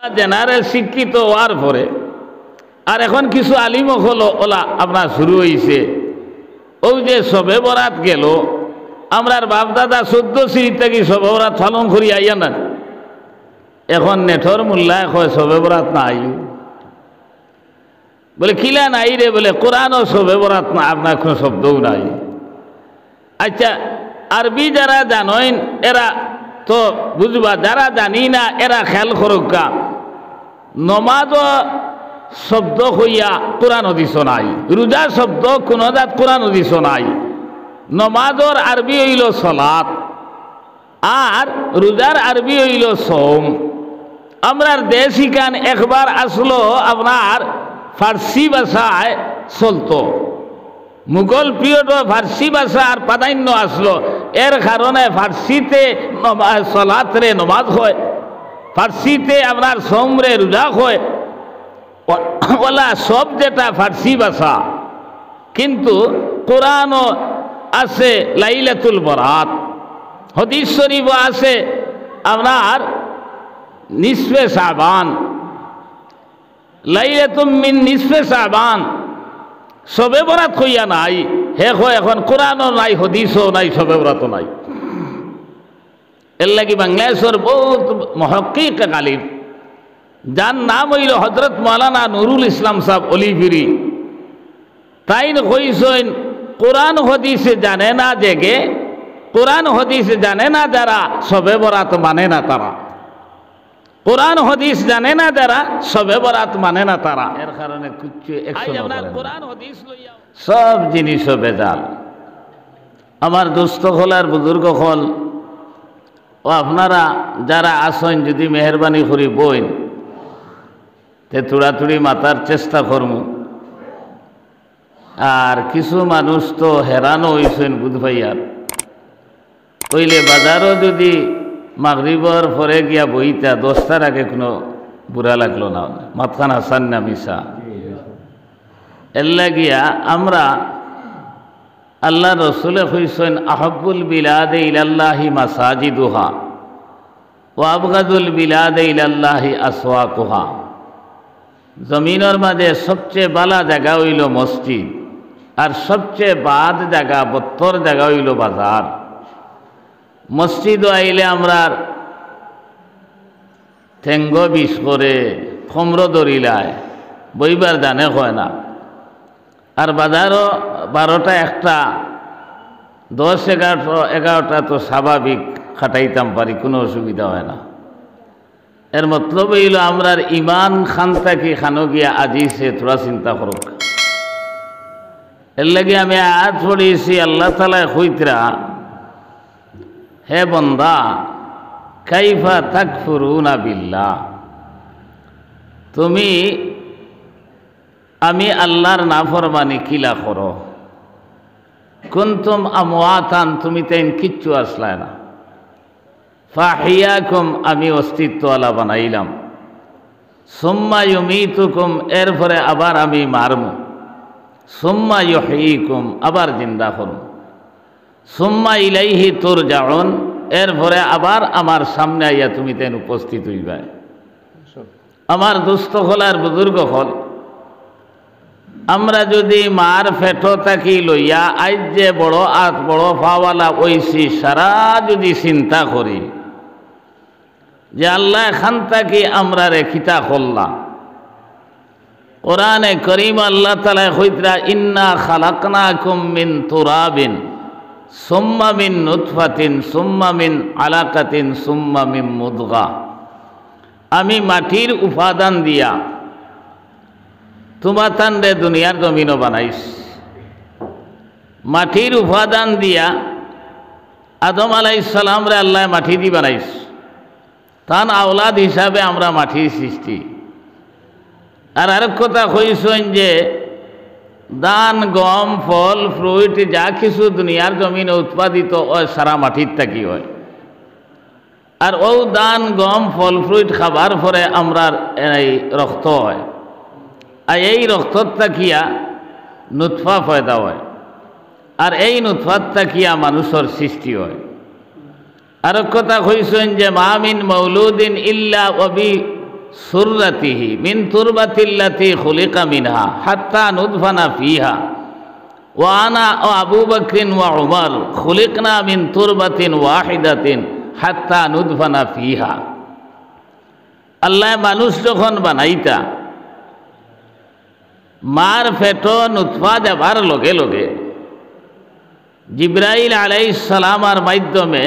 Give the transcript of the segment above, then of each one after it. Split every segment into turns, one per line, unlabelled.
General শিক্ষিত হওয়ার পরে আর এখন কিছু আলিম হলো ওলা আপনার শুরু হয়েছে। ওই যে সবে বরাত গেল, আমরার বাপদাদা 14 সিঁড়ি থেকে সবে বরাত পালন করি আইয়া না। এখন নেঠর মোল্লায় কয় সবে বরাত নাই, বলে কিলা নাই রে, বলে কোরআনও সবে বরাত না, আপনার কোনো শব্দও নাই। আচ্ছা আরবি যারা জানেন এরা তো বুঝবা, যারা জানি না এরা খেয়াল করুকা, নমাজও শব্দ হইয়া কোরআন হাদিস নাই, রোজা শব্দ কোন জাত কোরআন হাদিস নাই। নমাজর আরবি হইল সলাত আর রোজার আরবি হইল সওম। আমরার দেশ ইকান একবার আসলো আপনার ফার্সি ভাষায় চলতো, মুঘল পিরিয়ডও ফার্সি ভাষা আর প্রাধান্য আসলো। এর কারণে ফার্সিতে সলাত রে নমাজ হয়, ফার্সিতে আপনার সওম রে রোজা হয়, ওলা সব যেটা ফার্সি ভাষা। কিন্তু কোরআনও আছে লাইলাতুল বরাত, হাদিস শরীফও আছে আপনার নিসফে শাবান, লাইলাতুম মিন নিসফে শাবান। সবে বরাত হইয়া নাই, হে হয় এখন কোরআনও নাই, হাদিসও নাই, সবে বরাতও নাই। এর লাগি বাংলাদেশের বহুত মুহাক্কিক আলিম, যার নাম হইল হযরত মাওলানা নুরুল ইসলাম সাহেব অলিভিরি, তাই কইছেন কোরআন হাদিসে জানে না জেগে, কোরআন হাদিসে জানে না যারা, সবে বরাত মানে না তারা। কোরআন হাদিস জানে না যারা, সবে বরাত মানে না তারা। এর কারণে কিচ্ছু কোরআন হাদিস লইয়া সব জিনিস বেজাল। আমার দুস্থ হল আর বুজুর্গ হল ও আপনারা যারা আসেন, যদি মেহরবানি করি বইন তে তুড়াতুড়ি মাতার চেষ্টা করমু। আর কিছু মানুষ তো হেরানো হইছেন বুধ ভাইয়ার, কইলে বাজারও যদি মাগরিবর পরে গিয়া বইতা 10টার আগে কোনো বুড়া লাগলো না, মাতখান হাসান না মিশা। এল্লা গিয়া আমরা আল্লাহ রসুলে কইছেন আহাব্বুল বিলাদে ইলাল্লাহি মাসাজিদুহা ওয়া আবগাদুল বিলাদে ইলাল্লাহি আসওয়াকুহা। জমিনের মাঝে সবচেয়ে বালা জায়গা হইল মসজিদ, আর সবচেয়ে বাদ জায়গা বত্তর জায়গা হইল বাজার। মসজিদ আইলে আমরা ঠেঙ্গ বিষ করে খমর দরিলায় বইবার জানে হয় না। আর বাজারও 12টা 1টা 10 11টা তো স্বাভাবিক খাটাইতাম পারি, কোনো অসুবিধা হয় না। এর মতলব হইল আমরার ইমান খানটা কি খানো গিয়া আজিছে, তোরা চিন্তা করুক। এর লাগে আমি আয়াত পড়িয়েছি, আল্লাহ তাআলা কইতরা, হে বন্দা কাইফা তাকফুরুনা বিল্লাহ, তুমি আমি আল্লাহর নাফরমানি কিলা করো। কুনতুম আমওয়াতান, তুমি তাইন কিচ্ছু আসলায় না। ফাহিয়াকুম, আমি অস্তিত্বওয়ালা বানাইলাম। সুম্মা ইউমিতুকুম, এরপরে আবার আমি মারমু। সুম্মা ইউহয়িকুম, আবার জিন্দা করুম। সুম্মা ইলাইহি তুরজাউন, এরপরে আবার আমার সামনে আইয়া তুমি তেন উপস্থিত হইবা। আমার দুস্থ হল আর বুজুর্গ হল, আমরা যদি মার ফেটো থাকি লইয়া আজ যে বড় আত বড় ফাওয়ালা ওইসি সারা যদি চিন্তা করি যে আল্লাহ এখান থাকি আমরা রেখিতা করলাম। কোরআনে করিম আল্লাহ তাআলা কইতরা, ইন্না খালাকনাকুম মিন তুরাবিন সুম্মা মিন নুতফাতিন সুম্মা মিন আলাকাতিন সুম্মা মিন মুদগা। আমি মাটির উপাদান দিয়া তোমার রে দুনিয়ার জমিনও বানাইস। মাটির উপাদান দিয়া আদম আলাইহিস সালাম রে আল্লাহ মাটি দি বানাইস, তান আওলাদ হিসাবে আমরা মাটির সৃষ্টি। আর আরেক কথা কইছেন যে ধান গম ফল ফ্রুইট যা কিছু দুনিয়ার জমিনে উৎপাদিত হয় সারা মাটির থাকি হয়। আর ও ধান গম ফল ফ্রুইট খাবার পরে আমরা এই রক্ত হয়, আর এই রক্তর থাকিয়া নুতফা পয়দা হয়, আর এই নুতফার থাকিয়া মানুষের সৃষ্টি হয়। আরেক কথা কইছেন যে মা মিন মাউলুদিন ইল্লা ওয়াবি সুররাতিহি মিন তুরবাতিল্লাতি খুলিকা মিনহা হাত্তা নুদফানা ফিহা ওয়া আনা ওয়া আবু বকরিন ওয়া উমর খুলিকনা মিন তুরবাতিন ওয়াহিদাতিন হাত্তা নুদফানা ফিহা। আল্লাহ মানুষ যখন বানাইতা মার ফেট নুতফা যাবার লগে লগে জিব্রাইল আলাইহিস সালামার মাধ্যমে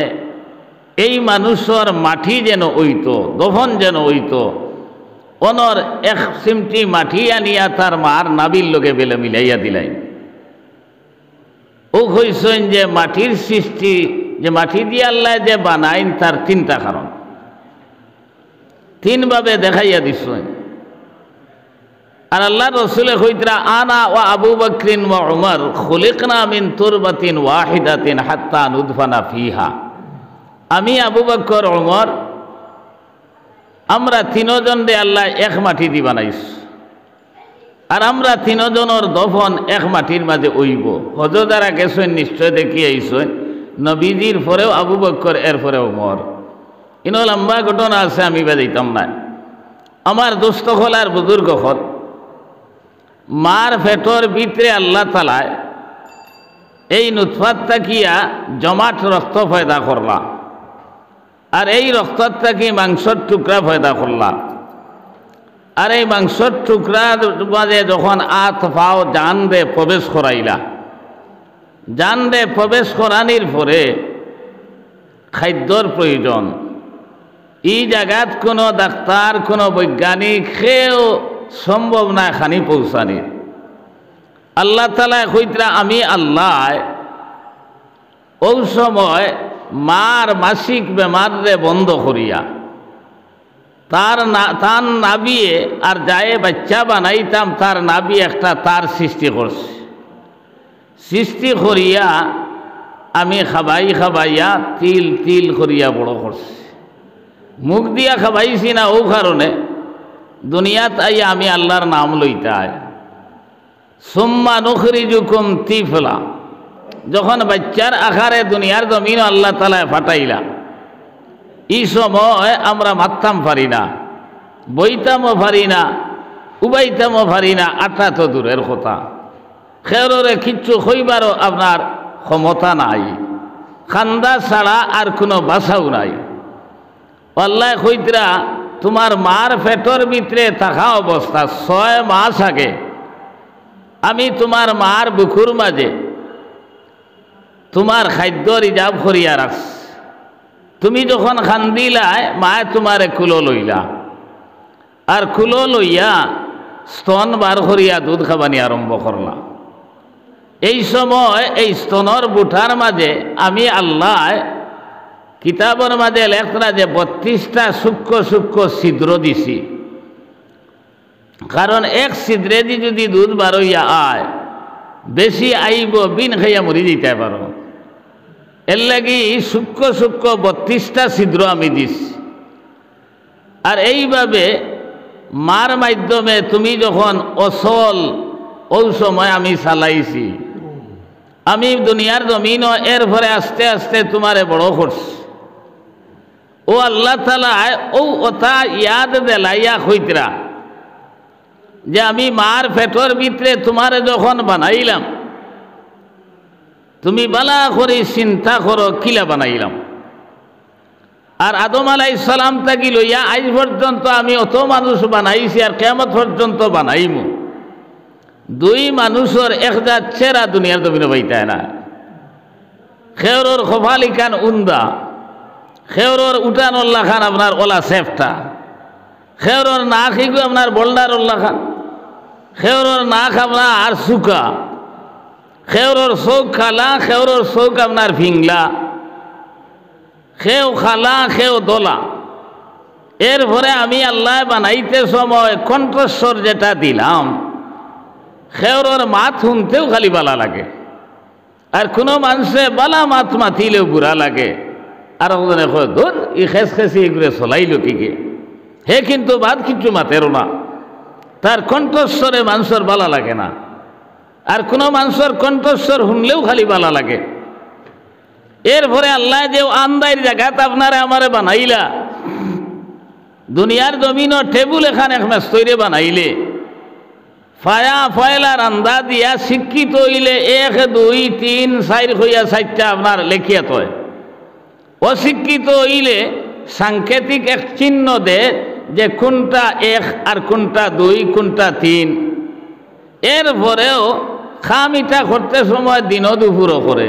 এই মানুষের মাটি যেন হইত, দফন যেন হইত, অনর এক সিমটি মাটি আনিয়া তার মার নাবির লগে বেলে মিলাইয়া দিলাই। ও কইছেন যে মাটির সৃষ্টি, যে মাটি দিয়ে আল্লাহ যে বানাইন তার তিনটা কারণ, তিনভাবে দেখাইয়া দিছেন। আর আল্লাহ রসুলে কইতরা আনা ওয়া আবু বকরিন ওয়া উমর খুলিকনা মিন তুরবাতিন ওয়াহিদাতিন হাত্তা নুদফানা ফিহা। আমি আবু বকর উমর আমরা তিনজন রে আল্লাহ এক মাটি দি বানাইছ, আর আমরা তিনজনের দফন এক মাটির মাঝে হইব। হজ দ্বারা গেছেন নিশ্চয় দেখি আইসেন নবীজির পরেও আবু বকর, এর পরে উমর। ইনো লম্বা ঘটনা আছে, আমি বেদিতাম না। আমার দোস্ত হল আর বুজুর্গ হল মার ফেটর ভিতরে আল্লাহ তালায় এই নুতফাত তাকিয়া জমাট রক্ত পয়দা করলা, আর এই রক্তত থাকি মাংসর টুকরা পয়দা করলা। আর এই মাংসর টুকরার মাঝে যখন আত পাও জান রে প্রবেশ করাইলা, জান রে প্রবেশ করানির পরে খাদ্যর প্রয়োজন। এই জায়গাত কোনো ডাক্তার, কোনো বৈজ্ঞানিক সেও সম্ভব না খানি পৌঁছানি। আল্লাহ তাআলা কইতরা আমি আল্লাহ ওই সময় মার মাসিক বেমারে বন্ধ করিয়া তার নাবিয়ে আর যায় বাচ্চা বানাইতাম, তার নাবি একটা তার সৃষ্টি করছে। সৃষ্টি করিয়া আমি খাবাইয়া তিল তিল করিয়া বড় করছি। মুখ দিয়া খাবাইছি না, ও কারণে দুনিয়াত আইয়া আমি আল্লাহর নাম লইতাই। সুম্মা নুখরিজুকুম তিফলা, যখন বাচ্চার আকারে দুনিয়ার জমিন আল্লাহ তাআলা ফাটাইলা, এই সময় আমরা মারতাম পারি না, বইতামও পারি না, উবাইতামও পারি না, আটা তো দূরের কথা। খেররে কিচ্ছু হইবারও আপনার ক্ষমতা নাই, খান্দা ছাড়া আর কোনো বাসাও নাই। আল্লাহ কইতরা তোমার মার পেটর ভিতরে থাকা অবস্থা 6 মাস আগে আমি তোমার মার বুকুর মাঝে তোমার খাদ্য রিজার্ভ করিয়া রাখছি। তুমি যখন খান্দিলাই মায়ে তোমারে কুলো লইলা, আর কুলো লইয়া স্তন বার করিয়া দুধ খাবানি আরম্ভ করলা। এই সময় এই স্তনের বুঠার মাঝে আমি আল্লাহ কিতাবের মাঝে লেখরা যে 32টা সূক্ষ্ম সূক্ষ্ম ছিদ্র দিছি। কারণ এক ছিদ্রে যদি দুধ বার হইয়া আয়, বেশি আইব বিন খাইয়া মরি দিতে পারো। এর লাগি সূক্ষ্ম সূক্ষ্ম 32টা ছিদ্র আমি দিছি। আর এইভাবে মার মাধ্যমে তুমি যখন অসল ওই সময় আমি চালাইছি, আমি দুনিয়ার জমিনও এর পরে আস্তে আস্তে তোমারে বড় করছি। ও আল্লাহ তাআলা ও ওটা ইয়াদ দেলাইয়া কইতরা যে আমি মার পেটর ভিতরে তোমারে যখন বানাইলাম, তুমি বালা করে চিন্তা করো কিলা বানাইলাম। আর আদম আলাইহিস সালাম থাকি লইয়া আজ পর্যন্ত আমি অত মানুষ বানাইছি, আর কিয়ামত পর্যন্ত বানাইমু। 2 মানুষের একজাত চেহারা দুনিয়ার জমিনে পাইতায় না। খেওরর খোফালি খান উন্দা, খেওরর উঠানুল্লাহ খান আপনার ওলা সেফটা, খেওরর নাক হিগু আপনার বোল্ডারুল্লাহ খান, খেওরর নাক আপনার আর সুকা, খেওরর চৌক খালা, খেওরর চৌক আপনার ফিংলা, খেও খালা খেও দোলা। এরপরে আমি আল্লাহ বানাইতে সময় কণ্ঠস্বর যেটা দিলাম, খেওরর মাত শুনতেও খালি বালা লাগে, আর কোনো মানুষে বালা মাত মাতিলেও বুড়া লাগে। আর ওজনে কয় ধর ই খেস খেসি এগুলো চলাইল কি হে, কিন্তু বাদ কিচ্ছু মাতেরও না। তার কণ্ঠস্বরে মানুষের বালা লাগে না, আর কোনো মানুষের কণ্ঠস্বর শুনলেও খালি বালা লাগে। এরপরে আল্লাহ যে আন্দাইর জায়গাত আপনারে আমারে বানাইলা, দুনিয়ার জমিনও টেবুল এখান এক মেস তৈরি বানাইলে ফায়া ফয়লা রান্দা দিয়া শিক্ষিত হইলে 1 2 3 4 হইয়া 4টা আপনার লেখিয়া তয়। অশিক্ষিত হইলে সাংকেতিক এক চিহ্ন দে যে কোনটা 1 আর কোনটা 2 কোনটা 3। এরপরেও খামিটা করতে সময় দিন দুপুরও করে,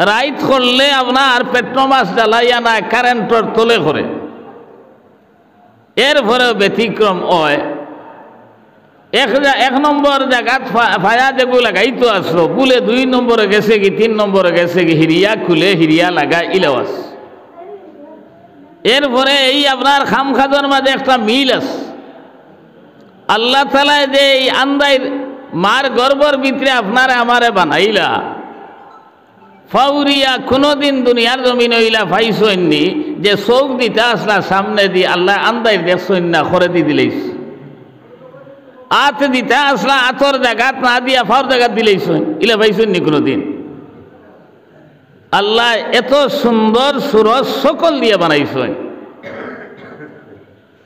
রাইত করলে আপনার পেট্রোমাস জ্বালাইয়া না কারেন্টর তলে করে। এরপরেও ব্যতিক্রম হয়। 1 নম্বর জায়গাত ফায়া যেগুলো লাগাইতো আসলো বলে 2 নম্বরে গেছে কি 3 নম্বরে গেছে কি হিরিয়া খুলে হিরিয়া লাগাই ইলেওয়াস। এরপরে এই আপনার খামখাজর মাঝে একটা মিল আছে। আল্লাহ তাআলা যে এই আন্দাইর মার গর্বর ভিতরে আপনারে আমারে বানাইলা ফাউরিয়া কোনোদিন দুনিয়ার জমিন হইলা পাইছইনি যে চোখ দিতে আসলা সামনে দিয়ে আল্লাহ আন্দাইর দেখছইন না করে দি দিলেইস। আত দিতে আসলা আতর জায়গাত না দিয়া ফাউর জায়গাত দিলেইছইন, ইলা পাইছইনি কোনোদিন। আল্লাহ এত সুন্দর সুরজ সকল দিয়ে বানাইছেন।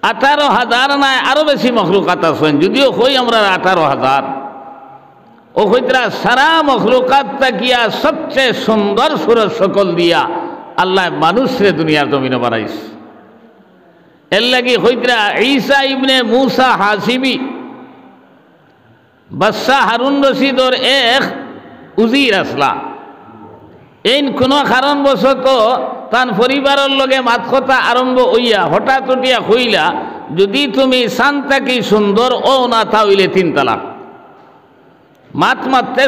18,000 নাই আরো বেশি মখলুকাত আছেন, যদিও কই আমরা 18,000। ও কইতরা সারা মখলুকাত তাকিয়া সবচেয়ে সুন্দর সুরজ সকল দিয়া আল্লাহ মানুষরে দুনিয়ার জমিনে বানাইছে। এর লাগি কইতরা ঈসা ইবনে মুসা হাসিবি বাদশাহ হারুন রশিদর এক উজির আসলা। এই কোনো কারণবশত তান পরিবারের লগে মাত কথা আরম্ভ হইয়া হঠাৎ উঠিয়া হইলা যদি তুমি শান্তাকি সুন্দর ও না তাহলে 3 তালাক। মাত মারতে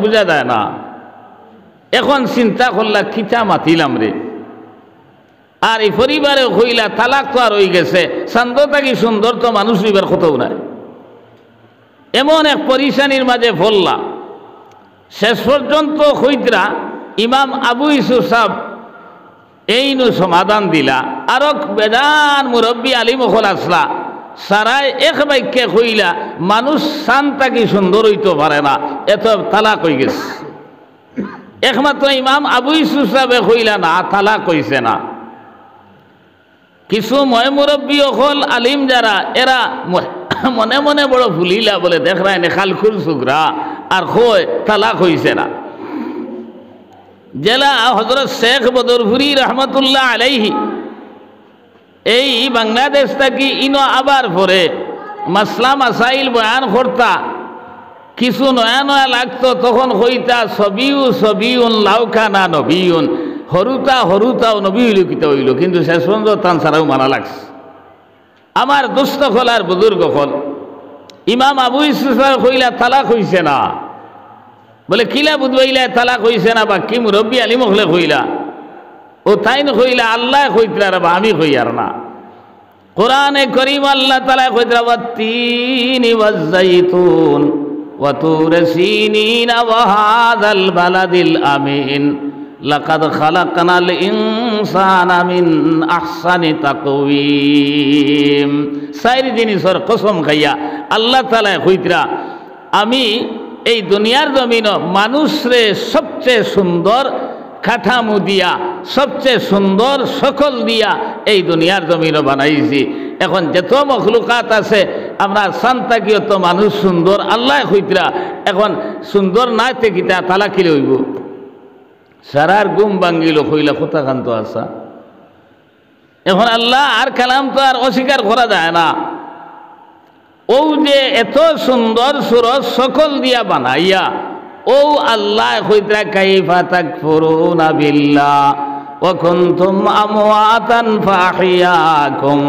বুঝা যায় না। এখন চিন্তা করলা কিতা মাতিলাম রে। আর এই পরিবারে হইলা তালাক তো আর হয়ে গেছে, শান্ততাকি সুন্দর তো মানুষ নিবার কোথাও নাই। এমন এক পরিশানির মাঝে পড়লা। শেষ পর্যন্ত হইতরা ইমাম আবু ইউসুফ সাহেব এই সমাধান দিলা। আরো বেদান মুরব্বী আলিম হল আসলা সারাই এক বাক্যে কইলা মানুষ শান্তাকি সুন্দর হইতে পারে না, এত তালাক হয়ে গেছে। একমাত্র ইমাম আবু ইউসুফ সাহেবে কইলা না তালাক হইছে না। কিছু ময় মুরব্বী হল আলিম যারা এরা মনে মনে বড় ভুলিলা বলে দেখ রায় নে খালখুল সুগরা আর কয় তালাক হইছে না। জেলা হযরত শেখ বদরপুরি রহমতুল্লাহ আলাইহি এই বাংলাদেশ থেকে ইনো আবার পরে মাসলা মাসাইল বয়ান করতা। কিছু নয়া নয়া লাগতো তখন হইতা সবিউন লাউখানা নবিউন, হরুতাও নবী হইল কিতা হইল, কিন্তু শেষ পর্যন্ত তান ছাড়াও মানা লাগছে। আমার দুস্থ হল আর বুজুর্গ হল ইমাম আবু ইউসুফ কইলা তালাক হইছে না। বলে কিলা বুধবাইলা তালাক হইছে না বা কি মুরব্বী আলিম হলে কইলা? ও তাইন কইলা আল্লাহ কইতরা রে, আমি কই আর না। কোরআনে করিম আল্লাহ তাআলা কইতরা ওয়াত্তিনি ওয়াজ-যাইতুন ওয়া তুরি সিনিন ওয়া হাযাল বালাদিল আমিন লাকাদ খালাকনাল ইনসানা মিন আহসানি তাকওয়িম। 4 জিনিসের কসম খাইয়া আল্লাহ তাআলা কইতরা আমি এই দুনিয়ার জমিন মানুষরে সবচেয়ে সুন্দর কাঠামো দিয়া সবচেয়ে সুন্দর সকল দিয়া এই দুনিয়ার জমিন বানাইছি। এখন যত মখলুকাত আছে আমরা শান্তাকিও তো মানুষ সুন্দর আল্লাহ কইতরা। এখন সুন্দর না কিতা তালা কিলে হইব? সারার গুম ভাঙ্গিল কইলা কোথা কান্ত আসা। এখন আল্লাহ আর কালাম তো আর অস্বীকার করা যায় না। ও যে এত সুন্দর সুরজ সকল দিয়া বানাইয়া ও আল্লাহ কইতরা কাইফা তাকফুরুনা বিল্লাহ ওয়া কুনতুম আমওয়াতান ফাহিয়াকুম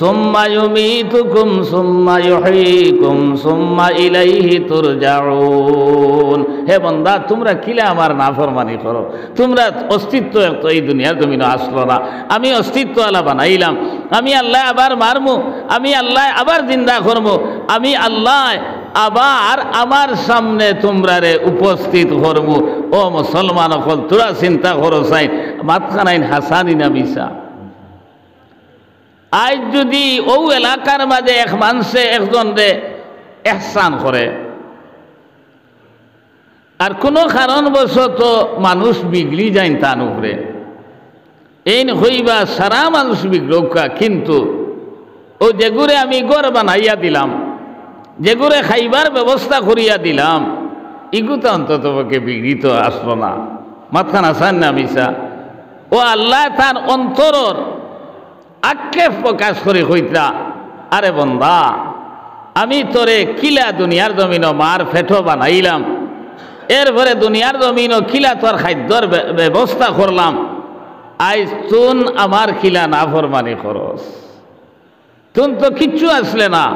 সুম্মা ইউমীতুকুম সুম্মা ইউহয়ীকুম সুম্মা ইলাইহি তুরজাউন। হে বান্দা তোমরা কিলা আমার নাফরমানি করো? তোমরা অস্তিত্ব তো এই দুনিয়ার জমিনে আসলো না, আমি অস্তিত্ব আলা বানাইলাম। আমি আল্লাহ আবার মারমু, আমি আল্লাহ আবার জিন্দা করবো, আমি আল্লাহ আবার আমার সামনে তোমরা রে উপস্থিত করবো। ও মুসলমান হল তোরা চিন্তা করো চাই মাতখানাইন হাসানি না মিশা। আজ যদি ও এলাকার মাঝে এক মানুষে একজন রে এহসান করে আর কোনো কারণবশত মানুষ বিগড়ি যায় তার উপরে, এই হইবা সারা মানুষ বিগ্রহা, কিন্তু ও যেগুরে আমি ঘর বানাইয়া দিলাম, যেগুরে খাইবার ব্যবস্থা করিয়া দিলাম, ইগুতো অন্তত পক্ষে বিঘ্নিত আসলো না। মাথান আসান না মিশা। ও আল্লাহ তার অন্তরর আক্ষেপ প্রকাশ করে কইতা, আরে বন্দা, আমি তোরে কিলা দুনিয়ার জমিন মার ফেটো বানাইলাম, এরপরে দুনিয়ার জমিন কিলা তোর খাদ্যর ব্যবস্থা করলাম, আজ তুন আমার কিলা না ফরমানি খরচ, তুন তো কিচ্ছু আসলে না।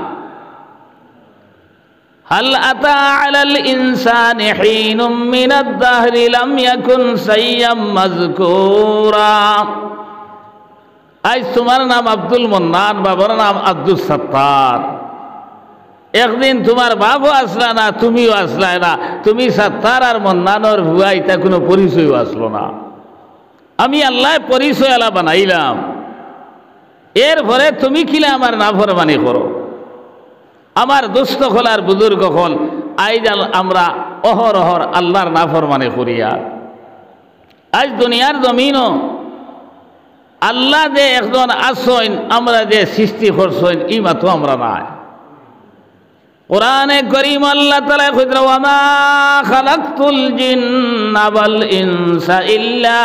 হাল আতা আলাল ইনসানি হিনুম মিনাদ দাহরি লাম ইয়াকুন সাইয়্যাম মাযকুরা। আজ তোমার নাম আব্দুল মন্নান, বাবার নাম আব্দুল সত্তার। একদিন তোমার বাপও আসলা না, তুমিও আসলাই না, তুমি সত্তার আর মন্নানোর ভুয়া এটা কোনো পরিচয়ও আসলো না। আমি আল্লাহ পরিচয় আলা বানাইলাম, এরপরে তুমি কিলা আমার নাফরমানি করো। আমার দুস্থ হল আর বুজুর্গ হল, আজ আমরা অহরহর আল্লাহর নাফরমানি করিয়া আজ দুনিয়ার জমিনও আল্লাহ যে একজন আসইন, আমরা যে সৃষ্টি করছইন, ই মাত্র আমরা নাই। কোরআনে কারীম আল্লাহ তাআলা কইরা, ওয়া মা খালাকতুল জিন্না ওয়াল ইনসা ইল্লা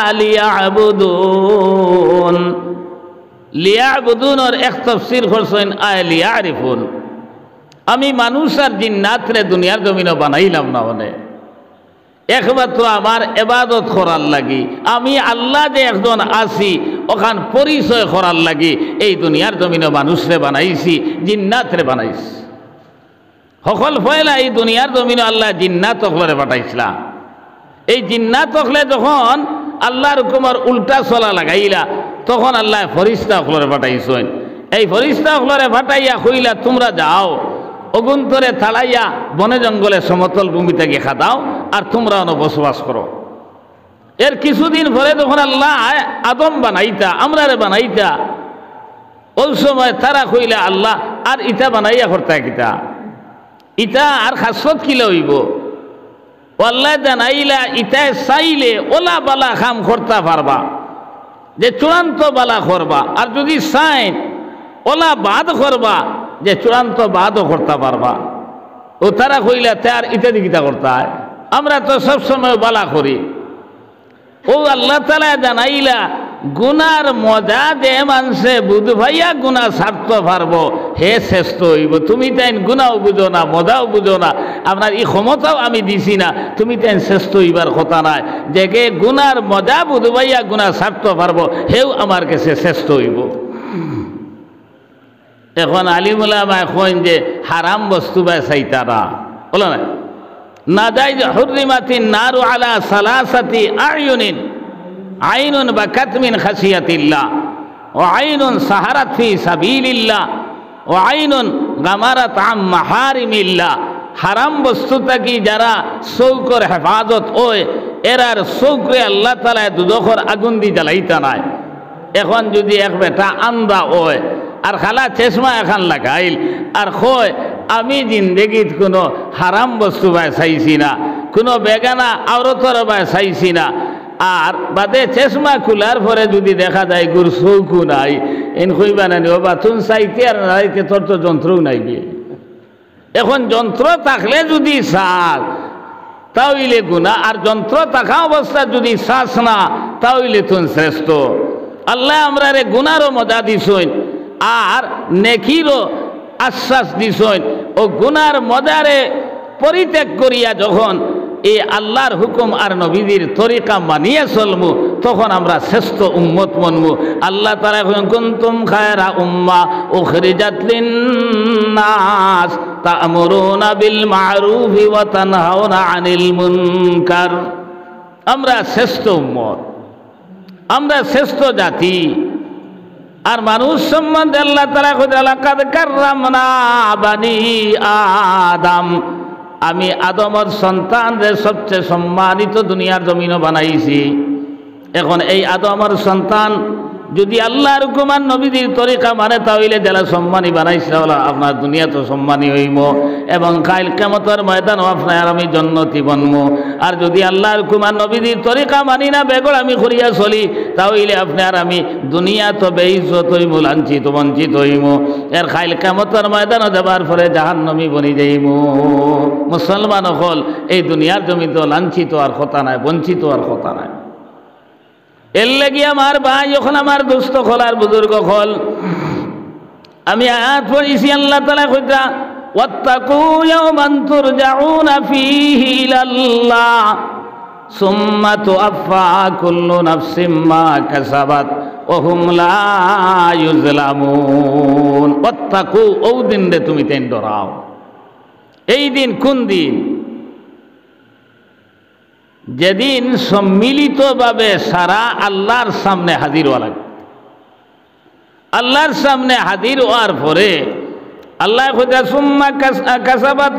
লিয়াবুদুন। লিয়াবুদুনের এক তাফসীর করছেন আয় লিয়ারিফুন। আমি মানুষ আর জিন্নাতরে দুনিয়ার জমিনে বানাইলাম না, মানে একমাত্র আমার ইবাদত করার লাগি, আমি আল্লাহ যে একজন আছি ওখান পরিচয় করার লাগি এই দুনিয়ার জমিনে মানুষরে বানাইছি, জিন্নাতরে বানাইছি। সকল ফয়লা এই দুনিয়ার জমিনে আল্লাহ জিন্নাত অকলরে পাঠাইছিলাম। এই জিন্নাত অকলে যখন আল্লাহর হুকুমের উল্টা চলা লাগাইলা, তখন আল্লাহ ফরিস্তা অকলরে পাঠাইছেন। এই ফরিস্তা অকলরে পাঠাইয়া কইলা, তোমরা যাও অগুন্তরে থালাইয়া বনে জঙ্গলে সমতল ভূমিতে গিয়ে খাদাও, আর তোমরা বসবাস করো। এর কিছুদিন পরে যখন আল্লাহ আদম বানাইতা, আমরারে বানাইতা, ওই সময় তারা কইলা, আল্লাহ আর ইটা বানাইয়া করতা কিতা, ইটা আর খাসত কিলে হইব। আল্লাহ জানাইলা, ইটায় চাইলে ওলা বালা কাম করতে পারবা, যে চূড়ান্ত বালা করবা, আর যদি চাই ওলা বাদ করবা, যে চূড়ান্ত বাদও করতে পারবা। ও তারা কইলা, তার ইত্যাদি কিতা করতে হয়, আমরা তো সবসময় বালা করি। ও আল্লাহ তাআলা জানাইলা, গুনার মজা যে মানুষে বুধ ভাইয়া গুণা ছাড়তে পারবো, হে শ্রেষ্ঠ হইব। তুমি তাই গুণাও বুঝো না, মজাও বুঝো না, আপনার এই ক্ষমতাও আমি দিছি না, তুমি তাই শ্রেষ্ঠ হইবার কথা নাই। যে কে গুনার মজা বুধ ভাইয়া গুণা ছাড়তে পারবো, হেও আমার কাছে শ্রেষ্ঠ হইব। এখন আলিমুলামায়ে কইন যে হারাম বস্তু বা চাইতারা বলো না, না যাই যে হুররিমাতিন নারু আলা সালাসাতি আয়ুনিন, আইনুন বাকাত মিন খাসিয়াতিল্লাহ, ও আইনুন সাহারাত ফি সাবিলিল্লাহ, ও আইনুন গামারাত আম মাহারিমিল্লাহ। হারাম বস্তু থাকি যারা চৌকর হেফাজত ওই, এরার চৌকরে আল্লাহ তাআলা দুদখর আগুন দি জ্বালাইতা নাই। এখন যদি এক বেটা আন্দা ওই আর খালা চেশমা এখন লাগাইল আর কয়, আমি জিন্দগিত কোনো হারাম বস্তু বাই চাইছি না, কোনো বেগানা আওরতর বাই চাইছি না, আর বাদে চেশমা খোলার পরে যদি দেখা যায় গুর চৌকু নাই, এন কইবা না ও বা তুন চাইতে আর নাইতে, তোর তো যন্ত্রও নাই গিয়ে। এখন যন্ত্র থাকলে যদি চাস তাহলে গুণা, আর যন্ত্র থাকা অবস্থা যদি চাস না তাহলে তুন শ্রেষ্ঠ। আল্লাহ আমরা রে গুনারও মজা দিছইন, আর নেকিরও আশ্বাস দিছইন। ও গুনার মজারে পরিত্যাগ করিয়া যখন এই আল্লাহর হুকুম আর নবীদের তরিকা মানিয়ে চলমু, তখন আমরা শ্রেষ্ঠ উম্মত মনমু। আল্লাহ তাআলা কুনতুম খায়রা উম্মাহ উখরিজাত লিন-নাস তা'মুরুনা বিল মা'রুফি ওয়া তানহাউনা আনিল মুনকার। আমরা শ্রেষ্ঠ উম্মত, আমরা শ্রেষ্ঠ জাতি। আর মানুষ সম্বন্ধে আল্লাহ তাআলা কইলেন, লাকাদ কাররামনা বানি আদম, আমি আদমের সন্তানদের সবচেয়ে সম্মানিত দুনিয়ার জমিনও বানাইছি। এখন এই আদমের সন্তান যদি আল্লাহর হুকুম আর নবীদের তরিকা মানে তাহলে যারা সম্মানী বানাইছে আপনার দুনিয়া তো সম্মানী হইব এবং কাল কিয়ামতের ময়দানও আপনার আমি জন্নতি বনব। আর যদি আল্লাহর হুকুম আর নবীদের তরিকা মানি না বেগড় আমি করিয়া চলি তাহলে আপনার আমি দুনিয়া তো বেইজ্জত হইব, লাঞ্ছিত বঞ্চিত হইব, এর কাল কিয়ামতের ময়দানও যাবার পরে জাহান্নামী বনি যাইব। মুসলমান হল এই দুনিয়ার জমি তো লাঞ্ছিত আর কথা নাই, বঞ্চিত আর কথা নাই। এর লাগি আমার ভাই যখন আমার দুস্থ হল আর বুজুর্গ হল আমি আয়াত পড়েছি আল্লাহ তাআলা কইতা ওয়াত্তাকু ইয়াওমান তুরজাউনা ফীহি ইলাল্লাহ সুম্মা তুআফা কুল্লু নাফসিম মা কাসাবাত ওয়া হুম লা ইউজলামুন। ওয়াত্তাকু ও দিন রে তুমি তেন ডরাও। এই দিন কোন দিন? যেদিন সম্মিলিতভাবে সারা আল্লাহর সামনে হাজির হওয়া লাগবে। আল্লাহর সামনে হাজির হওয়ার পরে আল্লাহ খুদা সুম্মা কাসাবাত,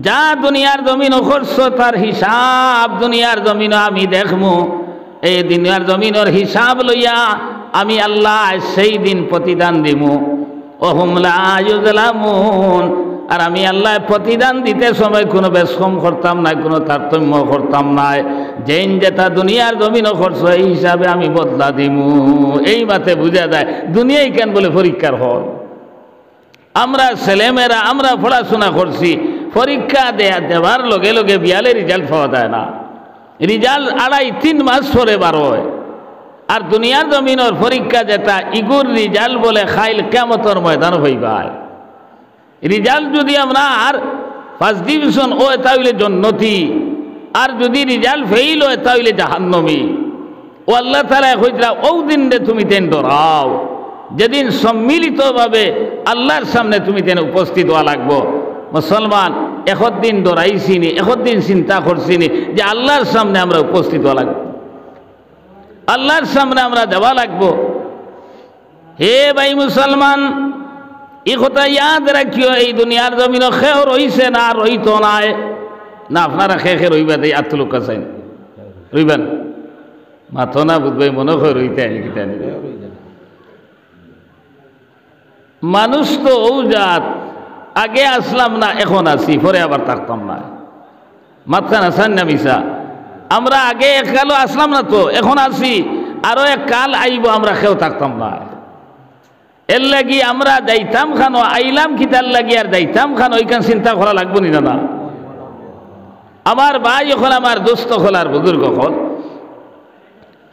যা দুনিয়ার জমিন করছ তার হিসাব দুনিয়ার জমিন আমি দেখমু। এই দুনিয়ার জমিনের হিসাব লইয়া আমি আল্লাহ সেই দিন প্রতিদান দিমু। ওহুম লা ইউজলামুন, আর আমি আল্লাহ প্রতিদান দিতে সময় কোনো বেশকম করতাম না, কোনো তারতম্য করতাম না। যেন যেটা দুনিয়ার জমিন খরচ এই হিসাবে আমি বদলা দিমু। এই মাতে বুঝা যায় দুনিয়াই কেন বলে পরীক্ষার হল। আমরা ছেলেমেয়েরা আমরা পড়াশোনা করছি, পরীক্ষা দেওয়ার লগে লগে বিয়ালে রেজাল্ট পাওয়া যায় না। রেজাল্ট 2.5-3 মাস পরে বার হয়। আর দুনিয়ার জমিনের পরীক্ষা যেটা ইগুর রেজাল্ট বলে খাইল কিয়ামতের ময়দান হইবাই। রেজাল্ট যদি আমরা আর 1st ডিভিশন হয় তাহলে জন্নতি, আর যদি রেজাল্ট ফেইল হয় তাহলে জাহান্নামী। ও আল্লাহ তাআলা কইরা ও দিন রে তুমি তেন ডরাও, যেদিন সম্মিলিতভাবে আল্লাহর সামনে তুমি তেন উপস্থিত হওয়া লাগবো। মুসলমান দিন ডরাইছিনি, দিন চিন্তা করছিনি যে আল্লাহর সামনে আমরা উপস্থিত হওয়া লাগবো, আল্লাহর সামনে আমরা যাওয়া লাগবো। হে ভাই মুসলমান, এই কথা ইয়াদ রাখিও, এই দুনিয়ার জমিন খেও রইছে না রইত নাই না। আপনারা খেয়ে রইবা দেয় আত্মলোক আছেন রইবেন মাথো না বুঝবে মনে হয় রইতে আনি কিতা নিবে। মানুষ তো ও জাত, আগে আসলাম না এখন আসি, পরে আবার থাকতাম না। মাথান আসান না মিশা, আমরা আগে এককালও আসলাম না তো এখন আসি, আরো এক কাল আইব আমরা খেয়েও থাকতাম না। এর লাগি আমরা যাইতাম খানো আইলাম কিতার লাগি আর যাইতাম খানো ওইখান চিন্তা করা লাগবো নি না? আমার ভাই এখন আমার দোস্ত হল আর বুজুর্গ হল,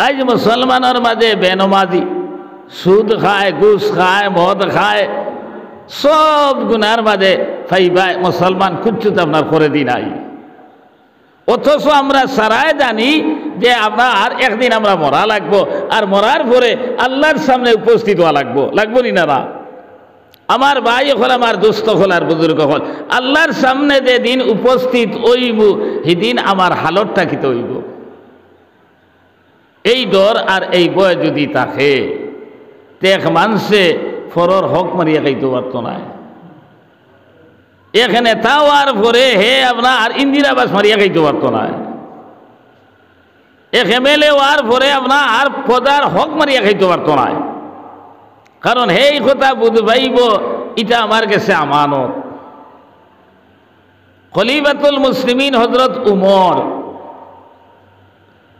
আজ মুসলমানের মাঝে বেনমাজি, সুদ খায়, ঘুষ খায়, মদ খায়, সব গুনার মাঝে ফাইবাই মুসলমান কুচ্ছুত আপনার করে দি নাই। অথচ আমরা সারাই জানি যে আমরা আর একদিন আমরা মরা লাগবো, আর মরার পরে আল্লাহর সামনে উপস্থিত হওয়া লাগবো, লাগবো নি না? আমার ভাই হল আমার দোস্ত হল আর বুজুর্গ হল, আল্লাহর সামনে যে দিন উপস্থিত হইব সেদিন আমার হালতটা কিতে হইব। এই ডর আর এই বয় যদি থাকে তেখ মানুষে ফরর হক মারিয়া খাইতে পারত না। এখানে তাও আর পরে হে আপনার আর ইন্দিরাবাস মারিয়া খাইতে পারত না। এমএলএ হওয়ার পরে আপনার আর পদার হক মারিয়া খাইতে পারত না, কারণ এই কথা বুঝবাইব এটা আমার কাছে আমানত। খলিফাতুল মুসলিমিন হযরত উমর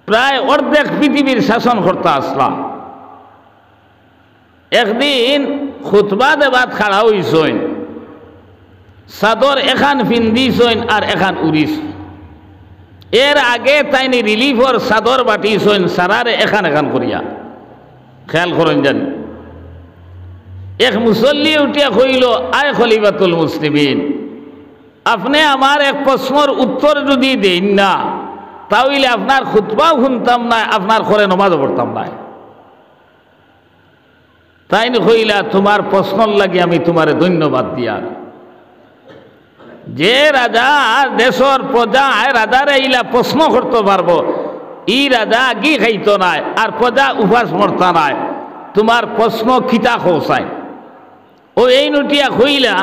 প্রায় অর্ধেক পৃথিবীর শাসন করতে আসলাম। একদিন খুতবা দেবাত খাড়া হইছেন, চাদর এখান পিন্দিছেন আর এখান উড়িস। এর আগে তাইনি রিলিফর চাদর বাটিছেন সারারে এখান এখান করিয়া, খেয়াল করেন জানি। এক মুসল্লি উঠিয়া কইল, আয় খলিফাতুল মুসলিমিন, আপনি আমার এক প্রশ্নের উত্তর যদি দেন না তাহলে আপনার খুতবাও শুনতাম না, আপনার ঘরে নমাজও পড়তাম না। তাই কইলা, তোমার প্রশ্নর লাগি আমি তোমারে ধন্যবাদ দিয়ার। যে রাজা দেশর প্রজা রাজারে ইলা প্রশ্ন করতে পারবো, ই রাজা গি খাইত নাই আর প্রজা উপাস মরতা নাই, তোমার প্রশ্ন খিতা খোসাই। ও এই নটিয়া কইলা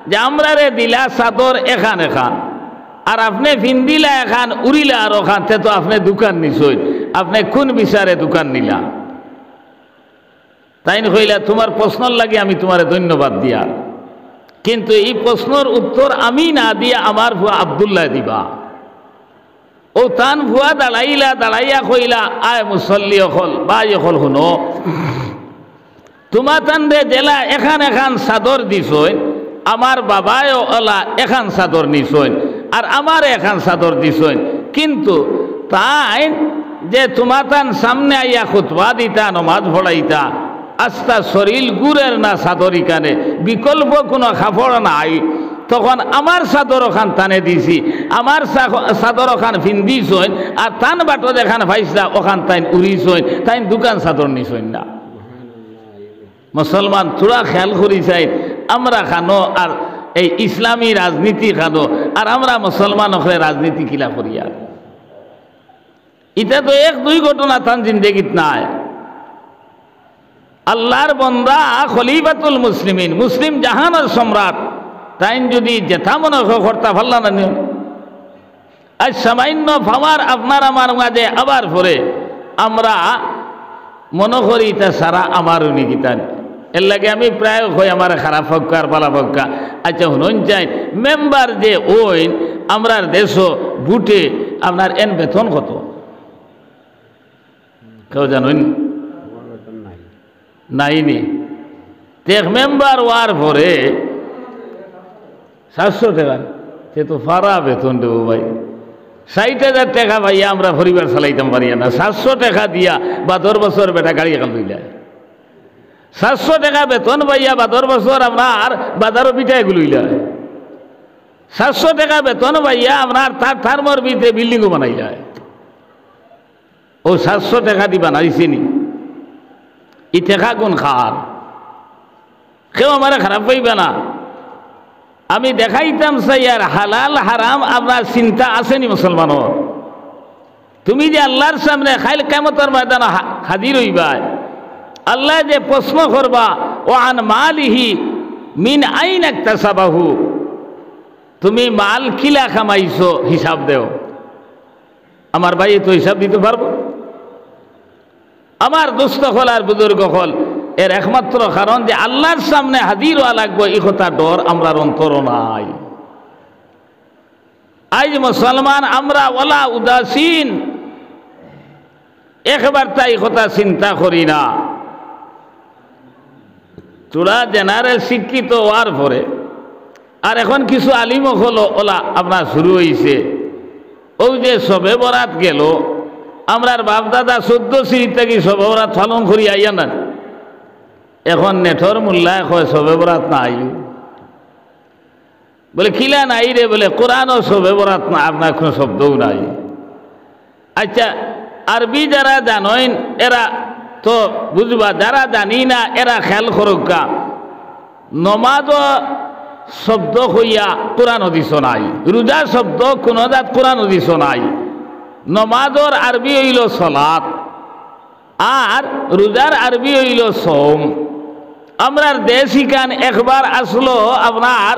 যে আমরা রে দিলা চাদর এখান এখান, আর আপনি ফিন্দিলা এখান উড়িলা আর ওখান, তে তো আপনি দোকান নিছই, আপনি কোন বিচারে দোকান নিলা? তাই কইলা তোমার প্রশ্নর লাগে আমি তোমারে ধন্যবাদ দিয়া, কিন্তু এই প্রশ্নের উত্তর আমি না দিয়া আমার ভুয়া আব্দুল্লাহ দিবা। ও তান ভুয়া দাঁড়াইয়া কইলা আয় মুসল্লি অকল বা অকল শুনো, তোমার তান রে জেলা এখান চাদর দিছই, আমার বাবায় ওলা এখান চাদর নিছই আর আমার এখান চাদর দিছই, কিন্তু তাই যে তোমার তান সামনে আইয়া খুতবা দিতা নমাজ পড়াইতা আস্তা শরীর গুড়ের না চাদর ইকানে বিকল্প কোনো কাপড় নাই, তখন আমার চাদর ওখান টানে দিছি, আমার চাদর ওখান ফিন্দিছইন আর টান বাটো দেখান ভাইসা ওখান তাইন উড়িছইন, তাইন দোকান চাদর নিছইন না। মুসলমান তোরা খেয়াল করি চাই আমরা খানো আর এই ইসলামী রাজনীতি খানো আর আমরা মুসলমান হলে রাজনীতি কিলা করিয়া, এটা তো এক দুই ঘটনা তান জিন্দেগিত নাই। আল্লাহর বন্দা খলিফাতুল মুসলিমিন মুসলিম জাহানের সম্রাট তাইন যদি যেথা মনে করতা ভাল্লা না নিও, আজ সামান্য ফামার আপনার আমার মাঝে আবার পরে আমরা মনে করি তা সারা আমার নিকিতান এর লাগে আমি প্রায় হই আমার খারাপ হক্কা আর পালা হক্কা। আচ্ছা শুনুন চাই মেম্বার যে ওই আমরার দেশ বুটে আপনার এন বেতন কত কেউ জানুন? নাইনি এক মেম্বার ওয়ার পরে 700 টাকা, সে তো ফারা বেতন দেবো ভাই, 60,000 টাকা ভাইয়া আমরা পরিবার চালাইতাম পারিয়া না, 700 টাকা দিয়া 12 বছর বেটা গাড়ি এখান লইলা, 700 টাকা বেতন ভাইয়া 12 বছর আপনার বাজারও পিঠা এগুলো লইলা, 700 টাকা বেতন ভাইয়া আপনার তার থার্মর ভিতরে বিল্ডিংও বানাইলা। ও 700 টাকা দি বানাইছে নি, ই টাকা কোন খার? কেউ আমার খারাপ পাইবে না, আমি দেখাইতাম সাইয়ার হালাল হারাম আপনার চিন্তা আসেনি মুসলমানের? তুমি যে আল্লাহর সামনে খাইল কিয়ামতের ময়দানে হাজির হইবা, আল্লাহ যে প্রশ্ন করবা ও আন মালিহি মিন আইন ইকতাসাবাহু, তুমি মাল কিলা কামাইছো হিসাব দেও। আমার ভাই তো হিসাব দিতে পারবো? আমার দুস্থ হল আর বুজুর্গ হল এর একমাত্র কারণ যে আল্লাহর সামনে হাজির হওয়া লাগবো এই কথা ডর আমরার অন্তর নাই। আজ মুসলমান আমরা ওলা উদাসীন, একবার তাই কথা চিন্তা করি না। তোরা জেনারেল শিক্ষিত হওয়ার পরে আর এখন কিছু আলিম হলো ওলা আপনার শুরু হয়েছে, ওই যে সবে বরাত গেল আমরার বাপদাদা 14 সিঁড়ি থেকে সবে বরাত পালন করি আইয়া না, এখন নেঠর মোল্লায় কয় সবে বরাত না আই, বলে কিলা নাই রে, বলে কোরআনও সবে বরাত না, আপনার কোনো শব্দও নাই। আচ্ছা আরবি যারা জানেন এরা তো বুঝবা, যারা জানি না এরা খেয়াল করুকা, নমাজ শব্দ হইয়া কোরআন দিছ নাই, রোজা শব্দ কোন জাত কোরআন দিছ নাই। নমাজর আরবি হইল সলাত আর রোজার আরবি হইল সৌম। আমরার দেশিকান একবার আসলো আপনার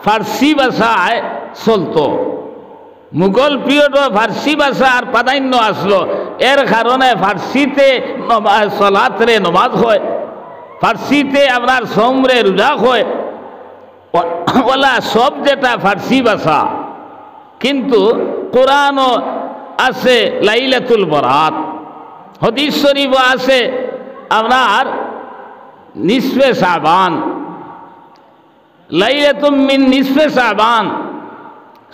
ফার্সি ভাষায় চলতো, মুঘল পিরিয়ড ফার্সি ভাষা আর প্রাধান্য আসলো, এর কারণে ফার্সিতে সলাতরে নমাজ হয়, ফার্সিতে আপনার সোমরে রোজা হয়, ওলা সব যেটা ফার্সি ভাষা, কিন্তু কোরআনও আছে লাইলাতুল বরাত, হাদিস শরীফও আছে আপনার নিসফে শাবান, লাইলাতুম মিন নিসফে শাবান,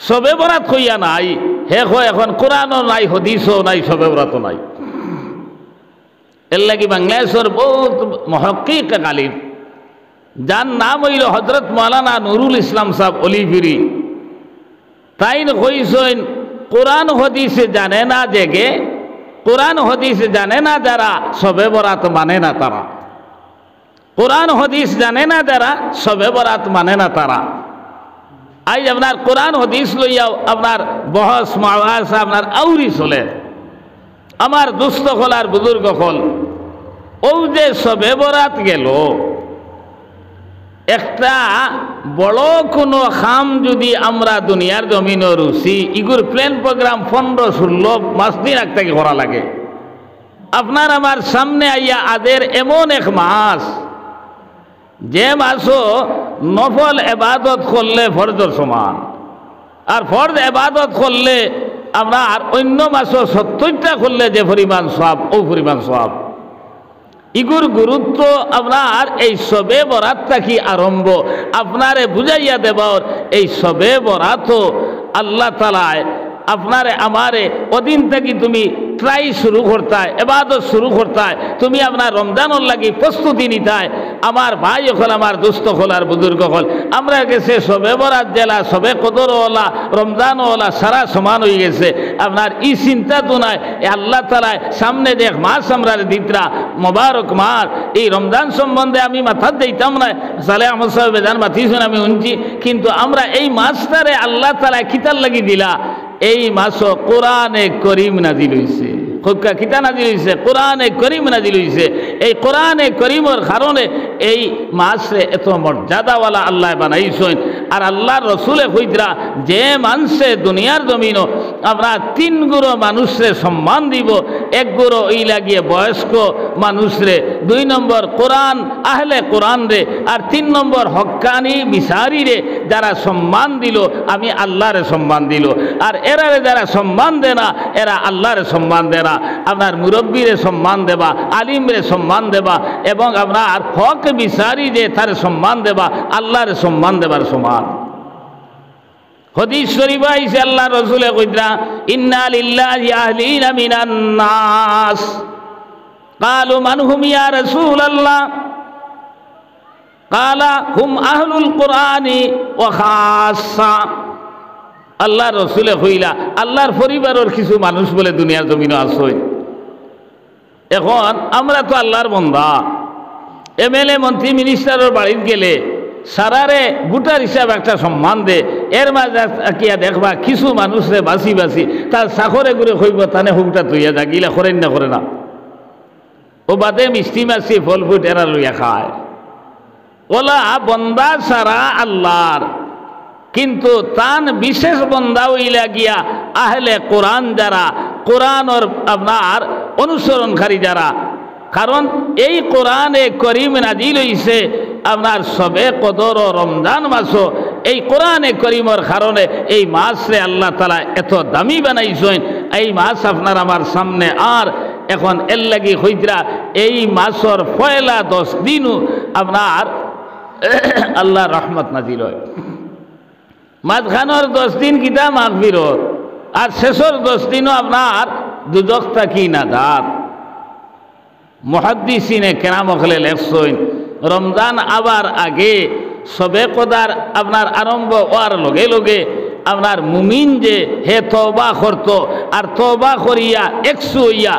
সবে বরাত হইয়া নাই, হে হয় এখন কোরআনও নাই, হাদিসও নাই, সবে বরাতও নাই। এর লাগি বাংলাদেশের বহুত মুহাক্কিক আলিম যার নাম হইল হযরত মাওলানা নুরুল ইসলাম সাহেব অলিভিরি, তাইন কইছেন কোরআন হাদিসে জানে না জেগে, কোরআন হাদিস জানে না যারা সবে বরাত মানে না তারা, কোরআন হাদিস জানে না যারা সবে বরাত মানে না তারা। আজ আপনার কোরআন হাদিস লইয়াও আপনার বহস মাওয়াজ আপনার আউরি চলে। আমার দুস্থ হল আর বুজুর্গ হল, ও যে সবে বরাত গেল, একটা বড় কোনো খাম যদি আমরা দুনিয়ার জমিন রুচি ইগুর প্লেন প্রোগ্রাম 15-16 মাস দিন এক থেকে করা লাগে, আপনার আমার সামনে আইয়া আদের এমন এক মাস, যে মাসও নফল এবাদত করলে ফরজর সমান, আর ফরজ এবাদত করলে আমরা আর অন্য মাসও 70টা করলে যে পরিমাণ সওয়াব, ও পরিমাণ সওয়াব। ইগুর গুরুত্ব আপনার এই সবে বরাতটা কি আরম্ভ আপনারে বুঝাইয়া দেবার। এই সবে বরাত আল্লাহ তাআলায় আপনারে আমারে ওদিন থেকে তুমি ট্রাই শুরু করতায়, এবাদত শুরু করতায়, তুমি আপনার রমজানের লাগি প্রস্তুতি নিতায়। আমার ভাই হল, আমার দুস্থ হল, আর বুজুর্গ হল, আমরা গেছে সবে বরাত জেলা, সবে কদর ওলা, রমজান ওলা সারা সমান হয়ে গেছে। আপনার ই চিন্তা তো নাই, আল্লাহ তাআলা সামনে দেখ মাস আমরা দিতরা মোবারক মাস, এই রমজান সম্বন্ধে আমি মাথা দিতাম না, সালে আহমদ সাহেব বেজান মাতিছেন, আমি শুনছি, কিন্তু আমরা এই মাসটারে আল্লাহ তাআলা কিতার লাগি দিলা। এই মাসও কোরআনে করিম নাজিল হইছে, খুবকা কিতা নাজিল হইছে, কোরআনে করিম নাজিল হইছে। এই কোরআনে করিমের কারণে এই মাসে এত মর্যাদাওয়ালা আল্লাহ বানাইছেন। আর আল্লাহর রসুলে কইতরা, যে মানুষে দুনিয়ার জমিনও আমরা 3 গুরো মানুষরে সম্মান দিব। 1 গুরো এই লাগিয়ে বয়স্ক মানুষরে, 2 নম্বর কোরআন আহলে কোরআন রে, আর 3 নম্বর হক্কানি বিচারি রে যারা সম্মান দিল, আমি আল্লাহরে সম্মান দিল। আর এরারে যারা সম্মান দে না, এরা আল্লাহরে সম্মান দে না। আপনার মুরব্বীরে সম্মান দেবা, আলিমরে সম্মান দেবা, এবং আপনার হক বিচারি যে তার সম্মান দেবা, আল্লাহরে সম্মান দেবার সমান। হাদিস শরীফ আইছে আল্লাহ রাসূলে কইতরা, ইন্না লিল্লাহি আহলিনা মিনান নাস, ক্বালু মান হুম ইয়া রাসূলুল্লাহ, ক্বালা হুম আহলুল কুরআনি ওয়া খাসসা। আল্লাহ রসুলে হইলা আল্লাহর পরিবারের কিছু মানুষ বলে দুনিয়ার জমিনে আসই। এখন আমরা তো আল্লাহর বন্দা, এমএলএ মন্ত্রী মিনিস্টারের বাড়িতে গেলে সারারে গুটার হিসাব একটা সম্মান দে। এর মাঝে কিয়া দেখবা কিছু মানুষরে বাসি বাসি তার সাখরে ঘুরে হইব, তানে হুকটা তুইয়া যা, গিলা করেন না করে না, ও বাদে মিষ্টি মাছি ফল ফুট এরা লইয়া খায়। ওলা বন্দা সারা আল্লাহর, কিন্তু তান বিশেষ বন্দা হইলা গিয়া আহলে কোরআন যারা, কোরআনের আপনার অনুসরণকারী যারা। কারণ এই কোরআনে করিম নাজিল হইছে আপনার সবে কদর ও রমজান মাসও এই কোরআনে করিমের কারণে এই মাসরে আল্লাহ তাআলা এত দামি বানাইছেন। এই মাস আপনার আমার সামনে, আর এখন এর লাগি হইতরা এই মাসের পয়লা 10 দিনও আপনার আল্লাহ রহমত নাজিল হয়। মাঝখানের 10 দিন কিতা মাগফিরত, আর শেষের 10 দিনও আপনার দুজক থাকি নাজাত। মুহাদ্দিসিনে কেরাম হলে লেখছেন, রমজান আবার আগে সবে কদার আপনার আরম্ভ হওয়ার লগে লগে আপনার মুমিন যে হে তওবা করত, আর তওবা করিয়া 100 হইয়া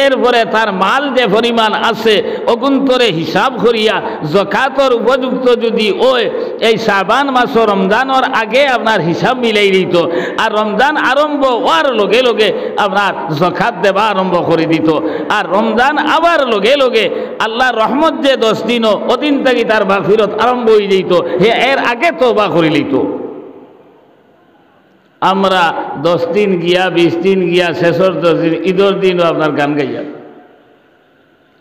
এরপরে তার মাল যে পরিমাণ আছে অগুন্তরে হিসাব করিয়া যাকাতর উপযুক্ত যদি ওই এই শাবান মাস রমজানের আগে আপনার হিসাব মিলাই দিত, আর রমজান আরম্ভ হওয়ার লগে লগে আপনার যাকাত দেবা আরম্ভ করে দিত। আর রমজান আবার লগে লগে আল্লাহর রহমত যে 10 দিনও ওদিন থেকে তার মাগফিরত আরম্ভ হয়ে যেত, হে এর আগে তওবা করে লইত। আমরা 10 দিন গিয়া 20 দিন গিয়া শেষের 10 দিন ঈদের দিনও আপনার গান গাইয়া।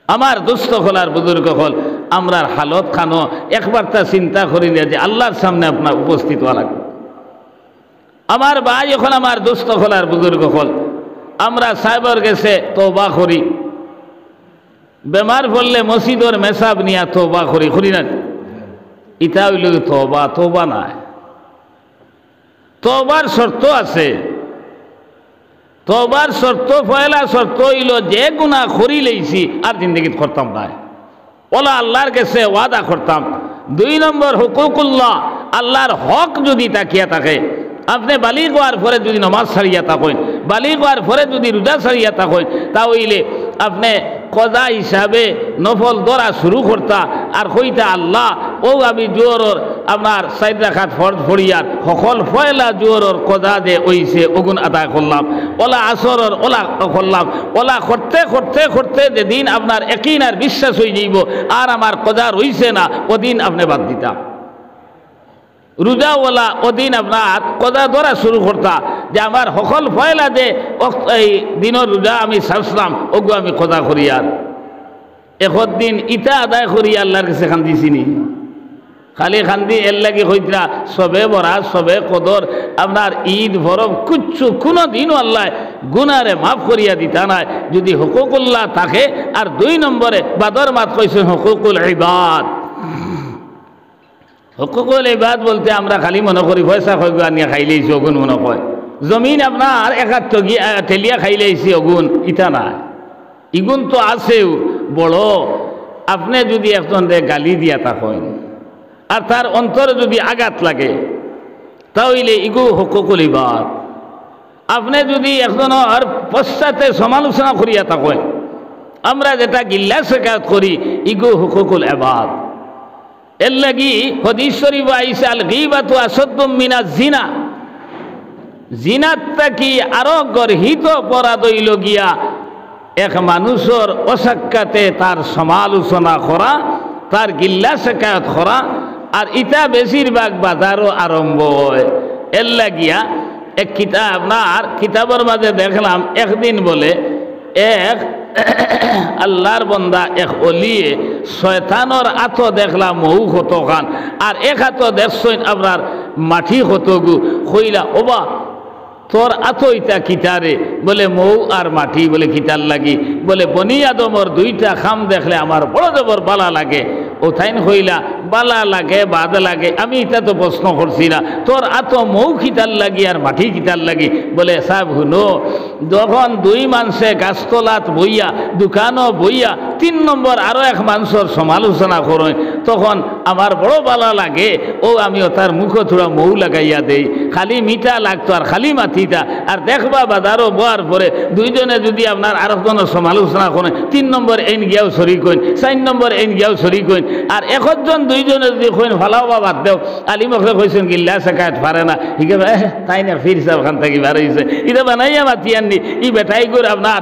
আমার দুস্থ হল আর বুজুর্গ হল, আমরার হালত খানো একবার তা চিন্তা করি না যে আল্লাহর সামনে আপনার উপস্থিত হওয়া লাগবে। আমার ভাই এখন আমার দুস্থ হল আর বুজুর্গ হল, আমরা সাহেবের গেছে তওবা করি, বেমার পড়লে মসজিদের মেসাব নিয়া তওবা করি না, ইটা হইল তওবা। তওবা নাই, তওবার শর্ত আছে। তওবার শর্ত পয়লা শর্ত হইল যে গুনাহ করি লইছি আর জিন্দগিত করতাম না, ওলা আল্লাহর কাছে ওয়াদা করতাম। 2 নম্বর হুকুকুল্লাহ, আল্লাহর হক যদি তাকিয়া থাকে, আপনি বালিগ হওয়ার পরে যদি নামাজ ছাড়িয়া থাকেন, বালিগ হওয়ার পরে যদি রোজা ছাড়িয়া থাকেন, তাহলে আপনি কজা হিসাবে নফল দরা শুরু করতা আর কইতা আল্লাহ ও আমি জোহরের আপনার 4 রাকাত ফরজ পড়িয়ার সকল পয়লা জোহরের কজা যে হইছে ওগুন আদায় করলাম, ওলা আসরের ওলা করলাম, ওলা করতে করতে করতে যেদিন আপনার একদিন আর বিশ্বাস হয়ে যাইব আর আমার কজা রইছে না, ওদিন আপনি বাদ দিতাম। রোজাওয়ালা ওদিন আপনার কজা ধরা শুরু করতা, যে আমার সকল ফয়লা যে এই দিনের রোজা আমি ছাড়ছিলাম ওগু আমি কথা করি আর এখন দিন ইটা আদায় করি আল্লাহর কাছে খান্দিছিনি খালি খান্দি এর লাগে হইতরা সবে বরাত সবে কদর আপনার ঈদ ভরব কিচ্ছু কোনো দিনও আল্লাহ গুনারে মাফ করিয়া দিতা নাই যদি হুকুকুল্লাহ থাকে। আর 2 নম্বরে বাদর মাত কইছেন হুকুকুল ইবাদ। হুকুকুল ইবাদ বলতে আমরা খালি মনে করি পয়সা খয়গু আনিয়া খাইলেইছি অগুন মনে কয়, জমিন আপনার একাত্ত গিয়া ঠেলিয়া খাইলেইছি অগুন, ইটা নাই। ইগুন তো আছেও বড়। আপনি যদি একজন গালি দিয়া থাকেন আর তার অন্তরে যদি আঘাত লাগে তাহলে ইগু হুকুকুল ইবাদ। আপনি যদি একজনের পশ্চাতে সমালোচনা করিয়া থাকেন, আমরা যেটা গিল্লা শেখায়ত করি, ইগু হুকুকুল ইবাদ। এর লাগি হাদিস শরীফে আইছে আল গীবাতু আসাদ্দু মিনাজ জিনা, জিনাত থাকি আরো গর্হিত অপরাধ হইল গিয়া এক মানুষের অসাক্ষাতে তার সমালোচনা করা, তার গিল্লা শেখায়ত করা। আর ইটা বেশিরভাগ বাজারও আরম্ভ হয়। এর লাগিয়া এক কিতাব আপনার কিতাবের মাঝে দেখলাম একদিন বলে এক আল্লাহর বন্দা এক অলিয়ে শয়তানোর আতো দেখলাম মহু কত খান, আর এক হাতো দেখছেন আপনার মাটি কতগু। কইলা ওবা তোর আতো ইটা কিতারে? বলে মৌ আর মাটি। বলে কিতার লাগি? বলে বনি আদমর 2টা খাম দেখলে আমার বড় জবর বালা লাগে। ও থাইন হইলা বালা লাগে বাদ লাগে, আমি এটা তো প্রশ্ন করছি না, তোর আতো মৌ কিতার লাগি আর মাটি কিতার লাগি? বলে সাহেব হুনো, যখন 2 মানুষে গাছতলাত বইয়া দোকানও বইয়া 3 নম্বর আরো এক মানুষের সমালোচনা করেন, তখন আমার বড় বালা লাগে। ও আমিও তার মুখে থোড়া মৌ লাগাইয়া দেই, খালি মিঠা লাগতো আর খালি মাটিটা। আর দেখবা বাজারও বোয়ার পরে 2 জনে যদি আপনার আরেকজনের সমালোচনা করেন, 3 নম্বর এন গিয়াও শরিক হইন, 4 নম্বর এন গিয়াও শরিক হইন। আর 1জন 2 জনে যদি কইন ফালাও বা বাদ দেও, আলিমকে কইছেন গিল্লা শেখায়ত পারে না, হিকে তাই না ফির সাহেব খান থেকে বার হয়েছে, এটা বানাইয়া মাতি আননি। ই বেটাই করে আপনার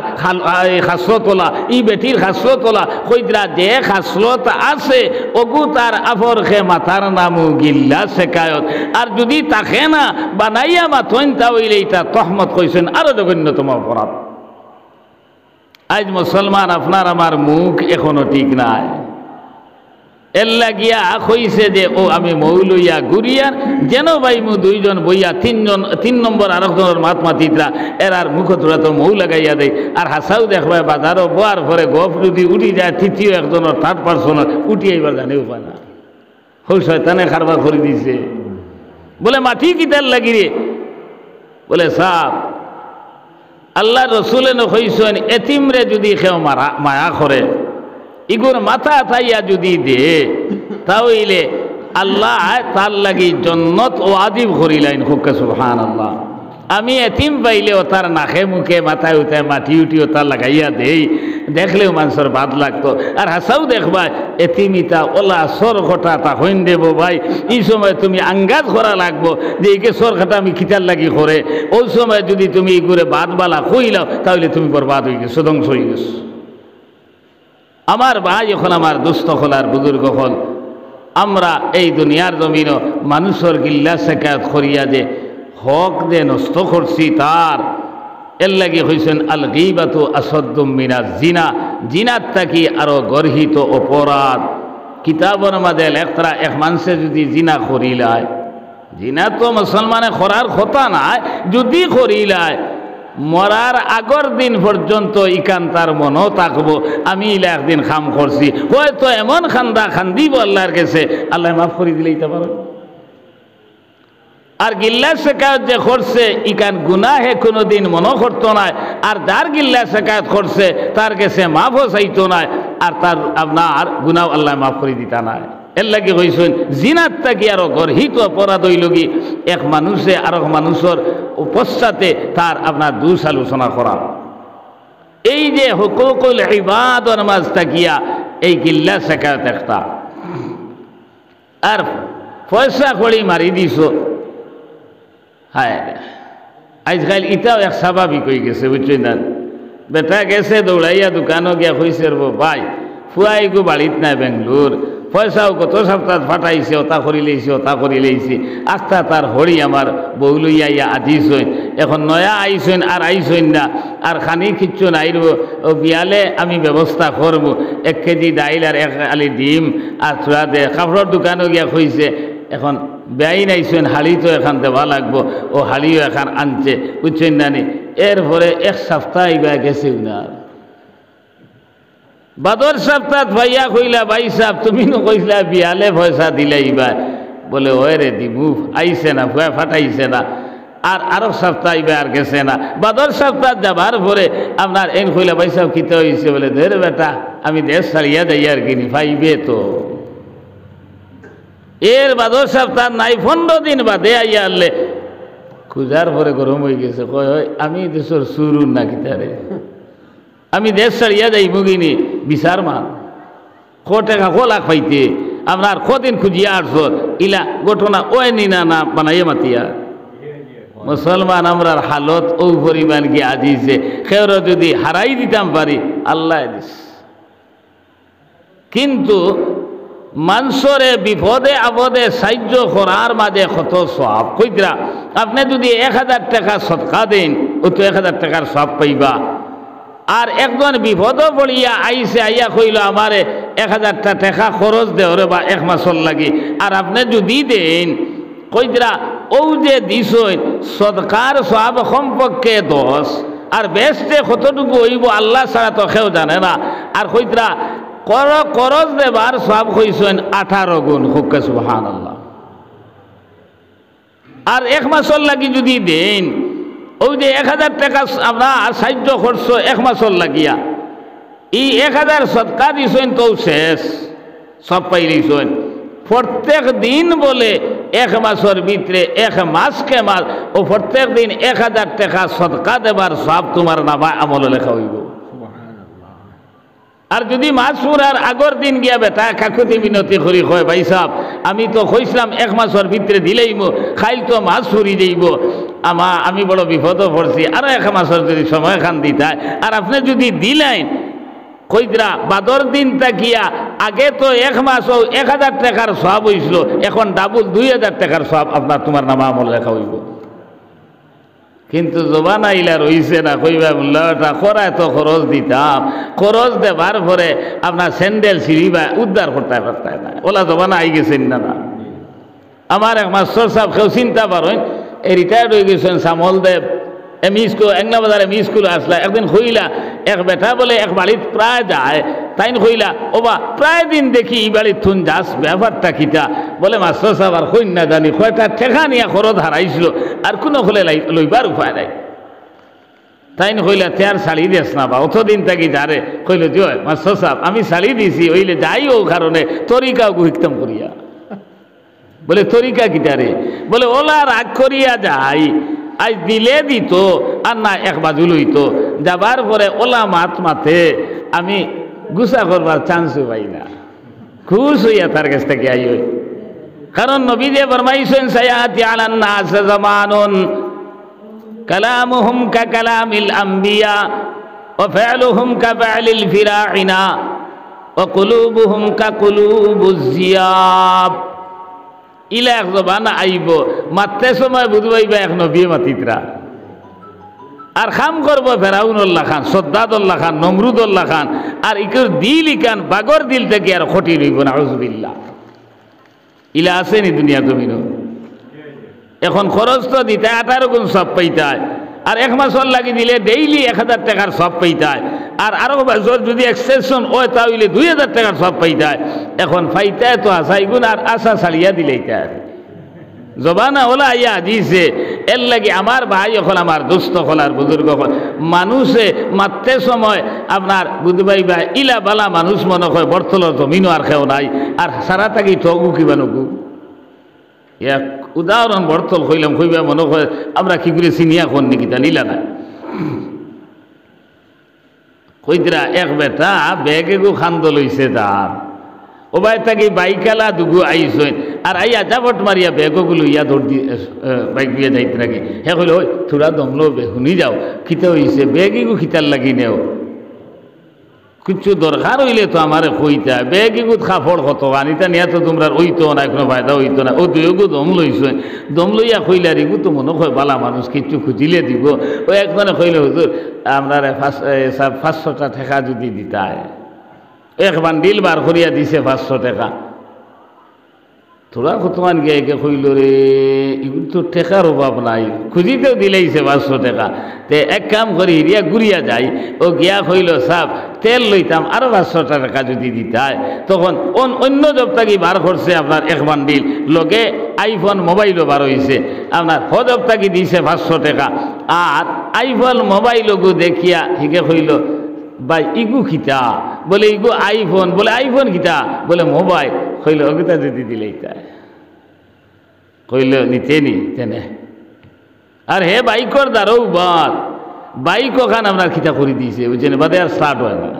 খাসলো তোলা, ই বেটির খাসলো তোলা। কইতরা যে খাসলত আছে ওগু তার আফর খে মাথার নামু গিল্লা শেখায়ত। আর যদি তাকে না বানাইয়া মাথইন তাহলে এটা তহমত কইছেন আরো জঘন্যতম অপরাধ। আজ মুসলমান আপনার আমার মুখ এখনো ঠিক নাই। এর লাগিয়া কইছে যে ও আমি মৌলইয়া গুরিয়ার যেন ভাই মু 2 জন বইয়া 3 নম্বর আরেকজনের মাত মাতিতরা এরার মুখ তোরা তো মৌ লাগাইয়া দেয়। আর হাসাও দেখবা বাজারও বোয়ার পরে গপ যদি উঠি যায় 3য় একজনের 3rd পার্সনের উঠি আইবার জানেও পায় না। হো শয়তানে খারবার করে দিছে। বলে মাটি কিতার লাগি রে? বলে সাহ আল্লাহ রসুলে কইছেন এতিমরে যদি কেউ মায়া করে, ইগুর মাথা থাইয়া যদি দে, তাহলে আল্লাহ তার লাগি জন্নত ওয়াজিব করিলেন। হুক্কা সুবহানাল্লাহ। আমি এতিম পাইলেও তার নাকে মুখে মাথায় উঠায় মাটি উঠিও তার লাগাইয়া দেই, দেখলেও মানুষের বাদ লাগতো। আর হাসাও দেখবা এতিমিতা ওলা সর ঘটা তা হইন দেব ভাই, এই সময় তুমি আঙ্গাজ করা লাগবো যে একে সর ঘাটা আমি খিতার লাগি করে। ওই সময় যদি তুমি এই করে বাদবালা কইলাও তাহলে তুমি বরবাদ হয়ে গেছো, ধ্বংস হয়ে গেছো। আমার ভাই এখন আমার দুস্থ হল আর বুজুর্গ হল, আমরা এই দুনিয়ার জমিনও মানুষের গিল্লা শেখায়ত করিয়া যে হক দে নষ্ট করছি তার। এর লাগে হয়েছেন আল গীবাতু আসাদ্দু মিনাজ জিনা, জিনাত থাকি আরো গর্হিত অপরাধ। কিতাবের মাঝে লেখরা এক মানুষে যদি জিনা করিলায়, জিনা তো মুসলমানে করার কথা নাই, যদি করিলায় মরার আগর দিন পর্যন্ত ইকান তার মনও থাকবো আমি ইলা একদিন খাম করছি, হয়তো এমন খান্দা খান্দিব আল্লাহর কাছে, আল্লাহ মাফ করে দিলেই তো পারো। আর গিল্লা শেখায়ত যে করছে ইকান গুনাহে কোনোদিন মনে করতো না, আর যার গিল্লা শেখায়ত করছে তার কাছে মাফও চাইতো না, আর তার আপনার গুনাহ আল্লাহ মাফ করে দিতা না। এর লাগে কইছেন জিনাত থাকি আরো গর্হিত অপরাধ হইল কি এক মানুষে আর মানুষের পশ্চাতে তার আপনার দোষ আলোচনা করা। এই যে হুকুকুল ইবাদর মাঝ থাকিয়া এই গিল্লা শেখায়ত একটা। আর পয়সা কড়ি মারি দিছ, হায় আজকাল ইটাও এক স্বাভাবিক হয়ে গেছে, বুঝছেন না? বেটা গেছে দৌড়াইয়া দোকানও গিয়া কইছে ভাই ফুয়াইগু বাড়িত নাই বেঙ্গলোর, পয়সাও গত সপ্তাহ ফাটাইছে, ওটা করি লেছি, ওটা করি লেছি। আস্তা তার হরি আমার বউ লইয়া ইয়া আজিছইন, এখন নয়া আইসইন আর আইসইন না, আর খানি কিচ্ছু নাইব। ও বিয়ালে আমি ব্যবস্থা করবো, 1 কেজি ডাইল আর 1 আলি ডিম আর চূড়া দে। কাপড়ের দোকানও গিয়া খুঁজছে, এখন বেআই নাইছেন, হাড়ি তো এখান দেওয়া লাগবো। ও হাড়িও এখান আনছে, বুঝছেন নানি। এরপরে 1 সপ্তাহ ইবা গেছে উনার। বাদর সপ্তাহ ভাইয়া কইলা, ভাই সাহেব তুমি কইসলা বিয়ালে পয়সা দিলে ইবা। বলে ওই রে দিমু, আইসে না, ভুয়া ফাটাইছে না। আর আরো সপ্তাহ ইবা আর গেছে না। বাদর সপ্তাহ যাবার পরে আপনার এন কইলা, ভাই সাহেব কিতে হয়েছে? বলে ধের বেটা আমি দেশ ছাড়িয়া যাই আর কিনি, পাইবে তো। এর বাদর সপ্তাহ নাই, 15 দিন বাদে আইয়া আনলে। খুঁজার পরে গরম হয়ে গেছে, কয় আমি দেশের সুরুন না কিতারে, আমি দেশ ছাড়িয়া যাই মুগিনি বিচার মান টাকা লাখ পাইতে আপনার কদিন খুঁজিয়া আসর ইলা ঘটনা ওই নিনা না বানাইয়া মাতিয়া। মুসলমান আমরার হালত ও পরিমাণ কি আজিছে, খের যদি হারাই দিতাম পারি আল্লাহ দিস। কিন্তু মানুষরে বিপদে আপদে সাহায্য করার মাঝে কত সওয়াব। কইরা আপনি যদি 1000 টাকা সদকা দেন, ও তো 1000 টাকার সওয়াব পাইবা। আর একজন বিপদ পড়িয়া আইসে, আইয়া কইল আমারে 1000 টাকা খরচ দেওরে বা 1 মাসর লাগি, আর আপনি যদি দেন কইরা ও যে দিছইন সদকার সওয়াব কমপক্ষে 10, আর বেশতে কতটুকু হইব আল্লাহ ছাড়া তো কেউ জানে না। আর কইরা করজ দেবার সওয়াব কইছেন 18 গুণ। হুক সুবহানাল্লাহ। আর 1 মাসর লাগি যদি দেন, ওই যে 1000 টাকা আপনার সাহায্য করছো 1 মাসর লাগিয়া, এই 1000 সদকা দিছেন তো শেষ, সব পাইলেছেন। প্রত্যেক দিন বলে 1 মাসের ভিতরে 1 মাসকে মাস, ও প্রত্যেক দিন 1000 টাকা সদকা দেবার সব তোমার নামা আমল লেখা হইব। আর যদি মাস পুরার আগর দিন গিয়া বেটা কাকুতি বিনতি করি কয়, ভাই সাহেব আমি তো কইছিলাম 1 মাসের ভিতরে দিলেইম, খাইল তো মাস ফুরি যাইব, আমি বড় বিপদও পড়ছি, আরো 1 মাসের যদি সময় খান দিতায়। আর আপনি যদি দিলেন কইরা বাদর দিন তাকিয়া, আগে তো 1 মাস 1000 টাকার সওয়াব হইছিল, এখন ডাবল 2000 টাকার সওয়াব আপনার তোমার নামা আমল লেখা হইব। কিন্তু জবান আইলা রইছে না, কইবা মোল্লাটা করায় তো খরচ দিতাম, খরচ দেবার পরে আপনার স্যান্ডেল সিঁড়িবা উদ্ধার করতে পারতায় না, ওলা জবানা আই গেছেন না। না আমার এক মাস্টার সাহেব কেউ চিন্তা পারেন, এই রিটায়ার্ড হয়ে গেছেন শ্যামল দেব, এম স্কুল একলা বাজার এম স্কুল আসলা। একদিন কইলা এক বেটা বলে এক বাড়িত প্রায় যায়, তাই কইলা ওবা প্রায় দিন দেখি এই বাড়ির থুন যাস, ব্যাপারটা কিতা? বলে মাস্টার সাহেব আর কইন না জানি, কয়টা ঠেকা নিয়ে খরচ হারাইছিল, আর কোনো হলে লইবার উপায় নাই। তাই কইলা তে আর শাড়ি দিস না বা অতদিন থাকি যারে কইল জয় মাস্টার সাহেব আমি শাড়ি দিছি, ওইলে যাই ও কারণে তরিকাও গুহিকতম করিয়া। বলে তরিকা কিটারে? বলে ওলা রাগ করিয়া যাই, আজ দিলে দিত আর না 1 বাজু লইত, যাবার পরে ওলা মাথে আমি গুসা করবার চান্স পাই না, খুশ হইয়া তার কাছ থেকে আই। কারণ নবী যে ফরমাইছেন সায়াতি আলান নাস জামানুন কালামুহুম কা কালামিল আম্বিয়া ওয়া ফি'লুহুম কা ফি'লিল ফিরাইনা ওয়া কুলুবুহুম কা কুলুবুজ জিয়াব। ইলা এক জবান আইব, মাত্রে সময় বুঝবাইবা এক নবী মাতিতরা, আর খাম করবো ফেরাউনুল্লাহ খান, সদ্দাদুল্লাহ খান, নমরুদুল্লাহ খান, আর ইকের দিল ইকান বাগর দিল থেকে আর খটি রইব না। আউযুবিল্লাহ। ইলা আসেনি দুনিয়া জমিন। এখন খরচ তো দিতে 18 গুণ সব পাইতায়, আর 1 মাসর লাগি দিলে ডেইলি 1000 টাকার সব পাইতায়, আর আরো বছর যদি এক্সটেনশন হয় তাহলে 2000 টাকার সব পাইতায়। এখন পাইতায় তো আশাই গুণ, আর আশা ছাড়িয়া দিলেইতায় জবানা ওলা আইয়া দিছে। এর লাগে আমার ভাই হল, আমার দোস্ত হল, আর বুজুর্গ হল, মানুষে মাত্রে সময় আপনার বুঝবাইবা ইলা বালা মানুষ মনে হয় বর্তল জমিনও আর খেও নাই, আর সারা থাকি ঠগু কিবা নগু। এক উদাহরণ বর্তল কইলাম, কইবা মনে হয় আমরা কি করে চিনিয়া কোন নাকি তা নিলা না। কইতরা এক বেটা ব্যাগে গু খান্দ লইছে তার, ও ভাই তাকে বাইকালা দুগু আইসইন, আর আইয়া জাবট মারিয়া ব্যাগগুলো ইয়া দৌড় দিয়ে বাইক দিয়ে যাইতে নাকি। হে কইল ওই থোড়া দমলো বে শুনি যাও, খিতে হইছে ব্যাগিগু খিতার লাগি নেও। কিছু দরকার হইলে তো আমার কইতা বেগি গুদ খাফড় কত আনিতা নিয়া তো তোমরা ওইতো না কোনো ফায়দা হইতো না ও দুইগু দম লইছ দম লইয়া কইলা রিগু তো মনে হয় বালা মানুষ কিছু খুঁজিলে দিব ও একজনে কইলে হুজুর আপনার 500টা টাকা যদি দিতায় এক বান্ডিল বার করিয়া দিছে 500 টাকা তোরা কতমান গিয়ে কইল রে এগুলো তো টেকার অভাব নাই খুঁজিতেও দিলেইছে 500 টাকা তে এক কাম করি হিরিয়া ঘুরিয়া যাই ও গিয়া কইল সাপ তেল লইতাম আরো 500 টাকা যদি দিতায় তখন অন্য জবতাকি বার করছে আপনার এক বান্ডিল লগে আইফোন মোবাইলও বার হয়েছে আপনার হজবতাকি দিছে 500 টাকা আর আইফোন মোবাইলগু দেখিয়া হিকে কইল ভাই ইগু খিতা বলে ইগু আইফোন বলে আইফোন খিতা বলে মোবাইল কইল অগিতা যদি দিলেই তাই কইল নিতে নি তেনে আর হে বাইকর দ্বারও বাদ বাইক ওখান আপনার খিতা করে দিয়েছে বুঝছেন বাদে আর স্টার্ট হয় না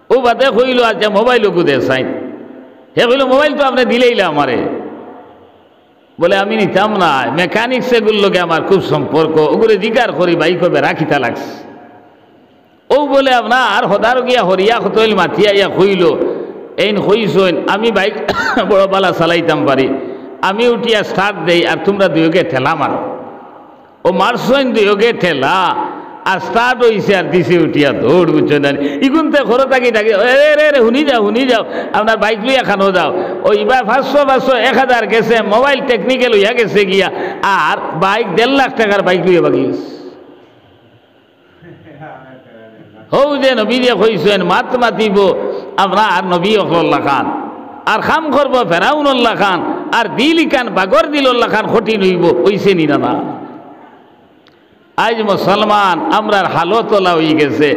ও বাদে কইল আচ্ছা মোবাইল ওগু দে সাইন হে কইল মোবাইল তো আপনি দিলেইলা আমারে বলে আমি নিতাম না মেকানিক সেগুলোকে আমার খুব সম্পর্ক ওগুলো জিকার করি বাইক হবে রাখিতা লাগছে ও বলে আপনার হদার গিয়া হরিয়া হতইল মাথিয়া ইয়া কইল এই হইসইন আমি বাইক বড় বালা চালাইতাম পারি আমি উঠিয়া স্টার্ট দেই আর তোমরা দুইকে ঠেলা মারো ও মারসইন দুইকে ঠেলা আর স্টার্ট হইছে আর দিছে উঠিয়া দৌড় বুঝছো না ইগুনতে ঘরে থাকি থাকি রে রে শুনি যাও আপনার বাইক লইয়া খানো যাও ওই এবার 500 1000 গেছে মোবাইল টেকনিক্যাল হইয়া গেছে গিয়া আর বাইক 1.5 লাখ টাকার বাইক লইয়া বাগি গেছে হৌ যে নবী যে কইছেন মাত মাতিব আমরা আর নবী অকল্লা খান আর খাম করবো ফেরাউন্লাহ খান আর দিলি কান বাগর দিল্লাহ খান খটি নইব ওইসে নি না আজ মুসলমান আমরার হালতলা হয়ে গেছে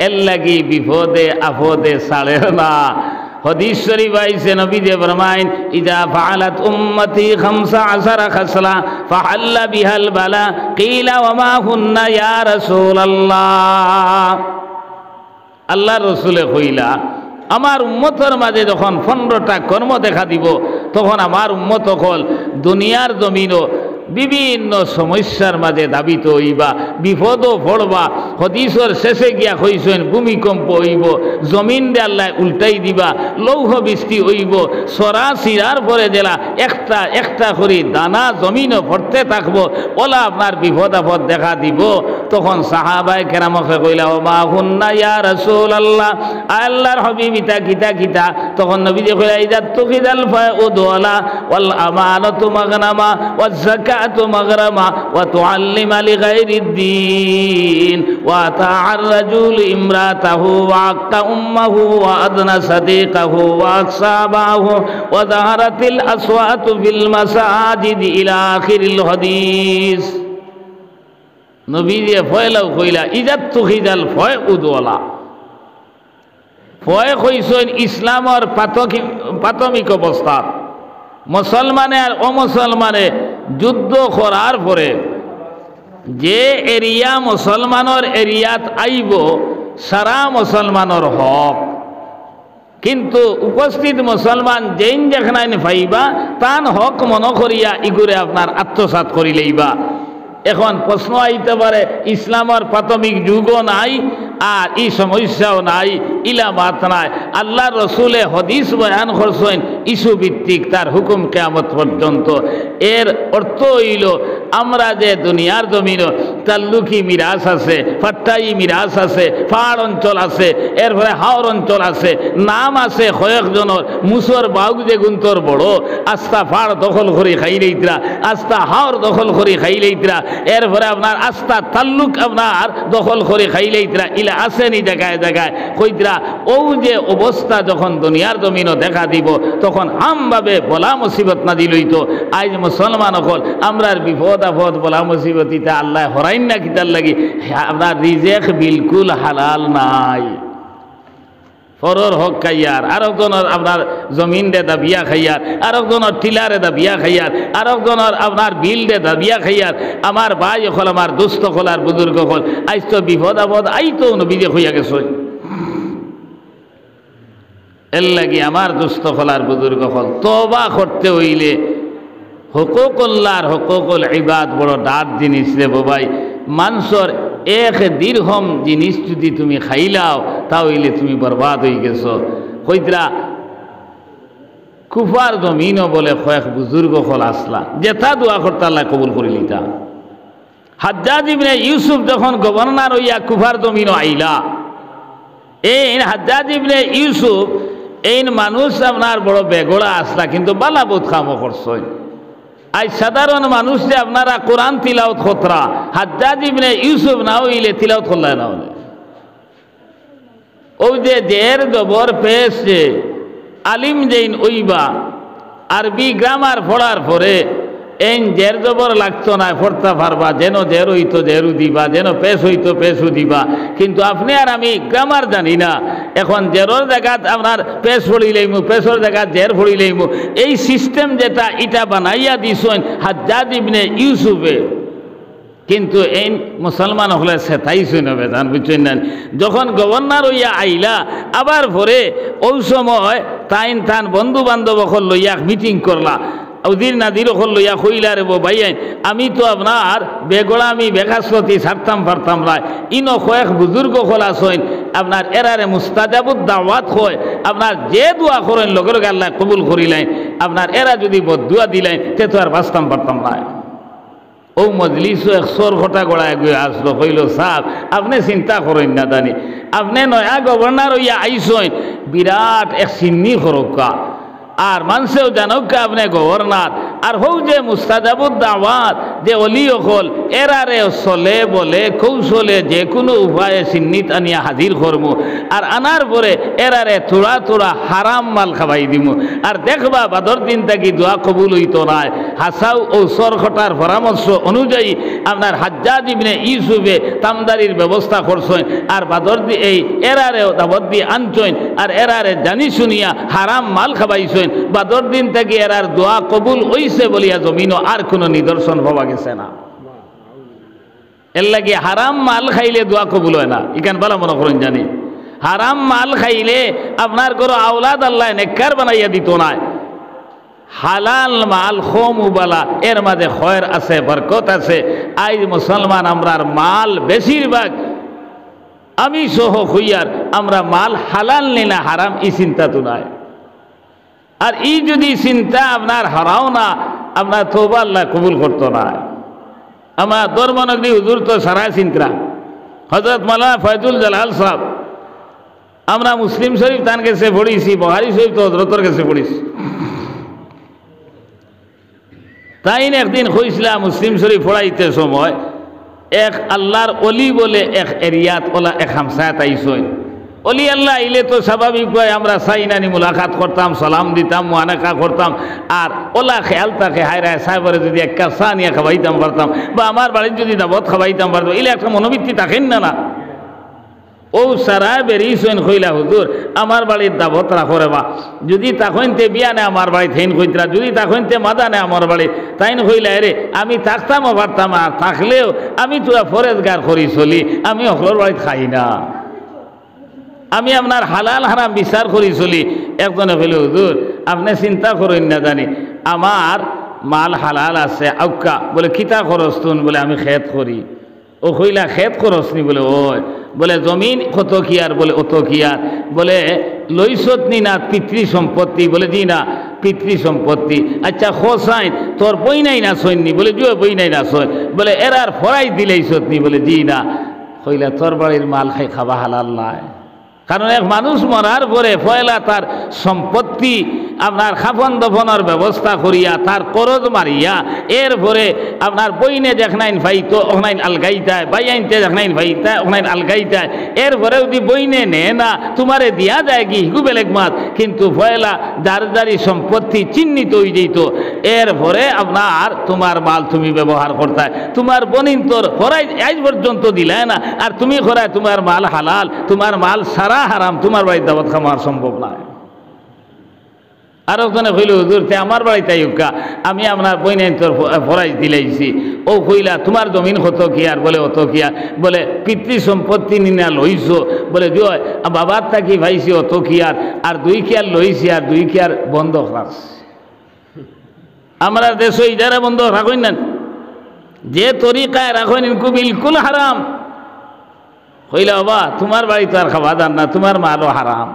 এর লাগি বিপদে আপদে সাড়ে না হাদিস শরীফ আইছে নবী যে ফরমাইন ইজা ফাআলাত উম্মতি 15 খাসলা ফাহাল্লা বিহাল বালা কিলা ওয়া মা হুন্না ইয়া রাসূলুল্লাহ আল্লাহ রসুলে কইলা আমার উম্মতের মাঝে যখন 15টা কর্ম দেখা দিব তখন আমার উম্মত হল দুনিয়ার জমিনও বিভিন্ন সমস্যার মাঝে দাবিত হইবা বিপদও পড়বা হদিসর শেষে গিয়া কইছেন ভূমিকম্প হইব জমিন দে আল্লাহ উল্টাই দিবা লৌহ বৃষ্টি হইব সরা সিরার পরে জেলা একটা একটা করে দানা জমিনও পড়তে থাকবো ওলা আপনার বিপদ আপদ দেখা দিব তখন সাহাবায়ে কেরামকে কইলা ও মা হুন্না ইয়া রাসূলুল্লাহ আল্লাহর হাবিব ইতা কিতা কিতা তখন নবীজি কইলা ইদা তুকিদাল ফাউদওয়ালা ওয়াল আমানাতু মাগনামা ওয়াজ যাকাত مغرما وتعلم لغير الدين وأطاع الرجل امرأته وعق أمه وأدنى صديقه وأصابه وظهرت الأصوات في المساجد إلى آخر الحديث নবীজি ফয়লাও কইলা ইজাত তুখিদাল ফয় উদওয়ালা ফয় কইছেন ইসলামের প্রাথমিক অবস্থা মুসলমানে আর অমুসলমানে যুদ্ধ করার পরে যে এরিয়া মুসলমানের এরিয়াত আইব সারা মুসলমানের হক কিন্তু উপস্থিত মুসলমান যেন যেখানে পাইবা তান হক মনে করিয়া ইগুরে আপনার আত্মসাৎ করি লইবা এখন প্রশ্ন আইতে পারে ইসলামের প্রাথমিক যুগও নাই আর এই সমস্যাও নাই ইলামাত নাই আল্লাহ রসুলে হদিস বয়ান করছেন ইস্যু ভিত্তিক তার হুকুম কিয়ামত পর্যন্ত এর অর্থ হইল আমরা যে দুনিয়ার জমিন তাল্লুকি মিরাস আছে ফাট্টাই মিরাস আছে পাহাড় অঞ্চল আছে এরপরে হাওর অঞ্চল আছে নাম আছে কয়েকজনের মুসর বাউক যে গুন্তর বড় আস্তা পাহাড় দখল করে খাইলেইতরা আস্তা হাওর দখল করে খাইলেইতরা এরপরে আপনার আস্তা তাল্লুক আপনার দখল করে খাইলেইতরা ইলা আসেনি জায়গায় জায়গায় কইতরা ও যে অবস্থা যখন দুনিয়ার জমিনও দেখা দিব তখন আমভাবে বলা মুসিবত না দিলই তো আজ মুসলমান হল আমরার বিপদ আপদ বলা মুসিবতিতে আল্লাহ হরাইন না কিতার লাগি আপনার রিজেক বিলকুল হালাল নাই ফরর হক খাইয়ার আর একজনের আপনার জমিন দে দাবিয়া খাইয়ার আর একজনের টিলারে দাবিয়া খাইয়ার আর একজনের আপনার বিল দে দাবিয়া খাইয়ার আমার ভাই হল আমার দুস্থ হল আর বুজুর্গ হল আজ তো বিপদ আপদ আই তো নবীজে হইয়া গেছে এর লাগি আমার দুস্থ হল আর বুজুর্গ হল তওবা করতে হইলে হুকুকুল্লাহর হুকুকুল ইবাদ বড় ডাট জিনিস রে বাবাই মানুষের এক দিরহম জিনিস যদি তুমি খাইলাও তাহলে তুমি বরবাদ হয়ে গেছো। কইতরা কুফার জমিনও বলে কয়েক বুজুর্গ হল আসলা যেটা দোয়া করতে আল্লাহ কবুল করে লিতা। হাজ্জাজ ইবনে ইউসুফ যখন গভর্নর হইয়া কুফার জমিনও আইলা, এই হাজ্জাজ ইবনে ইউসুফ এই মানুষ আপনার বড় বেগড়া আসলা কিন্তু বালা বোধ কামও করছেন। আজ সাধারণ মানুষ যে আপনারা কোরআন তিলাওত খতরা, হাজ্জাজ ইবনে ইউসুফ না হইলে তিলাওত করলে না হলে ওই যে জের জবর পেশ যে আলিম যেইন ওইবা আরবি গ্রামার পড়ার পরে এই জের জবর লাগতো না, পড়তে পারবা, যেন জের হইতো জেরু দিবা, যেন পেশ হইতো পেশু দিবা। কিন্তু আপনি আর আমি গ্রামার জানি না, এখন জেরোর জায়গাত আপনার পেশ পড়িলেইমু, পেশর জায়গাত জের পড়িলেইমু, এই সিস্টেম যেটা এটা বানাইয়া দিছেন হাজ্জাজ ইবনে ইউসুফে। কিন্তু এই মুসলমান হলে সেটাইছেন হবে জান, বুঝছেন না? যখন গভর্নর হইয়া আইলা আবার পরে ওই সময় তান বন্ধু বান্ধব হল লইয়া মিটিং করলা, উদির নাদির হল লইয়া কইলা রে ভাইয়াই আমি তো আপনার বেগড়া আমি বেকাশতি ছাড়তাম পারতাম না, ইনো কয়েক বুজুর্গ হল আসেন আপনার এরারে মুস্তাজাবুদ দাওয়াত হয়, আপনার যে দোয়া করেন লগে লগে আল্লাহ কবুল করিলেন, আপনার এরা যদি বদুয়া দিলেন তে তো আর বাঁচতাম পারতাম না। ও মজলিসও 100 ঘটা গড়ায় গিয়ে আসলো, কইল সাহেব আপনি চিন্তা করেন না জানি, আপনি নয়া গভর্নর হইয়া আইসেন, বিরাট এক চিন্নি খরকা আর মানুষেও জানক আপনি গভর্নর, আর হৌ যে মুস্তাজাবুদ দাওয়াত যে অলি অকল এরারে চলে বলে কৌশলে যে কোনো উপায়ে চিন্নিত আনিয়া হাজির করমু, আর আনার পরে এরারে থোড়া থোড়া হারাম মাল খাবাই দিমু, আর দেখবা বাদর দিন থাকি দোয়া কবুল হইতো না। হাসাও ও সরখটার পরামর্শ অনুযায়ী আপনার হাজ্জাজ ইবনে ইউসুফে তামদারির ব্যবস্থা করছেন, আর বাদর দি এই এরারেও দাবত দিয়ে আনছেন, আর এরারে জানি শুনিয়া হারাম মাল খাবাইছেন। বাদর দিন থেকে এরার দোয়া কবুল হইছে বলিয়া জমিনও আর কোনো নিদর্শন পাওয়া গেছে না। এর লাগে হারাম মাল খাইলে দোয়া কবুল হয় না, ইখান বলা মনে করেন জানি। হারাম মাল খাইলে আপনার কোনো আওলাদ আল্লাহ নেককার বানাইয়া দিত না। হালাল মাল খোমুবালা এর মাঝে খয়ের আছে, বরকত আছে। আজ মুসলমান আমরার মাল বেশিরভাগ আমি সহ হইয়ার আমরা মাল হালাল নিনা হারাম এই চিন্তা তো নাই। আর এই যদি চিন্তা আপনার হারাও না, আপনার তওবা আল্লাহ কবুল করতো না। আমার দরবানগরী হুজুর তো সারা চিন্তা হযরত মাওলানা ফয়জুল জালাল সাহেব, আমরা মুসলিম শরীফ তার কাছে পড়িছি, বুখারী শরীফ তো হযরতর কাছে পড়িছি। তাই একদিন কইছিলাম মুসলিম শরীফ পড়াইতে সময় এক আল্লাহর অলি বলে এক এরিয়াত ওলা এক হামসায়াত আইসইন। অলি আল্লাহ আইলে তো স্বাভাবিকভাবে আমরা সাইনানি মুলাকাত করতাম, সালাম দিতাম, মুআনাকা করতাম, আর ওলা খেয়াল থাকে হায়রায় সাহেবরে যদি এক কাপ চা নিয়ে খাওয়াইতাম পারতাম, বা আমার বাড়ির যদি দাবত খাওয়াইতাম পারতাম, এলে একটা মনোবৃত্তি থাকেন না না। ও সারা বেরিয়েছেন কইলা হুজুর আমার বাড়ির দাবত রাখো রে বা, যদি তখনতে বিয়া নেই আমার বাড়ি থেন কইতরা, যদি তখনতে মাদা নেই আমার বাড়ি তাইন কইলা রে আমি থাকতামও পারতাম, আর থাকলেও আমি তোরা ফরেজগার করি চলি, আমি অকলর বাড়িতে খাই না, আমি আপনার হালাল হারাম বিচার করি চলি। একজনে বলে হুজুর আপনি চিন্তা করেন না জানি আমার মাল হালাল আছে আউকা, বলে কিতা খরচ তুন, বলে আমি খেত করি। ও কইলা খেত খরচ নি, বলে ওই, বলে জমিন কত কি আর, বলে অত কি আর, বলে লইছত নি না পিতৃ সম্পত্তি, বলে জি না পিতৃ সম্পত্তি। আচ্ছা খোসাইন তোর বই নাই না সৈন্যি, বলে জুয়ে বই নাই না সৈন, বলে এরার ফরাই দিলেইছত নি, বলে জি না। কইলা তোর বাড়ির মাল খাই খাবা হালাল নাই, কারণ এক মানুষ মরার পরে পয়লা তার সম্পত্তি আপনার খাফন দফনের ব্যবস্থা করিয়া তার করজ মারিয়া এরপরে আপনার বইনে দেখনাইন ভাইতো ওখানাইন আলগাইতায়, বাইআইনতে দেখনাইন ভাইতায় ওখানাইন আলগাইতায়, এরপরে যদি বইনে নে না তোমারে দিয়া যায় কি হিকু বেলেগ মাত, কিন্তু পয়লা যার যারি সম্পত্তি চিহ্নিত হয়ে যেত, এরপরে আপনার তোমার মাল তুমি ব্যবহার করতায়, তোমার বনিন তোর হরাই আজ পর্যন্ত দিলে না, আর তুমি খরায় তোমার মাল হালাল, তোমার মাল সারা হারাম, তোমার বাড়ির দাওয়াত খাওয়া সম্ভব নয়। আর ওখানে কইল হুজুর তে আমার বাড়িতে ইউকা আমি আপনার বইনাইন তোর ফরাইজ দিলাইছি। ও কইলা তোমার জমিন কত কি আর, বলে অত কি আর, বলে পিতৃ সম্পত্তি নিনা লইছো, বলে জয় বাবার থাকি ভাইছি অত কি আর 2 কি আর লইছি, আর 2 কি আর বন্ধক রাখছি। আমরা দেশ ইজারা বন্ধক রাখেন না, যে তরিকায় রাখেন ইনকু বিলকুল হারাম, কইলা বাবা তোমার বাড়ি তো আর খাওয়া দান না, তোমার মালও হারাম।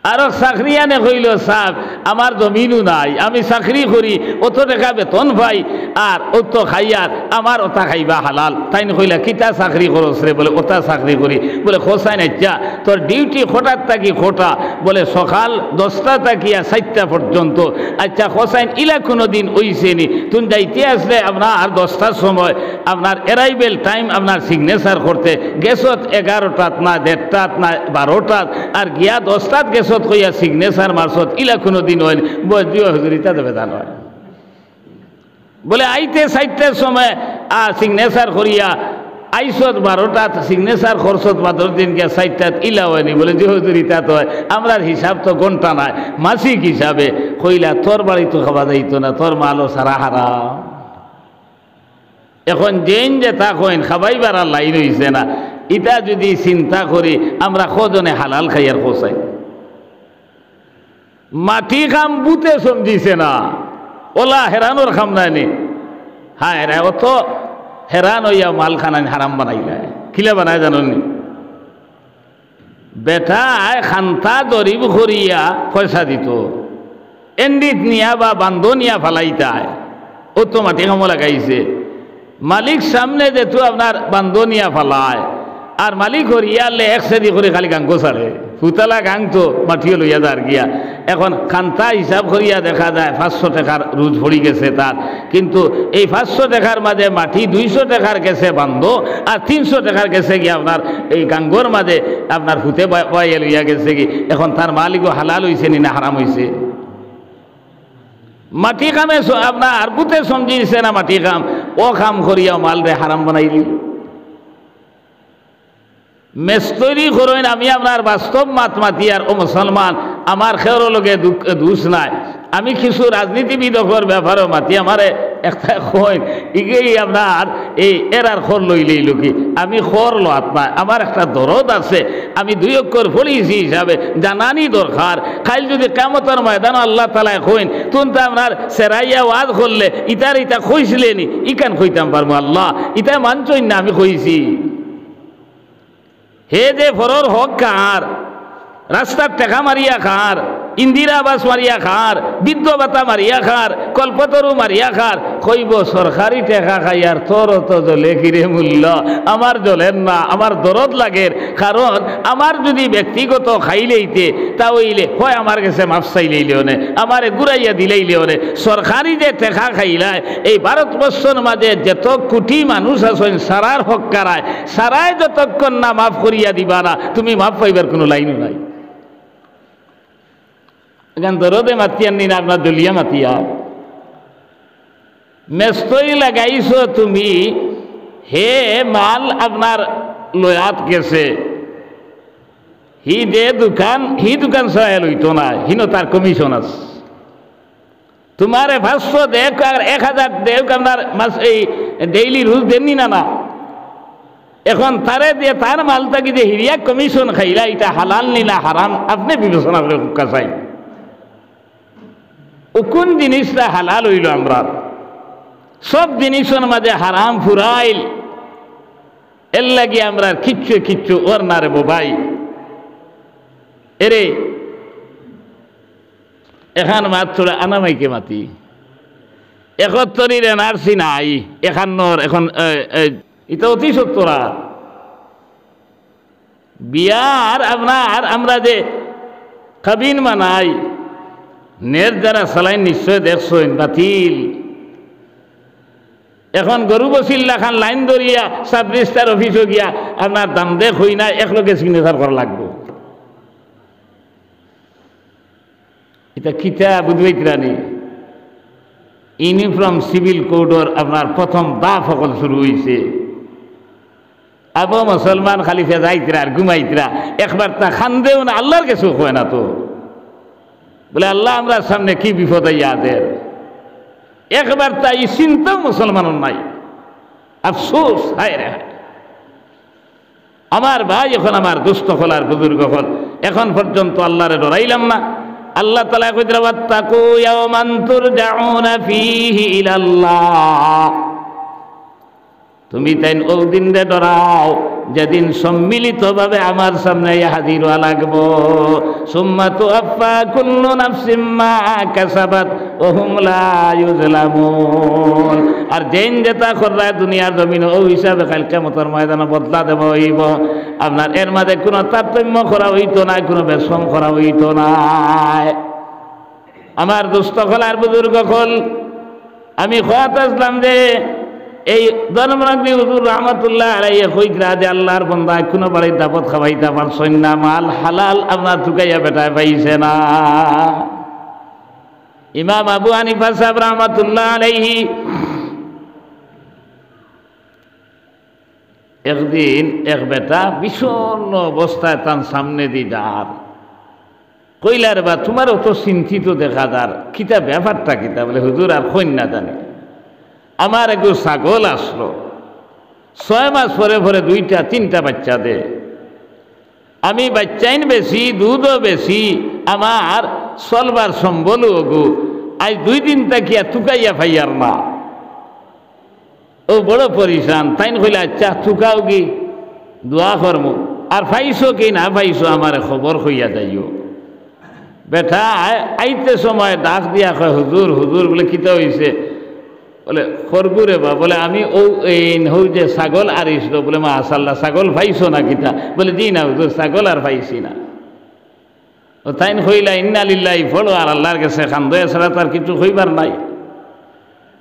আরো চাকরিয়ানে কইল সাহেব আমার জমিনও নাই, আমি চাকরি করি, অত টাকা বেতন পাই, আর অত খাইয়ার আমার ওটা খাইবা হালাল। তাই কইলা কিতা চাকরি করস রে? বলে ওটা চাকরি করি। বলে খোসাই নাইচা তোর ডিউটি খোটার থাকি খোটা, বলে সকাল 10টা থাকিয়া 4টা পর্যন্ত। আচ্ছা খোসাইন ইলা কোনো দিন ওইসেনি তুমি যাইতে আসলে আপনার আর 10টার সময় আপনার অ্যারাইভেল টাইম আপনার সিগনেচার করতে গেছত 11টাত না 1:30 না 12টাত, আর গিয়া 10টাত গেছত কইয়া সিগনেচার মারছত, ইলা কোনো দিন হয় বজিও হুজুরিতা দেবে তা নয়। বলে আইতে 4টার সময় সিগনেচার করিয়া আইসত 12টাত সিগনেচার খরচত 15 দিন গিয়া 4টাত ইলা হয়নি। বলে যে হুজুরিতা তো হয়, আমরা হিসাব তো ঘন্টা নাই, মাসিক হিসাবে। কইলা তোর বাড়ি তো খাওয়া যাইতো না, তোর মালও সারা হারাম। এখন যেন যে তা কইন খাবাইবার আর লাইন হইছে না, ইটা যদি চিন্তা করি আমরা কজনে হালাল খাইয়ার খোঁচাই। মাটি খাম বুতে সমঝিছে না, ওলা হেরানোর খাম নাইনি। হ্যাঁ এরা অত হেরান হইয়া মাল খানানি হারাম বানাইলা। কিলা বানায় জানি? বেটায় খান্তা দরিব করিয়া পয়সা দিত, এন্ডিত নিয়া বা বান্ধনিয়া ফালাইতায়, ও তো মাটি খামো লাগাইছে। মালিক সামনে যেত আপনার বান্ধনিয়া ফালায়, আর মালিক হরিয়ালে এক সেদি করে খালি গাঙ্গ ছাড়ে, ফুতালা গাং তো মাটিও লইয়া যার গিয়া। এখন খান্তা হিসাব করিয়া দেখা যায় 500 টাকার রুজ ভরি গেছে তার, কিন্তু এই 500 টাকার মাঝে মাটি 200 টাকার গেছে বান্ধ, আর 300 টাকার গেছে গিয়া আপনার এই গাঙ্গর মাঝে আপনার ফুতে বয়ে লইয়া গেছে কি। এখন তার মালিকও হালাল হয়েছে নি না হারাম হয়েছে? মাটি কামে আপনার আর বুতে সমঝিছে না মাটি কাম, ও কাম করিয়া মাল রে হারাম বানাইলি। মেস্তরি করেন আমি আপনার বাস্তব মাত মাতি, আর ও মুসলমান আমার খেয়ার লগে দোষ নাই। আমি কিছু রাজনীতিবিদকর ব্যাপারও মাতি, আমারে একটা কইন ইগেই আপনার এই এরার খর লইলেই লোকি আমি খর লোয়াত নাই, আমার একটা দরদ আছে, আমি 2 অক্ষর পড়িয়েছি হিসাবে জানানি দরকার। খাইল যদি কিয়ামতের ময়দান আল্লাহ তাআলা কইন তুন তো আপনার সেরাইয়া ওয়াজ করলে ইতার ইটা কইছিলেনি, ইকান কইতাম পারবো আল্লাহ ইটা মানছই না আমি কইছি। হে যে ফরর হক কার, রাস্তার টেকা মারিয়া খার, ইন্দিরা আবাস মারিয়া খার, বৃদ্ধ ভাতা মারিয়া খার, কল্পতরু মারিয়া খার, কইব সরকারি টেকা খাই আর তোর তো জ্বলে কিরে মূল্য, আমার জ্বলেন না, আমার দরদ লাগের। কারণ আমার যদি ব্যক্তিগত খাইলেইতে তা হইলে হয় আমার কাছে মাফ চাইলেইলেও নে, আমার ঘুরাইয়া দিলেইলেও নে। সরকারি যে টেকা খাইলায় এই ভারতবর্ষের মাঝে যত কোটি মানুষ আছেন সারার হক কারায়, সারায় যতক্ষণ না মাফ করিয়া দিবা না তুমি মাফ পাইবার কোনো লাইনও নাই। এখান দরদে মাতিয়ার নিন আপনার দলিয়া মাতিয়া মেস্তই লাগাইছ তুমি, হে মাল আপনার লয়াত গেছে, হি যে দোকান হি দোকান সহায় লইত না, হিনো তার কমিশন আছে। তোমারে 500 দেখ আর 1000 দেখ আপনার মাস এই ডেইলি রুজ দেননি না না। এখন তারে দিয়ে তার মালটাকে যে হিরিয়া কমিশন খাইলা, এটা হালাল নিলা হারাম আপনি বিবেচনা করে চাই। ও কোন জিনিসটা হালাল হইল? আমরা সব জিনিসের মাঝে হারাম ফুরাইল, এর লাগে আমরা কিচ্ছু কিচ্ছু ওর না রে ভাই। এরে এখান মাত্র আনামাইকে মাতি 71 এনআরসি নাই, 51 এখন এটা অতি সত্তরা বিয়ার আপনার আমরা যে কাবিন মানাই নের যারা সালাইন নিশ্চয় দেখছেন বাতিল। এখন গরু বসিল্লা খান লাইন ধরিয়া সাব রেজিস্ট্রার অফিসে গিয়া আপনার দাম দেখ হই না একলগে সিগনেচার করা লাগবে। এটা কিতা বুঝবে কিরানি? ইউনিফর্ম সিভিল কোডর আপনার প্রথম বাপ সকল শুরু হয়েছে। আবু মুসলমান খালি ফেজাইতরা আর ঘুমাইতরা, একবার তা খান্দেও না, আল্লাহর কাছে হয় না তো বলে আল্লাহ আমরা সামনে কি বিপদ আইয়াদের, একবার তাই চিন্তাও মুসলমানের নাই। আফসোস, হায় রে হায়। আমার ভাই এখন আমার দুস্থ হল আর বুজুর্গ হল, এখন পর্যন্ত আল্লাহরে ডরাইলাম না। আল্লাহ তাআলা কইরা ওয়াত্তাকু ইয়াওমান তুরজাউনা ফীহি ইলাল্লাহ, তুমি তাই ওই দিন রে ডরাও যেদিন সম্মিলিতভাবে আমার সামনে হাজির হওয়া লাগবো। সুম্মা তুওয়াফা কুল্লু নাফসিম মা কাসাবাত ওয়া হুম লা ইউযলামুন। আর যেন যেটা কররা দুনিয়ার জমিনে ও হিসাবে কাল কিয়ামতের ময়দানে বদলা দেব হইব। আপনার এর মাঝে কোনো তারতম্য করা হইতো না, কোনো বেশম করা হইতো না। আমার দুস্থ হল আর বুজুর্গ হল, আমি খোয়াত আসলাম যে এই ধর্মরাগ্নি হুজুর রহমতুল্লাহ আলাইহি কইরা যে আল্লাহর বান্দা কোনো বাড়ির দাপত খাওয়াইতে পারছেন না, মাল হালাল আপনার ঠুকাইয়া বেটায় পাইছে না। ইমাম আবু হানিফা সাহেব রহমতুল্লাহ আলাইহি একদিন এক বেটা বিষণ্ণ অবস্থায় তার সামনে দিয়ে যার কইলার বা তোমার অত চিন্তিত দেখা যার কিতা ব্যাপারটা কিতা? বলে হুজুর আর কন্যা জানি আমার একটু ছাগল আসলো, 6 মাস পরে পরে 2-3টা বাচ্চা দে, আমি বাচ্চাইন বেশি দুধও বেশি, আমার চলবার সম্বল গু আজ 2 দিন তাকিয়া তুকাইয়া ফাইয়ার না, ও বড় পরিশান। তাইন কইলে আচ্ছা তুকাও কি দোয়া করম, আর ফাইছো কি না ফাইছো আমার খবর হইয়া যাইও। বেটা আইতে সময় ডাক দিয়া কয় হুজুর হুজুর। বলে কিতা হইছে? বলে খরগুরে বা। বলে আমি ও হৌ যে ছাগল আরিসলো। বলে মা আসাল্লাহ ছাগল ফাইছো না কিতা? বলে জি না হুজুর ছাগল আর ফাইছি না। ও তাইন কইলা ইন্না লিল্লাহি ফলো, আর আল্লাহর কাছে খান্দয়া ছাড়া তার কিছু হইবার নাই।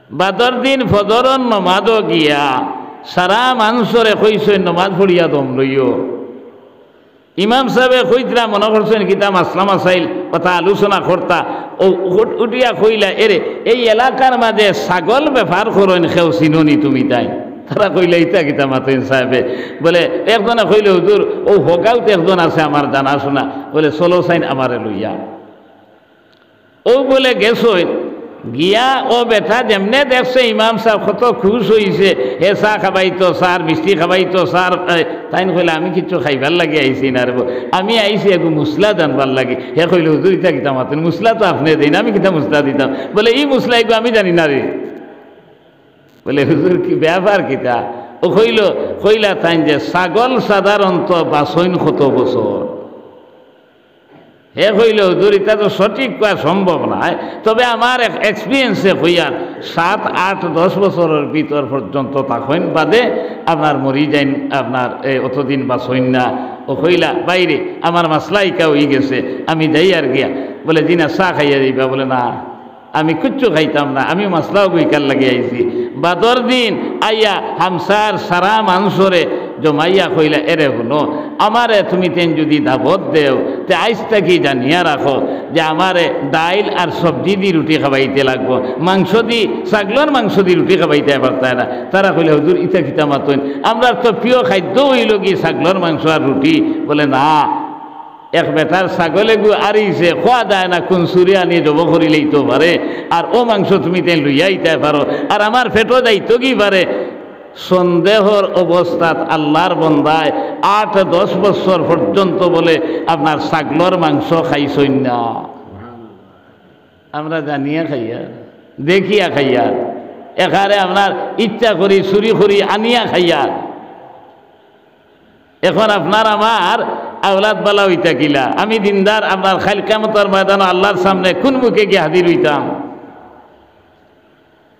বাদর দিন ফজরন নমাজও গিয়া সারা মানুষরে কইছেন নমাজ পড়িয়া দম লইও। ইমাম সাহেবে কইতরা মনে করছেন কিতা মাসলা মাসাইল কথা আলোচনা করতা, ও উঠিয়া কইলা এরে এই এলাকার মাঝে ছাগল ব্যাপার করেন খেউ চিননি তুমি? তাই তারা কইলে ইতা কিতা মাতেন সাহেবে। বলে একজনে কইলে হুজুর ও হকাউতে একজন আছে আমার জানাশোনা, বলে চলো সাইন আমারে লইয়া। ও বলে গেছই গিয়া ও বেটা যেমনে দেখছে ইমাম সাহেব কত খুশ হইছে, হে চাহ খাবাইতো সার মিষ্টি খাবাইতো সার। তাই কইলে আমি কিছু খাইবার লাগে আইসি না রে, আমি আইসি একটু মুসলা জানবার লাগে। হে কইলে হুজুর ইতা কিতা মাতেন? মুসলা তো আপনি দিন, আমি কিতা মুসলা দিতাম? বলে এই মুসলা এগু আমি জানি না রে। বলে হুজুর কি ব্যাপার কিতা? ও কইলা তাই যে ছাগল সাধারণত বাসইন কত বছর। হে কইল হুজুর এটা তো সঠিক করা সম্ভব নয়, তবে আমার এক্সপিরিয়েন্সে হইয়ার 7, 8, 10 বছরের ভিতর পর্যন্ত তখন বাদে আপনার মরি যাইন, আপনার অতদিন বাসইন না। ও কইলা বাইরে আমার মাসলাইকা হয়ে গেছে, আমি যাই আর গিয়া। বলে জি না চা খাইয়া দিবা? বলে না আমি কিচ্ছু খাইতাম না, আমি মাসলাও বইকার লাগিয়ে আইছি। বাদর দিন আইয়া হামসার সারা মানুষরে জমাইয়া কইলা এরে শুনো আমারে তুমি তেন যদি দাবত দেও তে আইসটা কি জানিয়া রাখো যে আমারে ডাইল আর সবজি দি রুটি খাবাইতে লাগবো, মাংস দি ছাগলের মাংস দি রুটি খাবাইতে পারতায় না। তারা কইলে হুজুর ইটা কিতা মাতইন, আমরা তো প্রিয় খাদ্য হইল কি ছাগলের মাংস আর রুটি? বলে না এক বেটার ছাগলে গু আরিছে খোয়া যায় না, কোন চুরি আনি জব করিলেই তো পারে, আর ও মাংস তুমি তেন লইয়াইতে পারো, আর আমার ফেটো যাইতো কি পারে। সন্দেহর অবস্থাত আল্লাহর বন্দায় 8-10 বছর পর্যন্ত বলে আপনার ছাগলের মাংস খাইছই না। আমরা জানিয়া খাইয়া দেখিয়া খাইয়া এখানে আপনার ইচ্ছা করি চুরি করি আনিয়া খাইয়া। এখন আপনার আমার আওলাদ বালা হইতা কিলা, আমি দিনদার আপনার খাইল কিয়ামতের ময়দানে আল্লাহর সামনে কোন মুখে গিয়ে হাজির হইতাম?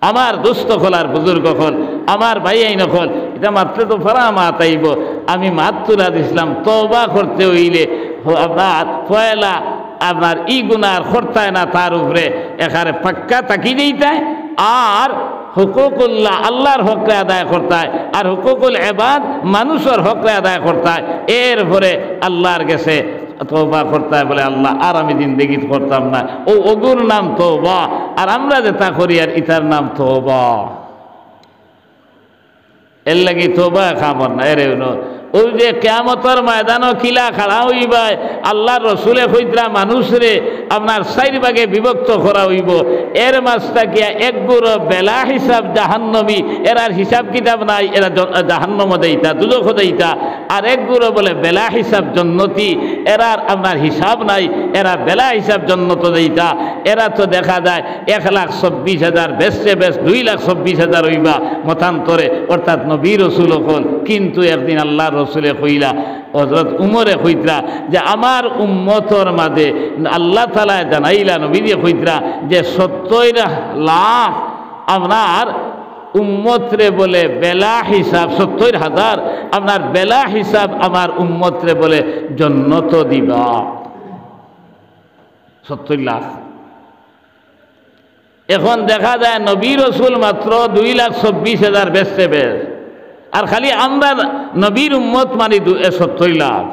আমার দুস্থ খোলার বুজুর্গ খোল, আমার ভাই আইন খোল, এটা মাত্রে তো ফরা মাত আইব। আমি মাত তুলা দিছিলাম তওবা করতে হইলে আপনার পয়লা আপনার ই গুনার করতায় না, তার উপরে এখানে পাক্কা তাকি দিইতায়, আর হুকুকুল্লাহ আল্লাহর হকরে আদায় করতায়, আর হুকুকুল ইবাদ মানুষের হকরে আদায় করতায়। এরপরে আল্লাহর কাছে তওবা করতায়, বলে আল্লাহ আর আমি জিন্দেগি করতাম না। ও ওগুর নাম তওবা, আর আমরা যেটা করি আর ইতার নাম তওবা। এর লাগি তওবা খাবার না এরে। ওই যে কিয়ামতের ময়দানও কিলা খাড়া হইবায় আল্লাহর রসুলে কইতরা মানুষ রে আপনার 4 ভাগে বিভক্ত করা হইব। এর মাঝটা কি এক গুঁড়ো বেলা হিসাব জাহান্নমী, এরার হিসাব কিতাব নাই, এরা জাহান্নম দেইতা, দুজখ দেইতা। আর এক গুঁড়ো বলে বেলা হিসাব জন্নতি, এরার আপনার হিসাব নাই, এরা বেলা হিসাব জন্নত দেইতা। এরা তো দেখা যায় 1,24,000 বেশে বেশ 2,24,000 হইবা মতান্তরে, অর্থাৎ নবী রসুল হল। কিন্তু একদিন আল্লাহ রসুলে কইলা, হযরত উমরে কইতরা যে আমার উম্মতর মাঝে আল্লাহ তাআলা জানাইলা, নবী দিয়ে কইতরা যে 70 লাখ আপনার উম্মতরে বলে বেলা হিসাব 70,000 আপনার বেলা হিসাব আমার উম্মতরে বলে জন্নত দিবা। 70 লাখ। এখন দেখা যায় নবী রসুল মাত্র 2,24,000 বেশে বেশ, আর খালি আমরা নবীর উম্মত মানি 70 লাখ।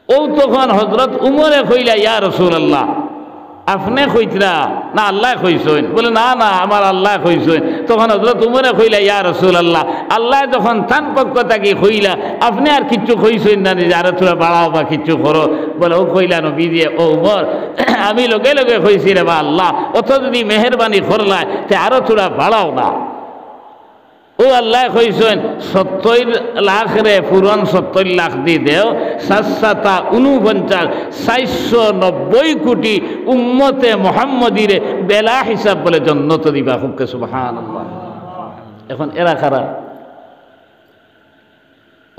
ও তখন হযরত উমরে কইলা, ইয়া রাসূলুল্লাহ আপনি কইতরা না আল্লাহ কইছেন? বলে না না আমার আল্লাহ কইছেন। তখন হযরত উমরে কইলা, ইয়া রাসূলুল্লাহ আল্লাহ যখন তান পক্ষ থাকি কইলা, আপনি আর কিচ্ছু কইছেন না যে আরো তোরা বাড়াও বা কিচ্ছু করো? বলে ও কইলা নবী দিয়ে, ও উমর আমি লগে লগে কইছি রে বা আল্লাহ, অত যদি মেহরবানি করলায় তে আরো তোরা বাড়াও না। ও আল্লাহ কইছেন 70 লাখ রে পুরন 70 লাখ দি দেও, 490 কোটি উম্মতে মুহাম্মদীরে বেলা হিসাব বলে জন্নত দিবা। হুক্কে সুবহানাল্লাহ। এখন এরা কারা?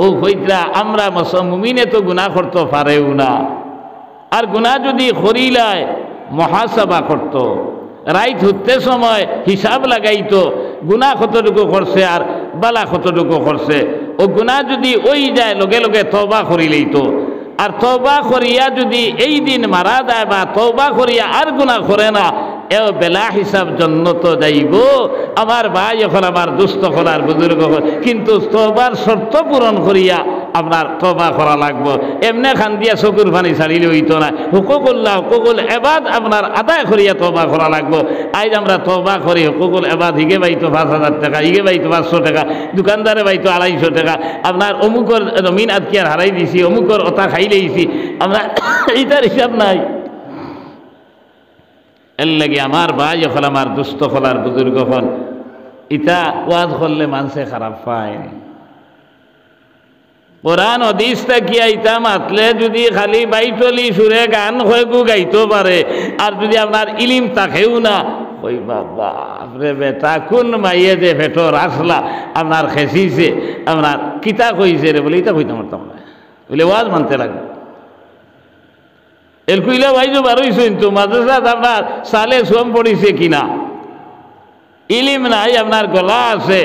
ও কইতরা আমরা মুমিনে তো গুনাহ করতে পারেও না, আর গুনাহ যদি করিলায় মুহাসাবা করতো, রাইত হতে সময় হিসাব লাগাইতো গুনাহ কতটুকু করছে আর বালা কতটুকু করছে। ও গুনাহ যদি ওই যায় লগে লগে তওবা করিলেই তো, আর তওবা করিয়া যদি এই দিন মারা যায় বা তওবা করিয়া আর গুনাহ করে না, এও বেলা হিসাব জন্নত যাইব। আমার ভাই এখন আমার দুস্থ করার বুজুর্গ, কিন্তু তওবার শর্ত পূরণ করিয়া আপনার তওবা করা লাগবো। এমনি খান দিয়া চকুর পানি ছাড়িলে হইতো না। হুকুকুল্লাহ হুকুকুল এবাদ আপনার আদায় করিয়া তওবা করা লাগবো। আজ আমরা তওবা করি, হুকুকুল এবাদ হিগে পাইতো 5,000 টাকা, হিগে পাইতো 500 টাকা, দোকানদারে পাইতো 250 টাকা, আপনার অমুকর জমিন আজকিয়ার হারাই দিছি, অমুকর ওটা খাই লইছি, আমরা এইটার হিসাব নাই। এর লাগে আমার ভাই যখন আমার দুস্থ হলার বুজুর্গ হন, ইটা ওয়াজ করলে মানুষে খারাপ পায়। কোরআন হাদিস থাকিয়া ইটা মাতলে যদি খালি বাইটলি সুরে গান হয়ে গাইতে পারে, আর যদি আপনার ইলিম থাকেও না, ওই বাবা আপনি বেটা কোন মাইয়ে যে ভেটর আসলা আপনার খেসিছে, আপনার কিতা কইছে রে বলে ইটা কইতে পারতাম না, বলে ওয়াজ মানতে লাগবে। এর কইলা ভাইজো বারোইছেন তো মাদ্রাসাত আপনার সালে সোম পড়িছে কিনা, ইলিম নাই, আপনার গলা আছে,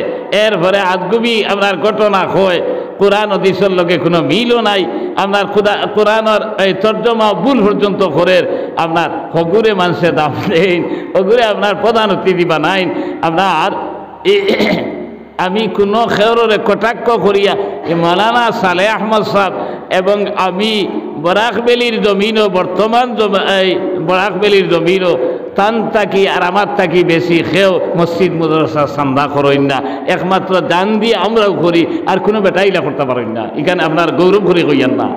এরপরে আদগুবি আপনার ঘটনা হয়, কোরআন হাদিসের লগে কোনো মিলও নাই, আপনার কোরআনের এই তর্জমা ভুল পর্যন্ত করে আপনার হগুরে মানুষে দাম দেন, হগুরে আপনার প্রধান অতিথি বানাইন। আপনার আমি কোনো খেয়রে কটাক্ষ করিয়া মৌলানা সালেহ আহমদ সাহেব এবং আমি বরাকবেলির জমিনও বর্তমান বরাকবেলির জমিনও তান থাকি আর আমার থাকি বেশি খেয়েও মসজিদ মাদ্রাসা চান্দা করেন না, একমাত্র দান দিয়ে আমরাও করি, আর কোনো বেটাইলা করতে পারেন না। এখানে আপনার গৌরব করে কইয়ান না।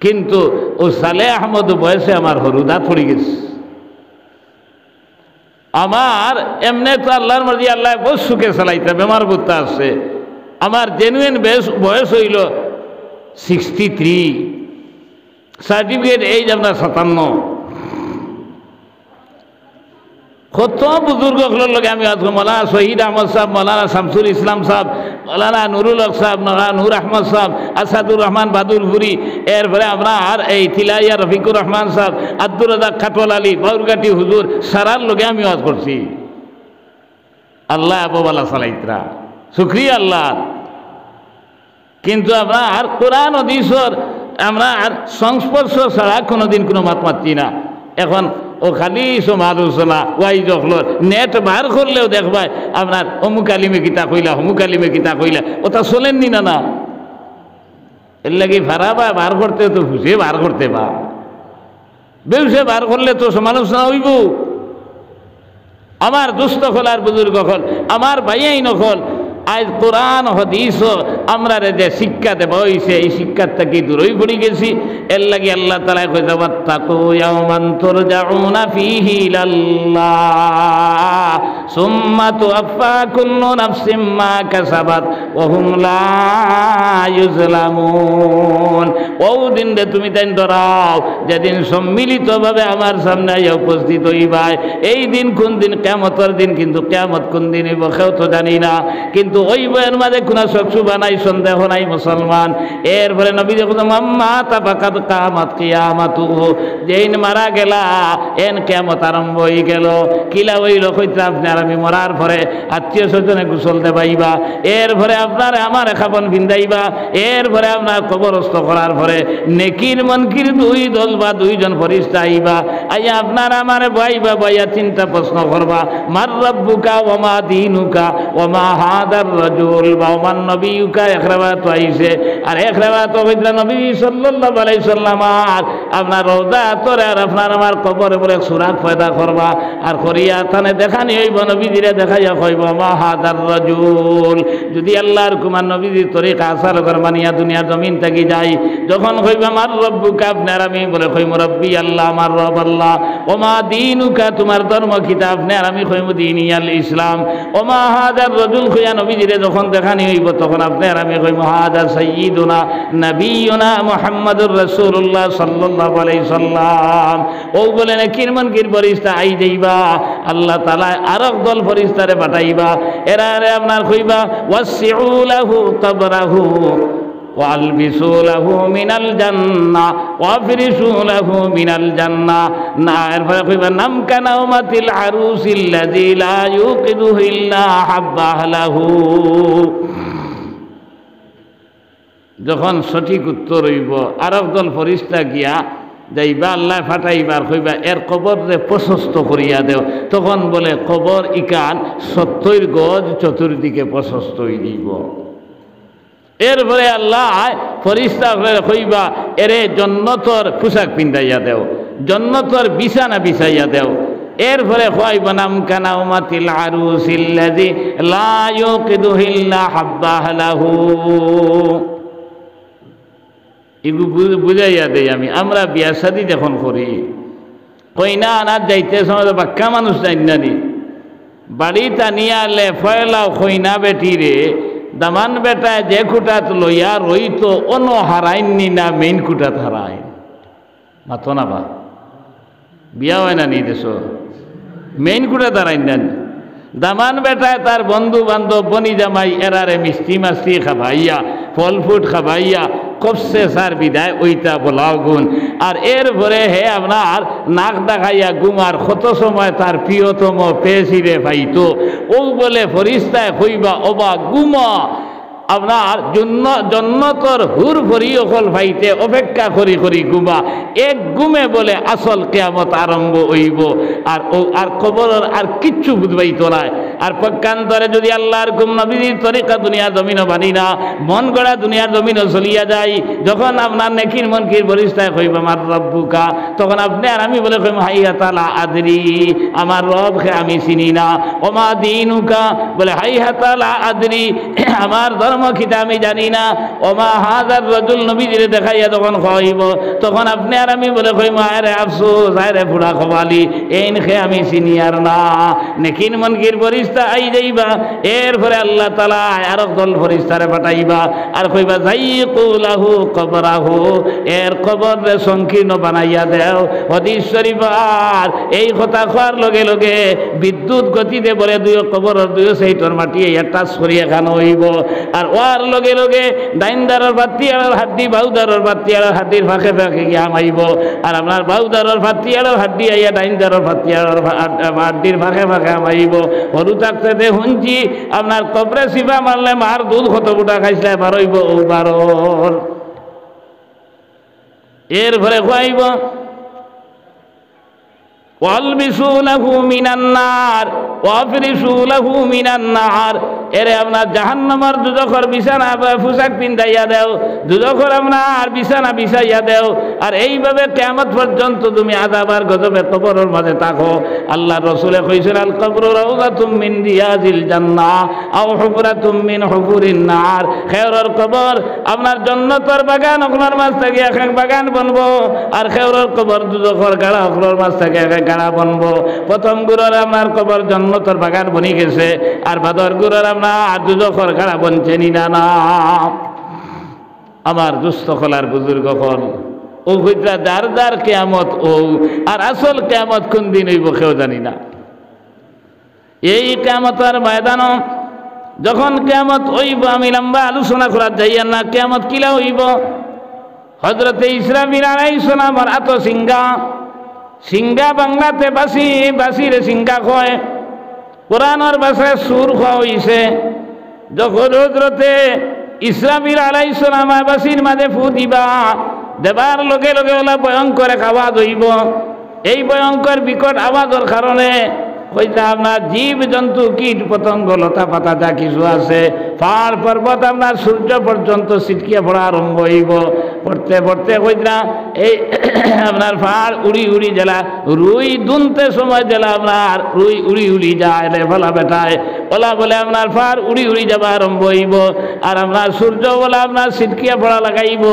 কিন্তু ও সালেহ আহমদ বয়সে আমার হরুদাত পড়ে গেছে। আমার এমনি তো আল্লাহর মর্জি, আল্লাহ বহুত সুখে চালাইতে, বেমার বুঝতে আসছে। আমার জেনুইন বয়স হইল 63, সার্টিফিকেট এই যে আপনার 57। কত বুজুর্গ লগে আমি আজকে মৌলানা শহীদ আহমদ সাহেব, মৌলানা শামসুল ইসলাম সাহেব, মৌলানা নুরুল হক সাহেব, মৌলানা নূর আহমদ সাহেব, আসাদুর রহমান বাদুরপুরি, এরপরে আপনার এই তিলাইয়া রফিকুর রহমান সাহেব, আব্দুর রাজাক খাটওয়াল আলী, বাউরঘাটি হুজুর, সারার লগে আমি ওয়াজ করছি। আল্লাহ আবুবালা সালাইতরা, শুক্রিয়া আল্লাহ। কিন্তু আপনার কোরআন হাদিসের আমরা আর সংস্পর্শ ছাড়া কোনোদিন কোনো মাত মাতছি না। এখন ও খালি সমালোচনা ওয়াই যখলর নেট বার করলেও দেখবাই আপনার অমুক আলিমে কিতা কইলা, অমুক আলিমে কিতা কইলা, ওটা চলেননি না। এর লাগে ভাড়া বা বার করতে তো খুশি বার করতে বা বেউসে বার করলে তো সমালোচনা হইব। আমার দুস্থ হল আর বুজুর্গ হল, আমার ভাইয়াই নকল, আজ কোরআন হাদিস আমরা যে শিক্ষা দেব হইছে এই শিক্ষার থেকে দূরই পড়ে গেছি। এর লাগি আল্লাহ তাআলা কইছে ওয়াত্তাকু ইয়াওমান তুরজাউনা ফীহি ইলাল্লাহ সুম্মা তুওয়াফা কুল্লু নাফসিম মা কাসাবাত ওয়া হুম লা ইউজলামুন। ওই দিন তুমি তাই ডরাও যেদিন সম্মিলিতভাবে আমার সামনে উপস্থিত হইবা। এই দিন কোন দিন? কিয়ামতের দিন। কিন্তু কিয়ামত কোন দিন হইব কেউ তো জানি না, কিন্তু ওই বইয়ের মাঝে কোনো চক্ষুবা নাই, সন্দেহ নাই মুসলমান। এরপরে নবী যখন মাম্মা তাফাকাত কামাত কিয়ামাতুহু, যেইন মারা গেলা এন কিয়ামত আরম্ভ হয়ে গেল। কিলা হইল? কইতে আপনার আমি মরার পরে আত্মীয় স্বজনে গোসল দেবাইবা, এরপরে আপনার আমার খাবন ভিন্দাইবা, এরপরে আপনার কবরস্থ করার পরে নেকির মনকির দুই দল বা দুইজন ফেরেশতা আইবা, আইয়া আপনার আমার বাইবা বাইয়া চিন্তা প্রশ্ন করবা, মার রাব্বুকা ওয়া মা দীনুকা ওয়া মা হাদার রাজুল ওয়া মান নবিয়ুকা। এক রাওয়ায়াত আইছে, আর এক রাওয়ায়াত হইছে নবী সাল্লাল্লাহু আলাইহি সাল্লাম আপনার রওজা তোরে আর আপনার আমার কবরে বলে সুরাত পয়দা করবা, আর করিয়া থানে দেখানি হইব, নবীজিরে দেখাইয়া কইব মা হাদার রাজুল। যদি আল্লাহর কুমার নবীজির তরিকা আসার কর মানিয়া দুনিয়া জমিন থেকে যাই, যখন কইবা মার রব্বুকা আপনার আমি বলে কইম রব্বি আল্লাহ, আমার রব আল্লাহ। ওমা দীনুকা তোমার ধর্ম কিতা আপনার আমি কইম দীনি আল ইসলাম। ওমা হাদার রাজুল কইয়া নবীজিরে যখন দেখানি হইব তখন আপনার আমি কইম হাদা সাইয়্যিদুনা নবিয়ুনা মুহাম্মাদুর রাসূলুল্লাহ সাল্লাল্লাহু আলাইহি সাল্লাম। ও বলে নেকির মনকির ফেরেশতা আই যাইবা, আল্লাহ তাআলা আরেক দল ফেরেশতারে পাঠাইবা, এরারে আপনার কইবা ওয়াসিউ লাহু কবরাহু ওয়ালবিসু লাহু মিনাল জান্নাহ ওয়াফরিশু লাহু মিনাল জান্নাহ। না এরপরে কইবা নামকা নাওমাতিল আরুসিল্লাযী লা ইউকিদুহু ইল্লা হাব্বাহ লাহু। যখন সঠিক উত্তর হইব আরেক দল ফেরেশতা গিয়া যাইবা আল্লাহ ফাটাইবার কইবা এর কবর রে প্রশস্ত করিয়া দেও। তখন বলে কবর ইকান 70 গজ চতুর্দিকে প্রশস্ত হয়ে দিব। এরপরে আল্লাহ ফেরেশতা কইবা এরে জন্নতর পোশাক পিন্দাইয়া দেও, জন্নতর বিছানা বিছাইয়া দেও। এরপরে খোয়াইবা নামকা উমাতিল আরুসিল্লাযী লা ইউকিদুহু ইল্লা হাব্বাহ লাহু। এগুলো বুঝাইয়া দেই আমি। আমরা বিয়া শাদী যখন করি কইনা আনার যাইতে সময় বাক্কা মানুষ জানি বাড়িতে নিয়ে আনলে ফয়লাও কইনা বেটি রে দামান বেটায় যে খুঁটাত লইয়া রইতো অন্য হারাইননি না মেইন খুঁটাত হারাইন মাথো না বা বিয়া হয় না নি দেশ মেইন খুঁটাত হারাইন না। দামান বেটায় তার বন্ধু বান্ধব বনি জামাই এরারে মিষ্টি মাস্তি খাবাইয়া ফল ফুট খাবাইয়া কবসে সার বিদায় ওইটা বলাও গুণ। আর এরপরে হে আপনার নাক দেখাইয়া গুমার কত সময় তার প্রিয়তম পেয়েছিরে পাইতো ও বলে ফরিস্তায় কইবা ওবা গুমা আপনার জন্নতর হুর ভরি অকল ভাইতে অপেক্ষা করি করি গুমা। এক গুমে বলে আসল কিয়ামত আরম্ভ হইব। আর ও আর কবরের আর কিচ্ছু বুঝবাইতো না। আর পক্ষান্তরে যদি আল্লাহর গুম নবীর তরিকা দুনিয়া জমিনও বানি না, মন গড়া দুনিয়ার জমিনও চলিয়া যায়, যখন আপনার নেকির মনকির ফেরেশতায় কইবা মার রব্বুকা, তখন আপনি আর আমি বলে কইম হাইয়া তালা আদরি, আমার রবকে আমি চিনি না। ওমা দীনুকা বলে হাইয়া তালা আদরি, আমার ধর্ম কিতা আমি জানি না। ওমা হাজার রাজুল নবীজিরে দেখাইয়া যখন খাইব তখন আপনি আর আমি বলে কইম আরে আফসোস আরে ফুড়া খবালি এইন খে আমি চিনি আর না। নেকির মনকির ফেরেশতা আই যাইবা, এরপরে আল্লাহ তাআলা আরেক দল ফেরেশতারে পাঠাইবা আর কইবা যাইকু লাহু কবরাহু, এর কবরে সংকীর্ণ বানাইয়া দেও। হাদিস শরীফ আর এই কথা কোয়ার লগে লগে বিদ্যুৎ গতিতে বলে দুই কবরের দুই সাইডর মাটি একটা সরিয়ে খানো হইব। আর ওয়ার লগে লগে ডাইনদারের বাতি আর হাড্ডি বাউদারের বাতি আর হাড্ডির ফাঁকে ফাঁকে গিয়ে আমাইব। আর আপনার বাউদারের বাতি আর হাড্ডি আইয়া ডাইনদারের বাতি আর হাড্ডির ফাঁকে ফাঁকে আমাইব। হরু থাকতে দে শুনছি আপনার কবরে সিফা মারলে মার দুধ কত গোটা খাইছে বারইব ও বারর। এরপরে খুয়াইব ওয়ালবিসু লাহু মিনান নার ওয়াফরিশু লাহু মিনান নার, এরে আপনার জাহান্নামের দুজখর বিছানা পোশাক পিন্ধাইয়া দেও, দুজখর আপনার বিছানা বিছাইয়া দেও, আর এইভাবে কিয়ামত পর্যন্ত তুমি আযাব আর গজবে কবরের মাঝে থাকো। আল্লাহ রসুলে কইছেন আল কবরু রাউযাতুম মিন রিয়াজিল জান্নাহ আও হুফরাতুম মিন হুফুরিন নার। খেয়রের কবর আপনার জান্নাতের বাগান, ওগুলোর মাঝ থেকে এক এক বাগান বনবো, আর খেয়রের কবর দুজখর গাড়া, ওগুলোর মাঝ থেকে এক এক গাড়া বনবো। প্রথম গুরুর আপনার কবর জান্নাতের বাগান বনি গেছে, আর বাদর গুরুর আপনার দুজখর গাড়া বনছেনি না। না আমার দুস্থ খোলার বুজুর্গ হল ও হইতা যার যার কিয়ামত ও, আর আসল কিয়ামত কোন দিন হইব কেউ জানি না। এই কিয়ামতের ময়দান যখন কিয়ামত হইব, আমি লম্বা আলোচনা করা যাইয়া না। কিয়ামত কিলা হইব? হযরতে ইসরাফিল আলাইহিস সালামের আত সিংহা, সিংহা বাংলাতে বাসি, বাসিরে সিংহা কয়, কোরআনের ভাষায় সুর খাওয়া হইছে। যখন হযরতে ইসরাফিল আলাইহিস সালাম বাসির মাঝে ফু দিবা, দেবার লগে লগে ওলা ভয়ঙ্কর এক আওয়াজ হইব। এই ভয়ঙ্কর বিকট আওয়াজের কারণে হইতে আপনার জীব জন্তু কীট পতঙ্গ লতা পাতা যা কিছু আছে, পাহাড় পর্বত আপনার সূর্য পর্যন্ত ছিটকিয়ে পড়া আরম্ভ হইব। পড়তে পড়তে হইতা এই আপনার পাহাড় উড়ি উড়ি জেলা, রুই দুনতে সময় জেলা আপনার রুই উড়ি উড়ি যায় রে বলা বেটায়, ওলা বলে আপনার পাহাড় উড়ি উড়ি যাবা আরম্ভ হইব, আর আপনার সূর্য বলে আপনার ছিটকিয়ে পড়া লাগাইব।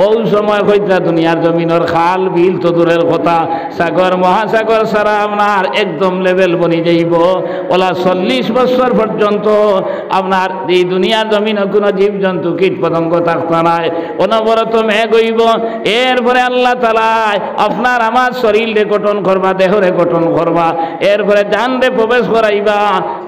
ওই সময় হইতা দুনিয়ার জমিনের খাল বিল তো দূরের কথা, সাগর মহাসাগর সারা আপনার একদম লেভেল বনি যাইব। ওলা 40 বছর পর্যন্ত আপনার এই দুনিয়ার জমিনে কোনো জীবজন্তু কীট পতঙ্গ থাকতো নাই, অনবরত মেঘ হইব। এরপরে আল্লাহ তাআলা আপনার আমার শরীরে গঠন করবা, দেহরে গঠন করবা, এরপরে জানরে প্রবেশ করাইবা,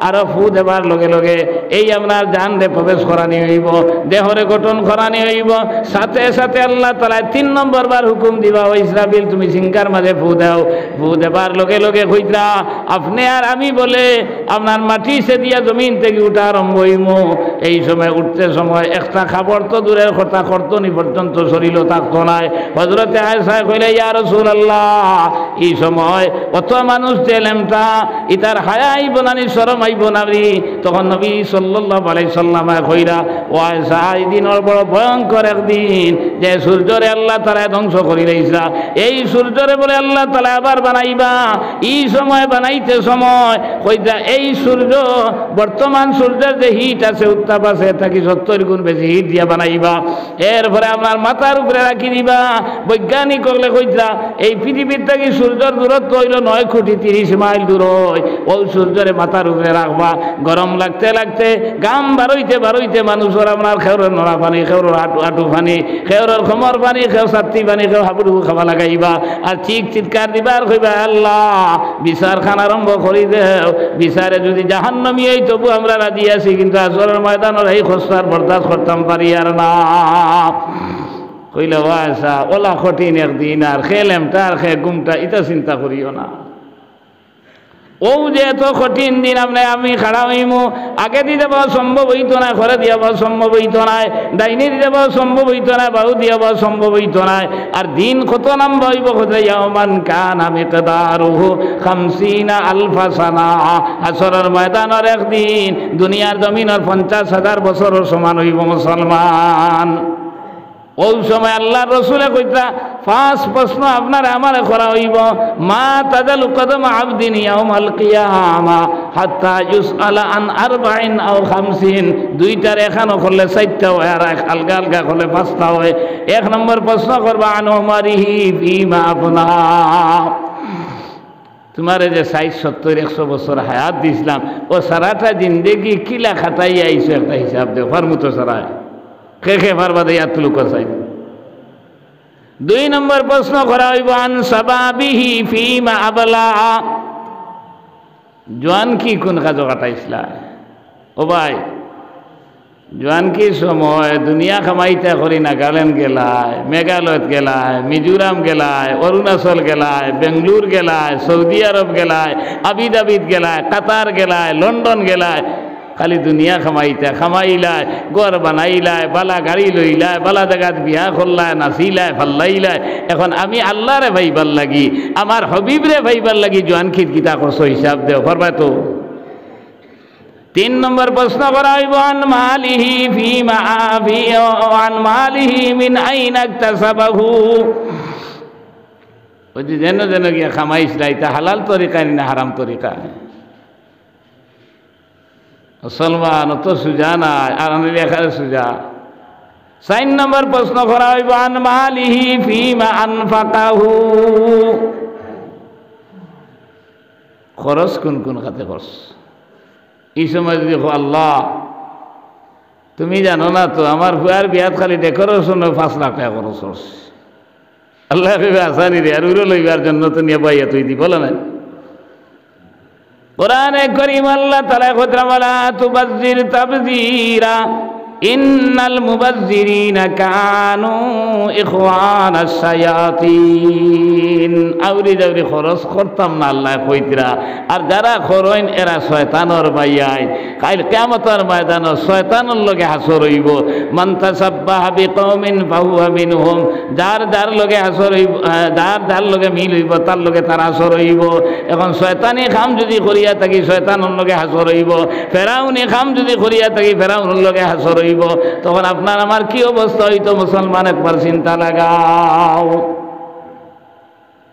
আরো ফু দেবার লগে লগে এই আপনার জানরে প্রবেশ করানি হইব, দেহরে গঠন করানি হইব। সাথে সাথে আল্লাহ তাআলা 3 নম্বর বার হুকুম দিবা, ও ইসরাফিল তুমি সিংহার মাঝে ফু দাও। ফু দেবার লগে লগে কইতা আপনি আর আমি বলে আপনার মাটি সে দিয়া জমিন থেকে উঠা আরম্ভ হইব। এই সময় উঠতে সময় একটা খাবার তো দূরের কথা, কর্তনি পর্যন্ত শরীর থাকতো নাই। হযরতে আয়েশা কইলে ইয়া রাসূলুল্লাহ, এই সময় অত মানুষ দিলেমটা ইতার হায়া আইব না নি, শরম আইব না নি? তখন নবী সাল্লাল্লাহু আলাইহি সাল্লাম কইরা, ও আয়েশা এই দিনের বড় ভয়ঙ্কর একদিন, যে সূর্যরে আল্লাহ তাআলা ধ্বংস করি রাইছা, এই সূর্যরে বলে আল্লাহ তাআলা আবার বানাইবা। এই সময় বানাইতে সময় কইতা এই সূর্য বর্তমান সূর্যের যে হিট আছে, উত্তাপ আছে, তাকে 70 গুণ বেশি হিট দিয়া বানাইবা। এরপরে আপনার মাথার উপরে রাখি দিবা। বৈজ্ঞানিক হলে কইতা এই পৃথিবীর থেকে সূর্যের দূরত্ব হইল 9 কোটি 30 মাইল দূর। ওই সূর্যরে মাথার উপরে রাখবা। গরম লাগতে লাগতে গাম বারইতে বারইতে মানুষের আপনার খেউরের নড়া পানি, খেউরের আটু পানি, খেউরের খমর পানি, খেউ ছাত্রী পানি, খেউ হাবুডু খাওয়া লাগাইবা, আর চিৎকার দিবা আর কইবা আল্লাহ বিচার খান আরম্ভ করি দেও। বিচারে যদি জাহান্নামী এই তবু আমরা রাজি আছি, কিন্তু আসরের ময়দানের এই খোঁজটার বরদাস্ত করতাম পারি আর না। কইলে আচ্ছা ওলা কঠিন একদিন, আর খেলেমটা আর খে ঘুমটা এটা চিন্তা করিও না। ও যে এত কঠিন দিন আমি খাড়া হইমু, আগে দিয়ে যাওয়া সম্ভব হইত না, ঘরে দিয়ে যাওয়া সম্ভব হইত না, ডাইনি দিয়ে যাওয়া সম্ভব হইত না, বাহু দিয়ে যাওয়া সম্ভব হইত না। আর দিন কত নাম্বা হইব, কোথায় ইয়াওমান কানা মিকদারুহু 50 আলফা সানা। আসরের ময়দানের একদিন দুনিয়ার জমিনের 50,000 বছরের সমান হইব মুসলমান। ওই সময় আল্লাহ রসুলে কইতা 5 প্রশ্ন আপনার আমার করা হইব। মা তাজালু কদম আবদিন ইয়াউমাল কিয়ামা হাত্তা ইউসআলা আন 40 আও 50। দুইটার এখানো করলে 4টা হয়, আর আলগা আলগা করলে 5টা হয়। 1 নম্বর প্রশ্ন করবা আন উমারিহি ফিমা আফনা। তোমার যে 60, 70, 100 বছর হায়াত দিছিলাম, ও সারাটা জিন্দেগি কিলা খাটাই আইছো, একটা হিসাব দেও ফার্মুতো সারা কে কে পারবা দেয় এতটুকু চাই। 2 নম্বর প্রশ্ন করা হইব আন সাবাবিহি ফিমা আবলা। জোয়ান কি কোন কাজে কাটাইছিলা? ও ভাই জোয়ান কি সময় দুনিয়া কামাইতে করি না, গার্ডেন গেলায়, মেঘালয়ত গেলায়, মিজোরাম গেলায়, অরুণাচল গেলায়, বেঙ্গলোর গেলায়, সৌদি আরব গেলায়, আবিদাবিদ গেলায়, কাতার গেলায়, লন্ডন গেলায়। খালি দুনিয়া খামাইলায়, গড় বানাইলায়, বালা গাড়ি লইলায়, বালা জায়গাত বিয়া করলায়, নাচিলায়, ফাল্লাইলায়। এখন আমি আল্লাহ রে ভাইবার লাগি, আমার হবিব রে ভাইবার লাগি জোয়ান খিত কিতা করছো হিসাব দেও পারবা তো? তিন নম্বর প্রশ্ন করা হইব আন মালিহি ফিমা আন মালিহি মিন আইনা ইকতাসাবাহু। ওই যে যেন যেন গিয়া খামাইছিল, এটা হালাল তরিকা না হারাম তরিকা? মুসলমান তো সুজা না, আর আমি লেখার সুজা। 4 নম্বর প্রশ্ন করা হইব আন মালিহি ফিমা আনফাকাহু, খরচ কোন কোন খাতে খরচ। এই সময় যদি আল্লাহ তুমি জানো না তো আমার ভুয়ার বিয়াত খালি ডেকোরেশন 5 লাখ টাকা খরচ করছে, আল্লাহ ভেবে আসানি রে, আর উড়ো লইবার জন্য তো নিয়ে পাইয়া তুই দি বলে না। কোরআনে কারীম আল্লাহ তাআলা কথা বলা তুবাজ্জির তাবযীরা ইন্নাল মুবাজ্জিরিনা কানু ইখওয়ানাস শায়াতিন। আউরি যাউরি খরচ করতাম না আল্লাহ কইতরা, আর যারা খরইন এরা শয়তানর বাইয়াই। কাল কিয়ামতের ময়দানে শয়তানের লগে হাসর হইব। মান তাসাব্বাহা বিকওমিন ফাহুয়া মিনহুম, যার যার লগে হাসর হইব, যার যার লগে মিল হইব তার লগে তার হাসর হইব। এখন শয়তানি কাম যদি করিয়া থাকি শয়তানের লগে হাসর হইব, ফেরাউনি কাম যদি করিয়া থাকি ফেরাউনের লগে হাসর হইব। তখন আপনার আমার কি অবস্থা হইতো মুসলমান, একবার চিন্তা লাগাও।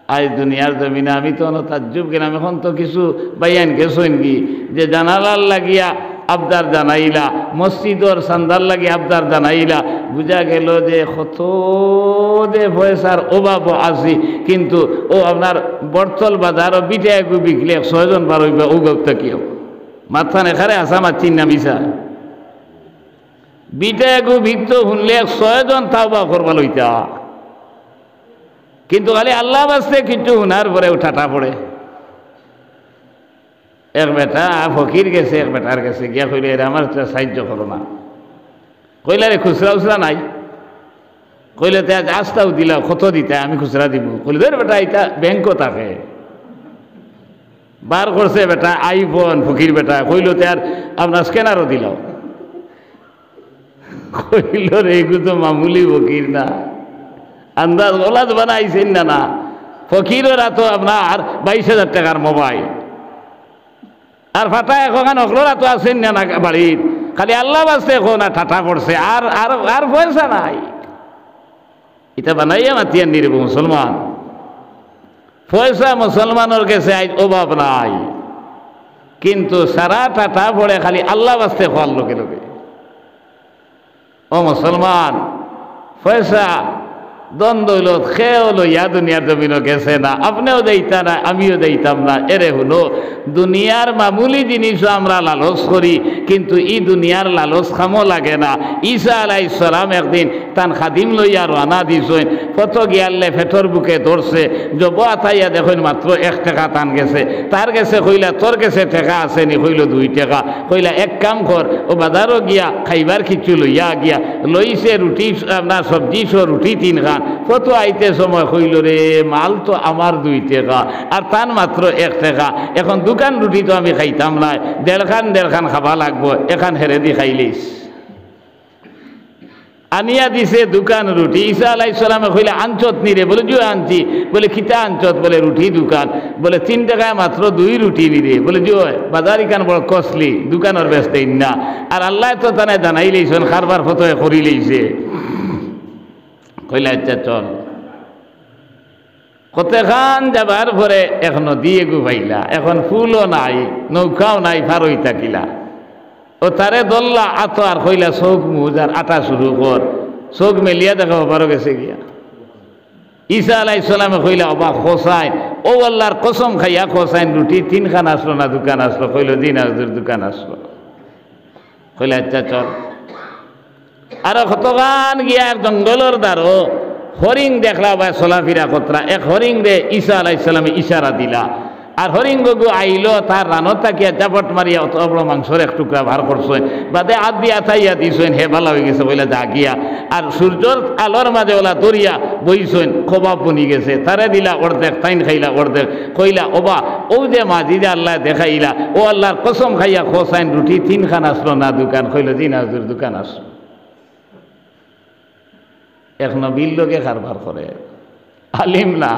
আজ দুনিয়ার জমিনে আমি তো তাজ্জুব গেলাম, এখন তো কিছু বাইয়ান গেছেন কি যে জানালার লাগিয়া আবদার জানাইলা, মসজিদর সান্দার লাগি আবদার জানাইলা, বুঝা গেল যে কত যে পয়সার অভাব আছে। কিন্তু ও আপনার বর্তল বাজারও বিটা একু বিকলে 6 জন বার হইবা ও গপ্ত কিও মাথা নেখারে আসা মারছিন না মিশা বিটা একু ভিক্ত শুনলে 6 জন তাওবা করবা লইতা। কিন্তু খালি আল্লাহ বাস্তে কিছু শুনার পরে ঠাটা পড়ে। এক বেটা ফকির গেছে, এক বেটার গেছে গিয়া কইলে এরা আমার সাহায্য করো না। কইলে রে খুচরা উচরা নাই? কইলে তে আজ আস্তাও দিলা, কত দিতে? আমি খুচরা দিব। কইলে ধর বেটা এটা ব্যাংকও থাকে। বার করছে বেটা আইফোন, ফকির বেটা কইল তে আর আপনার স্ক্যানারও দিল। কইল রে এগুলো তো মামুলি ফকির না, আন্দাজ ওলাদ বানাইছেন না। না ফকিরেরা তো আপনার 22,000 টাকার মোবাইল, আর ফাটা এখন অকলরা তো আছেন না বাড়ির, খালি আল্লাহ বাসতে এখন ঠাটা পড়ছে, আর আর আর পয়সা নাই। এটা বানাইয়া মাতিয়ান নিরব মুসলমান। পয়সা মুসলমানের কাছে আজ অভাব নাই, কিন্তু সারা ঠাটা পড়ে খালি আল্লাহ বাসতে খোয়ার লোকে লোকে। ও মুসলমান, পয়সা দ্বন্দ্ব হইল খেয়েও লইয়া দুনিয়ার জমিনও গেছে না, আপনিও দেইতা না আমিও দেইতাম না। এরে হলো দুনিয়ার মামুলি জিনিসও আমরা লালস করি, কিন্তু ই দুনিয়ার লালস খামো লাগে না। ঈসা আলাইহিস সালাম একদিন তান খাদিম লইয়া রানা দিছেন, কত গিয়ালে ফেটর বুকে ধরছে, জব আতাইয়া দেখুন মাত্র 1 টাকা টান গেছে। তার গেছে কইলা তোর কাছে টাকা আছে নি? কইল 2 টাকা। কইলা এক কাম কর, ও বাজারও গিয়া খাইবার কিছু লইয়া গিয়া লইছে রুটি, আপনার সবজি সহ রুটি 3 খান। কত আইতে সময় কইল রে মাল তো আমার 2 টাকা, আর তান মাত্র 1 টাকা। এখন দোকান রুটি তো আমি খাইতাম না, 1.5 খান খাবা লাগবো, এখান হেরে দি খাইলিস। আনিয়া দিছে দোকান রুটি। ঈসা আলাইহিস সালামে কইলে আনচত নি রে? বলে জো আনছি। বলে খিতা আনচত? বলে রুটি দোকান। বলে 3 টাকায় মাত্র 2 রুটি নি রে? বলে জো বাজারি কান বড় কসলি, দোকানের ব্যস্তেই না। আর আল্লাহ তো তানে জানাই লইছেন, কারবার ফতোয় করি লইছে। কইলা আচ্ছা চল। কতখান যাবার পরে এক নদী এগু পাইলা, এখন ফুলও নাই, নৌকাও নাই, ফারই থাকিলা। ও তারে দল্লা আতো আর কইলা চোখ মুজ আর আটা শুরু কর। চোখ মেলিয়া দেখা পারো গেছে গিয়া। ঈসা আলাইহিস সালামে কইলা অবা খোসাইন, ও আল্লাহর কসম খাইয়া খোসাইন রুটি 3 খান আসলো না দোকান আসলো? কইল দিন হাজুর দোকান আসলো। কইলা আচ্ছা চল। আর কতখান গিয়া এক জঙ্গলের দ্বারো হরিং দেখলা বা চলাফিরা কতরা। এক হরিং রে ঈসা আলাইহিস সালামে ইশারা দিলা, আর হরিং গগু আইলো, তার রানত তাকিয়া চাপট মারিয়া অত বড় মাংসর 1 টুকরা ভার করছেন, বাদে আদ দিয়া থাইয়া দিছেন, হে ভালো হয়ে গেছে বলে যা গিয়া। আর সূর্যর আলোর মাঝে ওলা দরিয়া বইছেন, খোবা বনি গেছে, তারে দিলা অর্ধেক, তাইন খাইলা অর্ধেক। কইলা ওবা ও যে মাঝি যে আল্লাহ দেখাইলা, ও আল্লাহর কসম খাইয়া খোসাইন রুটি 3 খান আসলো না দোকান? কইল দিন হাজুর দোকান আসলো। এক নবীর লোকে কারবার করে, আলিম না।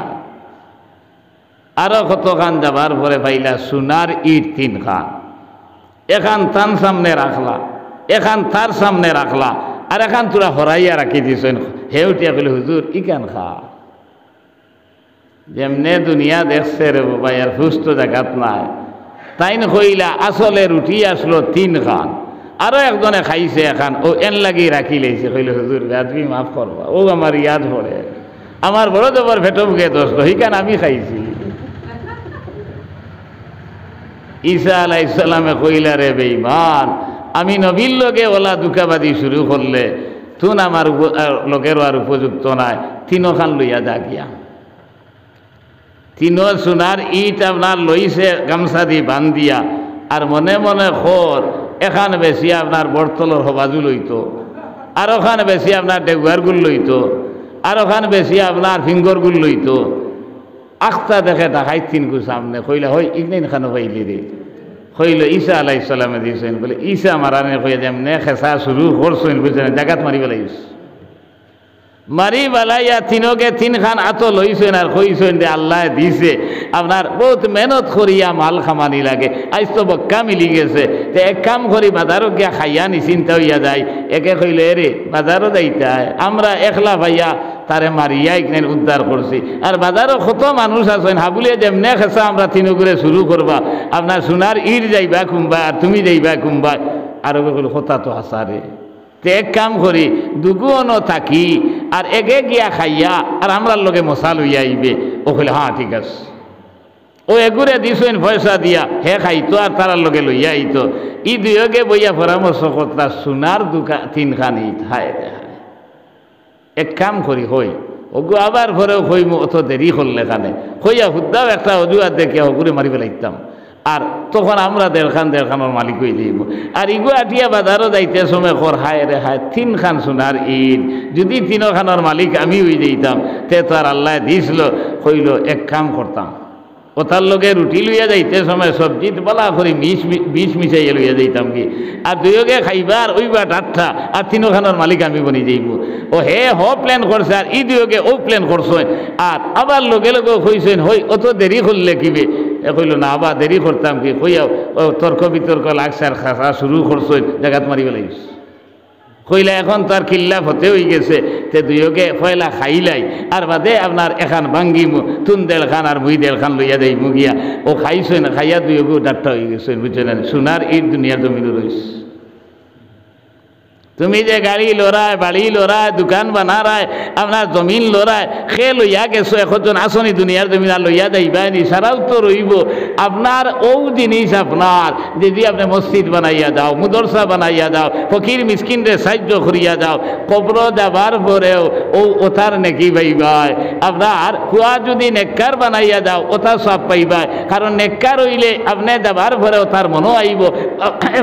আরো কত খান যাবার পরে পাইলা সোনার ইট 3 খান। এখান তান সামনে রাখলা, এখান তার সামনে রাখলা, আর এখান তোরা হরাইয়া রাখি দিছেন। হে উঠিয়া বলে হুজুর ইকান খা। যেমনে দুনিয়া দেখছে রে বাবা, আর সুস্থ জায়গাত নাই। তাইন কইলা আসলে রুটি আসলো 3 খান, আরো একজনে খাইছে এখান, ও এন লাগি রাখি লেছে। কইলে হুজুর তুমি মাফ করবা, ও আমার ইয়াদ পড়ে, আমার বড় দেবর ফেটো বুকে দোস্ত, হিকান আমি খাইছি। ঈসা আলাইহিস সালামে কইলা রে বেঈমান, আমি নবীর লগে ওলা দুকাবাদি শুরু করলে তুন আমার লোকেরও আর উপযুক্ত নাই, 3 খান লইয়া যা গিয়া। 3 সোনার ইট আপনার লইছে গামছা দি বান্ধিয়া, আর মনে মনে খোর এখান বেশি আপনার বরতলর হবাজু লইতো, আর ওখানে বেশি আপনার ডেগুয়ার গুল লইতো, আর ওখানে বেশি আপনার ফিঙ্গর গুল লইতো। আখতা দেখে দেখাই 3 গু সামনে। কইলা হই ইগনাইন খানো পাইলি রে। কইল ঈসা আলাইহিস সালামে দিয়েছেন। বলে ঈসা মারানে কইয়া যেমনে খেসা শুরু করছেন বুঝছেন, জাগাত মারি বেলাইছ, মারি বেলাইয়া 3কে 3 খান আত লইছেন, আর কইছেন যে আল্লাহ দিছে আপনার বহুত মেহনত করিয়া মাল খামানি লাগে, আজ তো বক্কা মিলি গেছে, তো এক কাম করি বাজারও গিয়া খাইয়া নিশ্চিন্তা হইয়া যায়। একে কইলে এরে বাজারও যাইতে আমরা একলা ভাইয়া তারে মারিয়া এখানে উদ্ধার করছি, আর বাজারও কত মানুষ আছেন হাবুলিয়া যেমনে খেসা আমরা 3 করে শুরু করবা, আপনার সোনার ইট যাইবা কুম্বা, আর তুমি যাইবা কুম্বা। আর কইল কথা তো আসারে, তে এক কাম করি দুগুণও থাকি আর এগে গিয়া খাইয়া, আর আমরা লগে মশাল হইয়া আইবে। ও কইলে হ্যাঁ ঠিক আছে। ও এগুরে দিছেন পয়সা দিয়া, হে খাইতো আর তারার লগে লইয়া আইতো। ই দুয়োগে বইয়া পরামর্শ করতা সোনার 3 খান ইট। হায় রে হায়, এক কাম করি হই ওগু আবার ঘরেও হইম, অত দেরি করলে এখানে হইয়া হুদ্দাও একটা অজুহাত দেখে ওগুরে মারি ফেলাইতাম, আর তখন আমরা 1.5 খানের মালিক হয়ে যাইব। আর ইগু আটিয়া বাজারও যাইতে সময় কর হায় রে হায়, 3 খান সোনার ইট, যদি 3 খানের মালিক আমি হয়ে যাইতাম তে তো আর আল্লাহ দিছিল। কইল এক কাম করতাম, ও তার লগে রুটি লইয়া যাইতে সময় সবজি বলা করি বিষ মিশাইয়া লইয়া যাইতাম কি, আর দুয়োগে খাইবার ওইবা ডাঠা, আর 3 খানের মালিক আমি বনি যাইব। ও হে প্ল্যান করছে, আর ই দুয়োগে ও প্ল্যান করছেন, আর আবার লগে লগে কইছেন হই অত দেরি করলে কিবে। কইল না আবার দেরি করতাম কি, কইয়া ও তর্ক বিতর্ক লাগছে, আর খাসা শুরু করছেন, জাগাত মারি বেলাইছ। কইলা এখন তার কিল্লা হতে হয়ে গেছে, তে দুয়োগে পয়লা খাইলাই, আর বাদে আপনার এখান ভাঙ্গিমু, তুন 1.5 খান আর মুই 1.5 খান লইয়া দেই মুগিয়া। ও খাইছেন, খাইয়া দুয়োগেও ডাক্তার হয়ে গেছেন, বুঝছেন। সোনার ইট দুনিয়ার জমিনে রয়েছে। তুমি যে গাড়ি লড়ায়, বাড়ি লড়ায়, দোকান বানারায়, আপনার জমিন লড়ায়, সে লইয়া গেছো, এখন আসনি দুনিয়ার জমিন আর লইয়া যাইবানি, সারাও তো রইব আপনার। ও জিনিস আপনার যদি আপনি মসজিদ বানাইয়া দাও, মুদরসা বানাইয়া দাও, ফকির মিসকিনরে সাহায্য করিয়া দাও, কবর যাবার পরেও ও ওথার নেকি পাইবাই। আপনার কুয়া যদি নেককার বানাইয়া দাও, ওথা সব পাইবাই, কারণ নেককার হইলে আপনি যাবার পরে ওথার মনও আইব,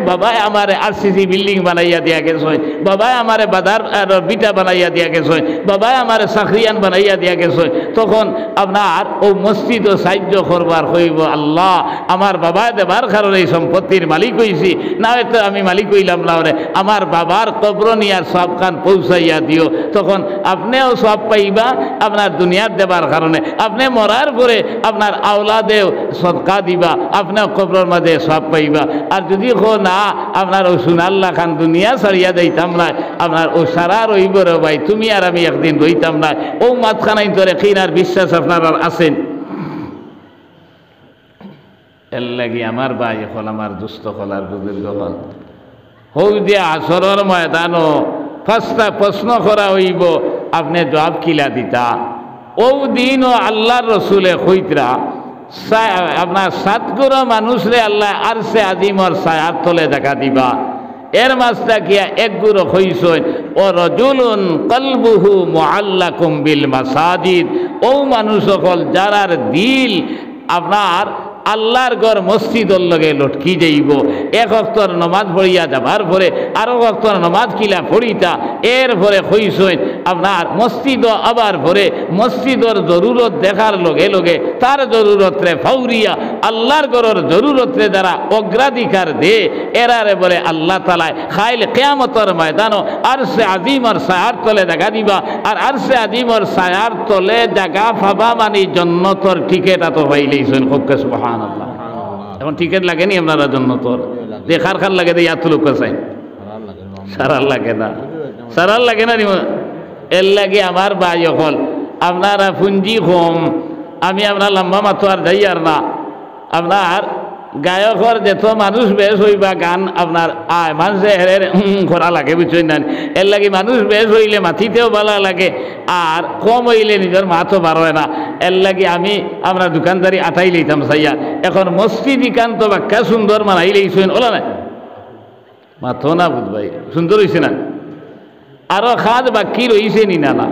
বাবাই আমার RCC বিল্ডিং বানাইয়া দিয়া গেছে, বাবাই আমারে বাজার বিটা বানাইয়া দিয়া গেছে, বাবাই আমারে চাকরিয়ান বানাইয়া দিয়া গেছে। তখন আপনার ও মসজিদ ও সাহায্য করবার হইব, আল্লাহ আমার বাবা দেবার কারণে এই সম্পত্তির মালিক হইছি, না হয়তো আমি মালিক হইলাম না, আমার বাবার কবর নিয়ার সব খান পৌঁছাইয়া দিও। তখন আপনিও সব পাইবা আপনার দুনিয়ার দেবার কারণে, আপনি মরার পরে আপনার আওলাদেও সদকা দিবা, আপনার কবরের মাঝে সব পাইবা। আর যদি না আপনার ও সোনাল্লা খান দুনিয়া ছাড়িয়া দিতাম না, আপনার ও সারা রইব রে ভাই, তুমি আর আমি একদিন রইতাম না। ও মাঝখানাই ধরে কিনার বিশ্বাস আপনার আর আছেন। এর লাগি আমার ভাই হল, আমার দুস্থ হল, আর বুজুর্গ হল, হৌ যে আসরের ময়দানও 5টা প্রশ্ন করা হইব, আপনি জবাব কিলা দিতা। ও দিনও আল্লাহর রসুলে কইতরা আপনার 7 গুণ মানুষরে আল্লাহ আরশে আজিমর ছায়ার তলে দেখা দিবা। এর মাঝটা গিয়া 1 গুণ হইছেন ও রজুলুন কলবুহু মুআল্লাকুম বিল মাসাজিদ। ও মানুষ সকল যারার দিল আপনার আল্লাহর ঘর মসজিদর লগে লটকি যাইব। 1 ওয়াক্তর নমাজ পড়িয়া যাবার পরে আরো ওয়াক্তর নমাজ কিলা পড়িতা, এর পরে হইছেন আপনার মসজিদ আবার পরে মসজিদর জরুরত দেখার লগে লগে তার জরুরতরে ফাউরিয়া আল্লাহর ঘরের জরুরতরে যারা অগ্রাধিকার দে, এরারে বলে আল্লাহ তাআলা খাইল কিয়ামতের ময়দানও আরশে আজিমর ছায়ার তলে দেখা দিবা। আর আরশে আজিমর ছায়ার তলে জায়গা পাবা মানে জান্নাতের টিকেট তো পাইলেইছেন। খুব সুবহানাল্লাহ। এখন টিকিট লাগেনি আপনারা জন্নতর? যে খার খার লাগে ইয়া তো লোক চাই সারার লাগে না, সারার লাগে না। এর লাগে আমার ভাই হল আপনারা পুঞ্জি কম, আমি আপনার লম্বা মাতো আর যাই আর না। আপনার গায়কর যেত মানুষ বেশ হইবা গান আপনার মানুষে হেরের করা লাগে বুঝছেন না। এর লাগে মানুষ বেশ হইলে মাথিতেও ভালো লাগে, আর কম হইলে নিজের মাথও বার হয় না। এর লাগে আমি আমরা দোকানদারি আটাই লইতাম চাইয়া। এখন মসজিদ ইকান্ত বাক্কা সুন্দর মানাই লইছেন ওলা না মাথো না বুঝবাই সুন্দর হয়েছে না। আরো খাদ বাকি রয়েছে নি না না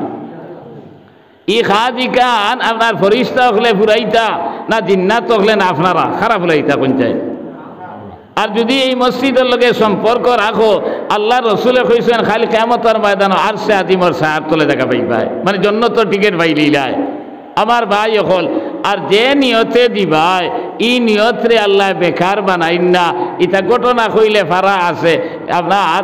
ই খাদ ইকান আপনার ফরিস্তা হলে ফুরাইতা না জিন্নাত হলে না আপনারা খারাপ ফুরাইতা কোন চাই। আর যদি এই মসজিদের লগে সম্পর্ক রাখো, আল্লাহ রসুলে কইছেন খালি কিয়ামতের ময়দান আর সে আদিমর সাহার তলে দেখা পাইবাই, মানে জন্নতর টিকিট পাইলিলাই আমার ভাই হল। আর যে নিয়তে দিবাই ই নিয়তরে আল্লাহ বেকার বানাইন না। ইটা ঘটনা কইলে ফারা আছে আপনার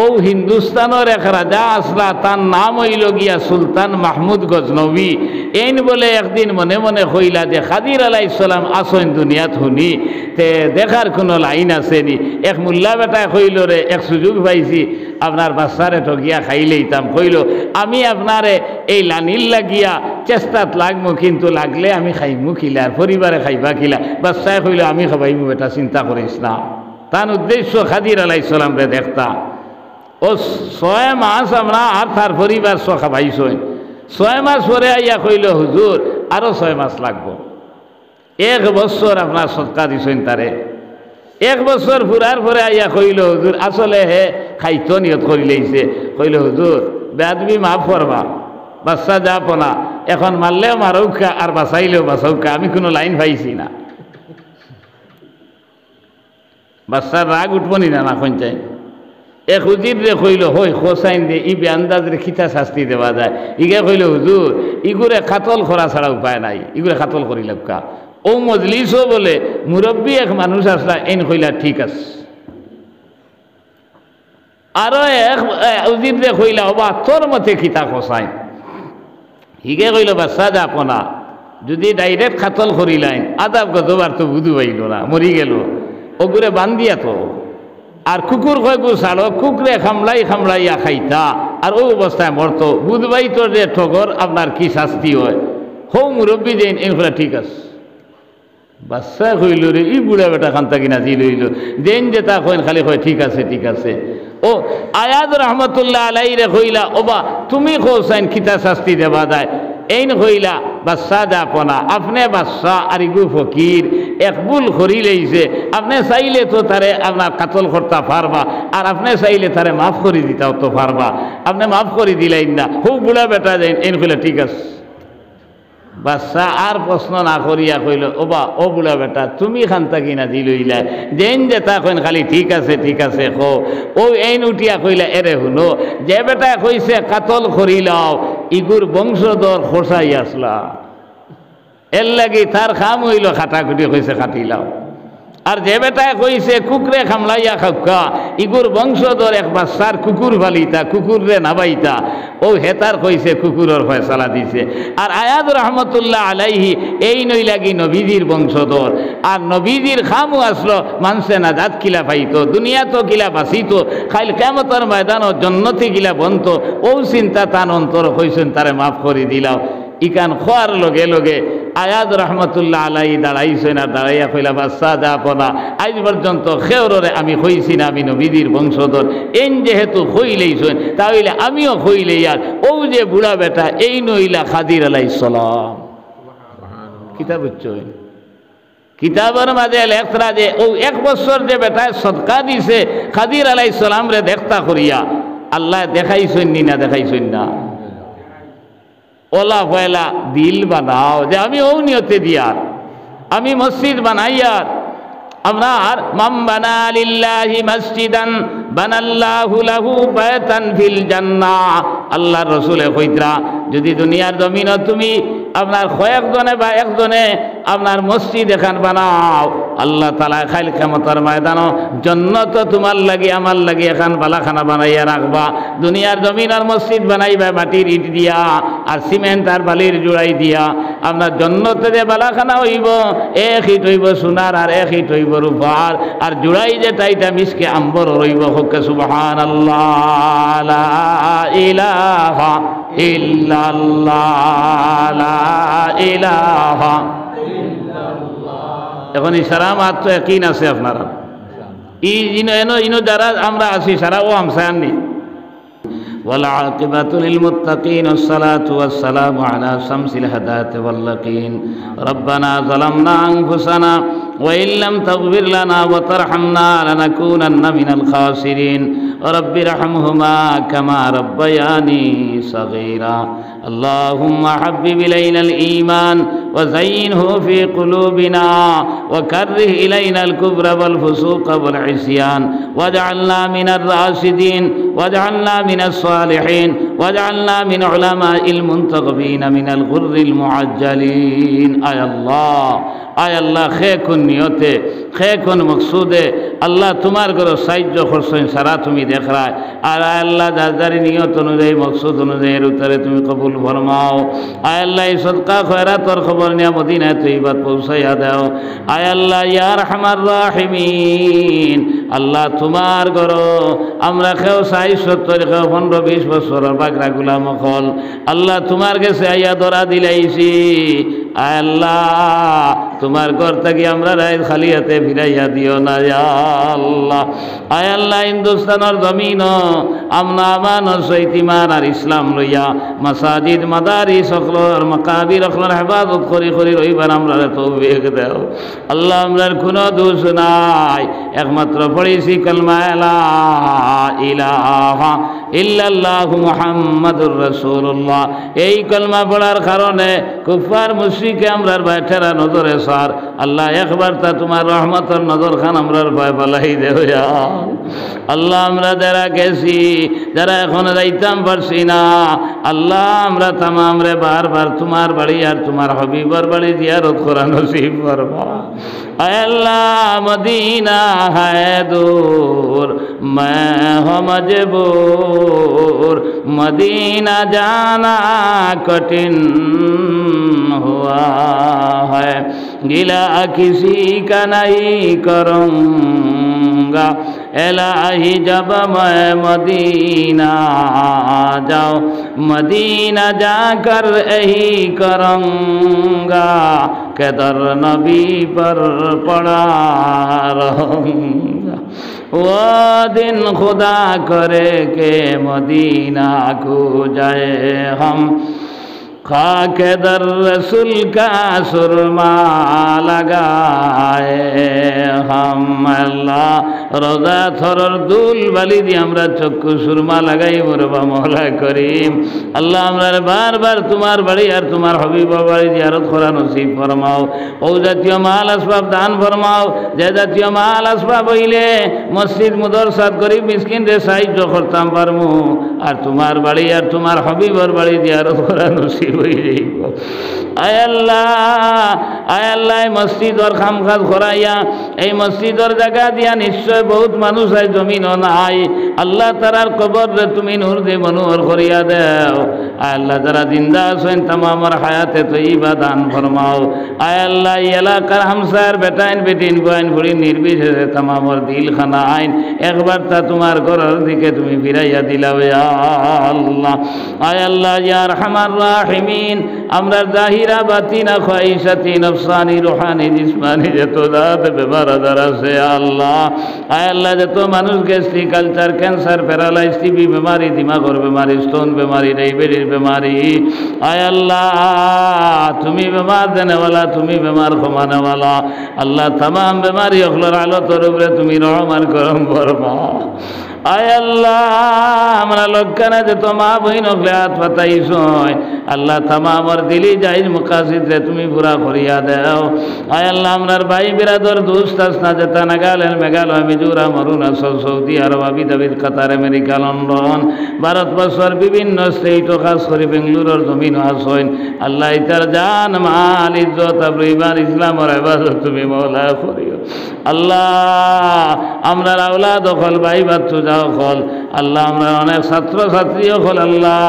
ও হিন্দুস্তানের এক রাজা আসলা, তার নাম হইল গিয়া সুলতান মাহমুদ গজনবী। এইন বলে একদিন মনে মনে কইলা যে খাদির আলাইহিস সালাম আসেন দুনিয়াত শুনি তে দেখার কোনো লাইন আছে নি। এক মোল্লা বেটা কইল রে এক সুযোগ পাইছি আপনার বাচ্চারে ঠকিয়া খাইলেইতাম। কইল আমি আপনারে এই লানির লাগিয়া চেষ্টাত লাগমু, কিন্তু লাগলে আমি খাইমু খিলা, পরিবারে খাইবা খিলা। বাচ্চায় কইল আমি খাবাইমু বেটা, চিন্তা করিস না। তার উদ্দেশ্য খাদির আলাইহিস সালাম রে দেখতা। ও 6 মাস আমরা আর তার পরিবার সখা ভাইছই। 6 মাস পরে আইয়া কইল হুজুর আরো 6 মাস লাগবো। 1 বছর আপনার সৎকা দিছেন তারে। 1 বছর পুরার পরে আইয়া কইল হুজুর আসলে হে খাইতো নিয়ত করি লইছে। কইল হুজুর বেয়াদবি মাফ করবা, বাচ্চা যাব না, এখন মারলেও মারৌকা আর বাঁচাইলেও বাঁচাউকা, আমি কোনো লাইন পাইছি না। বাচ্চার রাগ উঠবো নি না কোন চাই। এক হুজির রে কইল হই হোসাইন দে ই বেআন্দাজ রে খিতা শাস্তি দেওয়া যায়। ইগে কইল হুজুর ইগুরে খাতল করা ছাড়া উপায় নাই, ইগুরে খাতল করি লক্কা। ও মজলিসও বলে মুরব্বী এক মানুষ আসলা এন কইলা ঠিক আছে। আরো এক হুজির রে কইলা ওবা তোর মতে খিতা হোসাইন। হিগে কইল বাচ্চা যাব না, যদি ডাইরেক্ট খাতল করিলাইন আদাব গতবার তো বুধু পাইল না, মরি গেল। ওগুরে বান্ধিয়া তো আর কুকুর কয়গু ছাড়ো, কুকুরে খামলাই খামলাইয়া খাইতা আর ওই অবস্থায় মরতো। বুধবাই তো যে ঠগর আপনার কি শাস্তি হয়। হৌ মুরব্বী দেন এগুলা ঠিক আছে। বাচ্চা কইল রে ই বুড়া বেটা খান্তা কিনা জি লইল দেন যে তা কইন খালি কয় ঠিক আছে ঠিক আছে। ও আয়াদ রহমতুল্লাহ আলাই রে কইলা ওবা তুমি কৌসাইন খিতা শাস্তি দেবা যায়। এইন কইলা বাচ্চা যাপনা আপনি বাচ্চা আর ইগু ফকির এক ভুল করি লইছে, আপনি চাইলে তো তারে আপনার কাতল করতে পারবা, আর আপনি চাইলে তারে মাফ করে দিতাও তো পারবা। আপনি মাফ করে দিলেন না, খুব বুড়া বেটা যাই। এইন কইলা ঠিক আছে। বাচ্চা আর প্রশ্ন না করিয়া কইল ওবা ও বুড়া বেটা তুমি খান্তা কিনা দি লইলা দেন যে তা কইন খালি ঠিক আছে কো। ও এইন উঠিয়া কইলা এরে শুনো যে বেটা কইছে কাতল করিলাও ইগুর বংশধর খোসাই আসলা, এর লাগি তার খাম হইল খাটাখুটি কইছে খাটিলাও। আর যে বেটায় কইছে কুকুরে খামলাইয়া খাক্কা ইগুর বংশধর এক বাচ্চার কুকুর ফালিতা কুকুরে নাবাইতা, ও হেতার কইছে কুকুরের ফয়সালা দিছে। আর আয়াদ রহমতুল্লাহ আলাইহি এই নই লাগি নবীজির বংশধর, আর নবীজির খামু আসলো মানুষে না জাত কিলা পাইতো, দুনিয়া তো কিলা বাঁচিত, খাইল কিয়ামতের ময়দানও জন্নতি কিলা বন্ত। ও চিন্তা তান অন্তর কইছেন তারে মাফ করে দিলাও। ইকান খোয়ার লগে লগে আয়াদ রহমতুল্লাহ আলাই দাঁড়াইছেন, আর দাঁড়াইয়া কইলা বাচ্চা যাপনা আজ পর্যন্ত খেওরে আমি কইছি না আমি নবীদের বংশধর। এন যেহেতু কইলেইছেন তাহলে আমিও কইলেই। আর ও যে বুড়া বেটা এই নইলা খাদির আলাইহিস সালাম। কিতাব হচ্ছেন কিতাবের মাঝে লেখরা যে ও 1 বছর যে বেটায় সদকা দিছে খাদির আলাইহিস সালাম রে দেখতা করিয়া আল্লাহ দেখাইছেন নি না দেখাইছেন না। ওলা ফয়লা দিল বানাও যে আমি ও নিয়তে দিয়ার আমি মসজিদ বানাইয়ার। আপনার মাম বানা লিল্লাহি মসজিদান বানাল্লাহু লাহু বাইতান ফিল জান্নাহ। আল্লাহর রাসূলে কইতরা যদি দুনিয়ার জমিন তুমি আপনার কয়েকজনে বা একজনে আপনার মসজিদ এখান বানাও, আল্লাহ তাআলা খাইল কিয়ামতের ময়দানও জান্নাত তোমার লাগি আমার লাগি এখান বালাখানা বানাইয়া রাখবা। দুনিয়ার জমিন আর মসজিদ বানাইবা মাটির ইট দিয়া, আর সিমেন্ট আর বালির জোড়াই দিয়া আপনার জন্নতে যে বালাখানা হইব, এক ইট হইব সোনার আর এক ইট হইব রূপার, আর জোড়াই যেটা এটা মিসকে আম্বর রইব। হকে সুবহানাল্লাহ, লা ইলাহা ইল্লাল্লাহ, লা ইলাহা। এখন ইশারা মাত্র একই আছে আপনারা ইনো যারা আমরা আছি সারা ও আমসায়াননি। والعاقبة للمتقين والصلاة والسلام على شمس الهداة واليقين. ربنا ظلمنا أنفسنا وإن لم تغفر لنا وترحمنا لنكونن من الخاسرين. رب ارحمهما كما ربياني صغيرا. اللهم حبب إلينا الإيمان وزينه في قلوبنا وكره إلينا الكفر والفسوق والعصيان واجعلنا من الراشدين واجعلنا من الصالحين واجعلنا من علماء المنتخبين من الغر المعجلين. آي الله آي الله خيكن نيوته خيكن مقصوده আল্লাহ তোমার ঘর সাহায্য করছেন সারা তুমি দেখ রায়। আর আল্লাহ যার নিয়ত অনুযায়ী মকসুদ অনুযায়ী এর উত্তরে তুমি কবুল ফরমাও। আয় আল্লাহ এই সদকা খয়রাতর খবর নিয়ে মদিনায় তৈবাত পৌঁছাইয়া দাও। আয় আল্লাহ ইয়া রাহমার রাহিমিন, আল্লাহ তোমার ঘর আমরা খেও 60-70 খেও 15-20 বছরের বাগরা গুলাম হল আল্লাহ তোমার কাছে আইয়া ধরা দিলাইছি। আয় আল্লাহ তোমার ঘর থেকে আমরা রায় খালি হাতে ফিরাইয়া দিও না আল্লাহ। আয় আল্লাহ হিন্দুস্তানের জমিন আমনা আমান সৈতিমান আর ইসলাম লইয়া মাসাজিদ মাদারিস সকলের মাকাবির সকলের হেফাজত করি করি রইবার আমরা তৌফিক দাও আল্লাহ। আমরার কোনো দোষ নাই, একমাত্র পড়েছি কালমা লা ইলাহা ইল্লাল্লাহু মুহাম্মাদুর রাসূলুল্লাহ। এই কালমা পড়ার কারণে কুফার মুশরিকে আমরার বাইঠারা নজরে সার আল্লাহ একবার তা তোমার রহমতের নজর খান আমরার ভয় পালাই দেও আল্লাহ। আমরা যারা গেছি যারা এখনো যাইতাম পারছি না আল্লাহ আমরা তামাম রে বারবার তোমার বাড়ি আর তোমার হবিবর বাড়ি জিয়ারত করা নসিব করবা। আল্লাহ মদিনা है दूर मैं हो मजबूर मदीना जाना कठिन हुआ है गिला किसी का नहीं करूँगा इलाही जब मैं मदीना जाओ मदीना जाकर यही करूँगा के दर नबी पर पड़ा रहूँगा। वो दिन खुदा करे के मदीना को जाए हम खाके दर रसूल का सुरमा लगाए हम। আল্লাহ রোজা থরর দুল বালি দিয়ে আমরা চক্ষু সুরমা লাগাই মরবা মহলা করিম। আল্লাহ আমরা বারবার তোমার বাড়ি আর তোমার হবিব বাড়ি জিয়ারত করা নসিব ফরমাও। ও জাতীয় মাল আসবাব দান ফরমাও, যে জাতীয় মাল আসবাব হইলে মসজিদ মুদরসাত গরিব মিসকিন রে সাহায্য করতাম পারমু, আর তোমার বাড়ি আর তোমার হবিবর বাড়ি জিয়ারত করা নসিব হয়ে যাইব। আয় আল্লাহ মসজিদর খাম খাজ করাইয়া এই মসজিদর জায়গা দিয়া নিশ্চয় বহুত মানুষ হয় জমিনও নাই আল্লাহ তারার কবর রে তুমি নূর দিয়ে মনোহর করিয়া দেও। আয় আল্লাহ যারা জিন্দা আছেন তামামর হায়াতে তৈবা দান ফরমাও। আয় আল্লাহ এলাকার হামসার বেটাইন বেটিন বয়ান ভুড়ি নির্বিশেষে তামামর দিল খানা আইন একবার তা তোমার ঘরের দিকে তুমি ফিরাইয়া দিলাও আল্লাহ। আয় আল্লাহ ইয়া রাহমার রাহিমিন, আমরা জাহিরা বাতিনা খাইশাতি নফসানি রুহানি জিসমানি যত দাঁত বেমার আজার আছে আল্লাহ। আয় আল্লাহ যত মানুষ gastric culture cancer paralyze TB বেমারি দিমাগর বেমারি স্টোন বেমারি ডায়াবেটিস বেমারি আয় আল্লাহ তুমি বেমার দেনেওয়ালা তুমি বেমার কমানেওয়ালা আল্লাহ तमाम বেমারি অখলার আলতর উপরে তুমি রহমান করম ফরমা। আয় আল্লাহ আমরা লক্ষণে যে তোমা বইন হাত পাতাইছ আল্লাহ তামামর দিলি যাই মুকাসিদ রে তুমি পুরা করিয়া দেও। আয় আল্লাহ আমরার ভাই বিরাদর দোস্ত আসনা যেতা নাগাল্যান্ড মেঘালয় মিজোরাম অরুণাচল সৌদি আরব আবিধাবিদ কাতার আমেরিকা লন্ডন ভারতবর্ষের বিভিন্ন স্টেট খাস করে বেঙ্গলুরুর জমিন আসইন আল্লাহ ইতার জান মাল ইজ্জত আবরুইবার ইসলামর ইবাদত তুমি মওলা করিও। আল্লাহ আমরার আওলাদ হল ভাই বাচ্চু যাও হল আল্লাহ আমরা অনেক ছাত্র ছাত্রীও হল আল্লাহ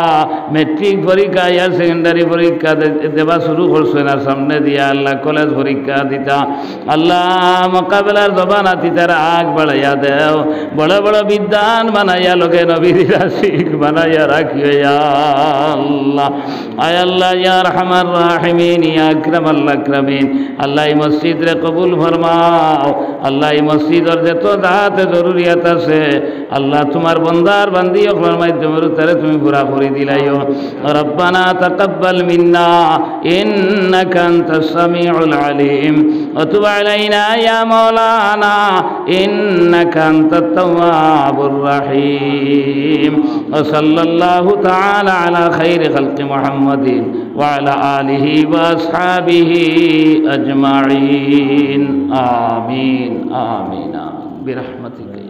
মেট্রিক পরীক্ষা ইয়ার সেকেন্ডারি পরীক্ষা দেওয়া শুরু করছে না সামনে দিয়া আল্লাহ কলেজ পরীক্ষা দিতা আল্লাহ মোকাবেলার জবানাতি তারা আগ বাড়াইয়া দেও বড় বড় বিদ্যান বানাইয়া লোকে নবীরা শিখ বানাইয়া রাখিও ইয়া আল্লাহ আয় আল্লাহ ইয়া আরহামার রাহিমিন ইয়া আকরামাল আকরামিন আল্লাহ এই মসজিদ রে কবুল ফরমাও আল্লাহ এই মসজিদের যত দাতে জরুরিয়াত আছে আল্লাহ তোমার বন্দার বান্দি ওর মাধ্যমে তারে তুমি পুরা করে দিলাইও রব্বানা তাকাব্বাল মিন্না ইন্নাকা আনতাস সামিউল আলিম ওয়া তুব আলাইনা ইয়া মাওলানা ইন্নাকা আনতাত তাওয়াবুর রহিম ওয়া সাল্লাল্লাহু তাআলা আলা খাইরি খালকি মুহাম্মাদিন ওয়া আলা আলিহি ওয়া আসহাবিহি আজমাইন আমিন আমিন আমিন বিরহমাতিকা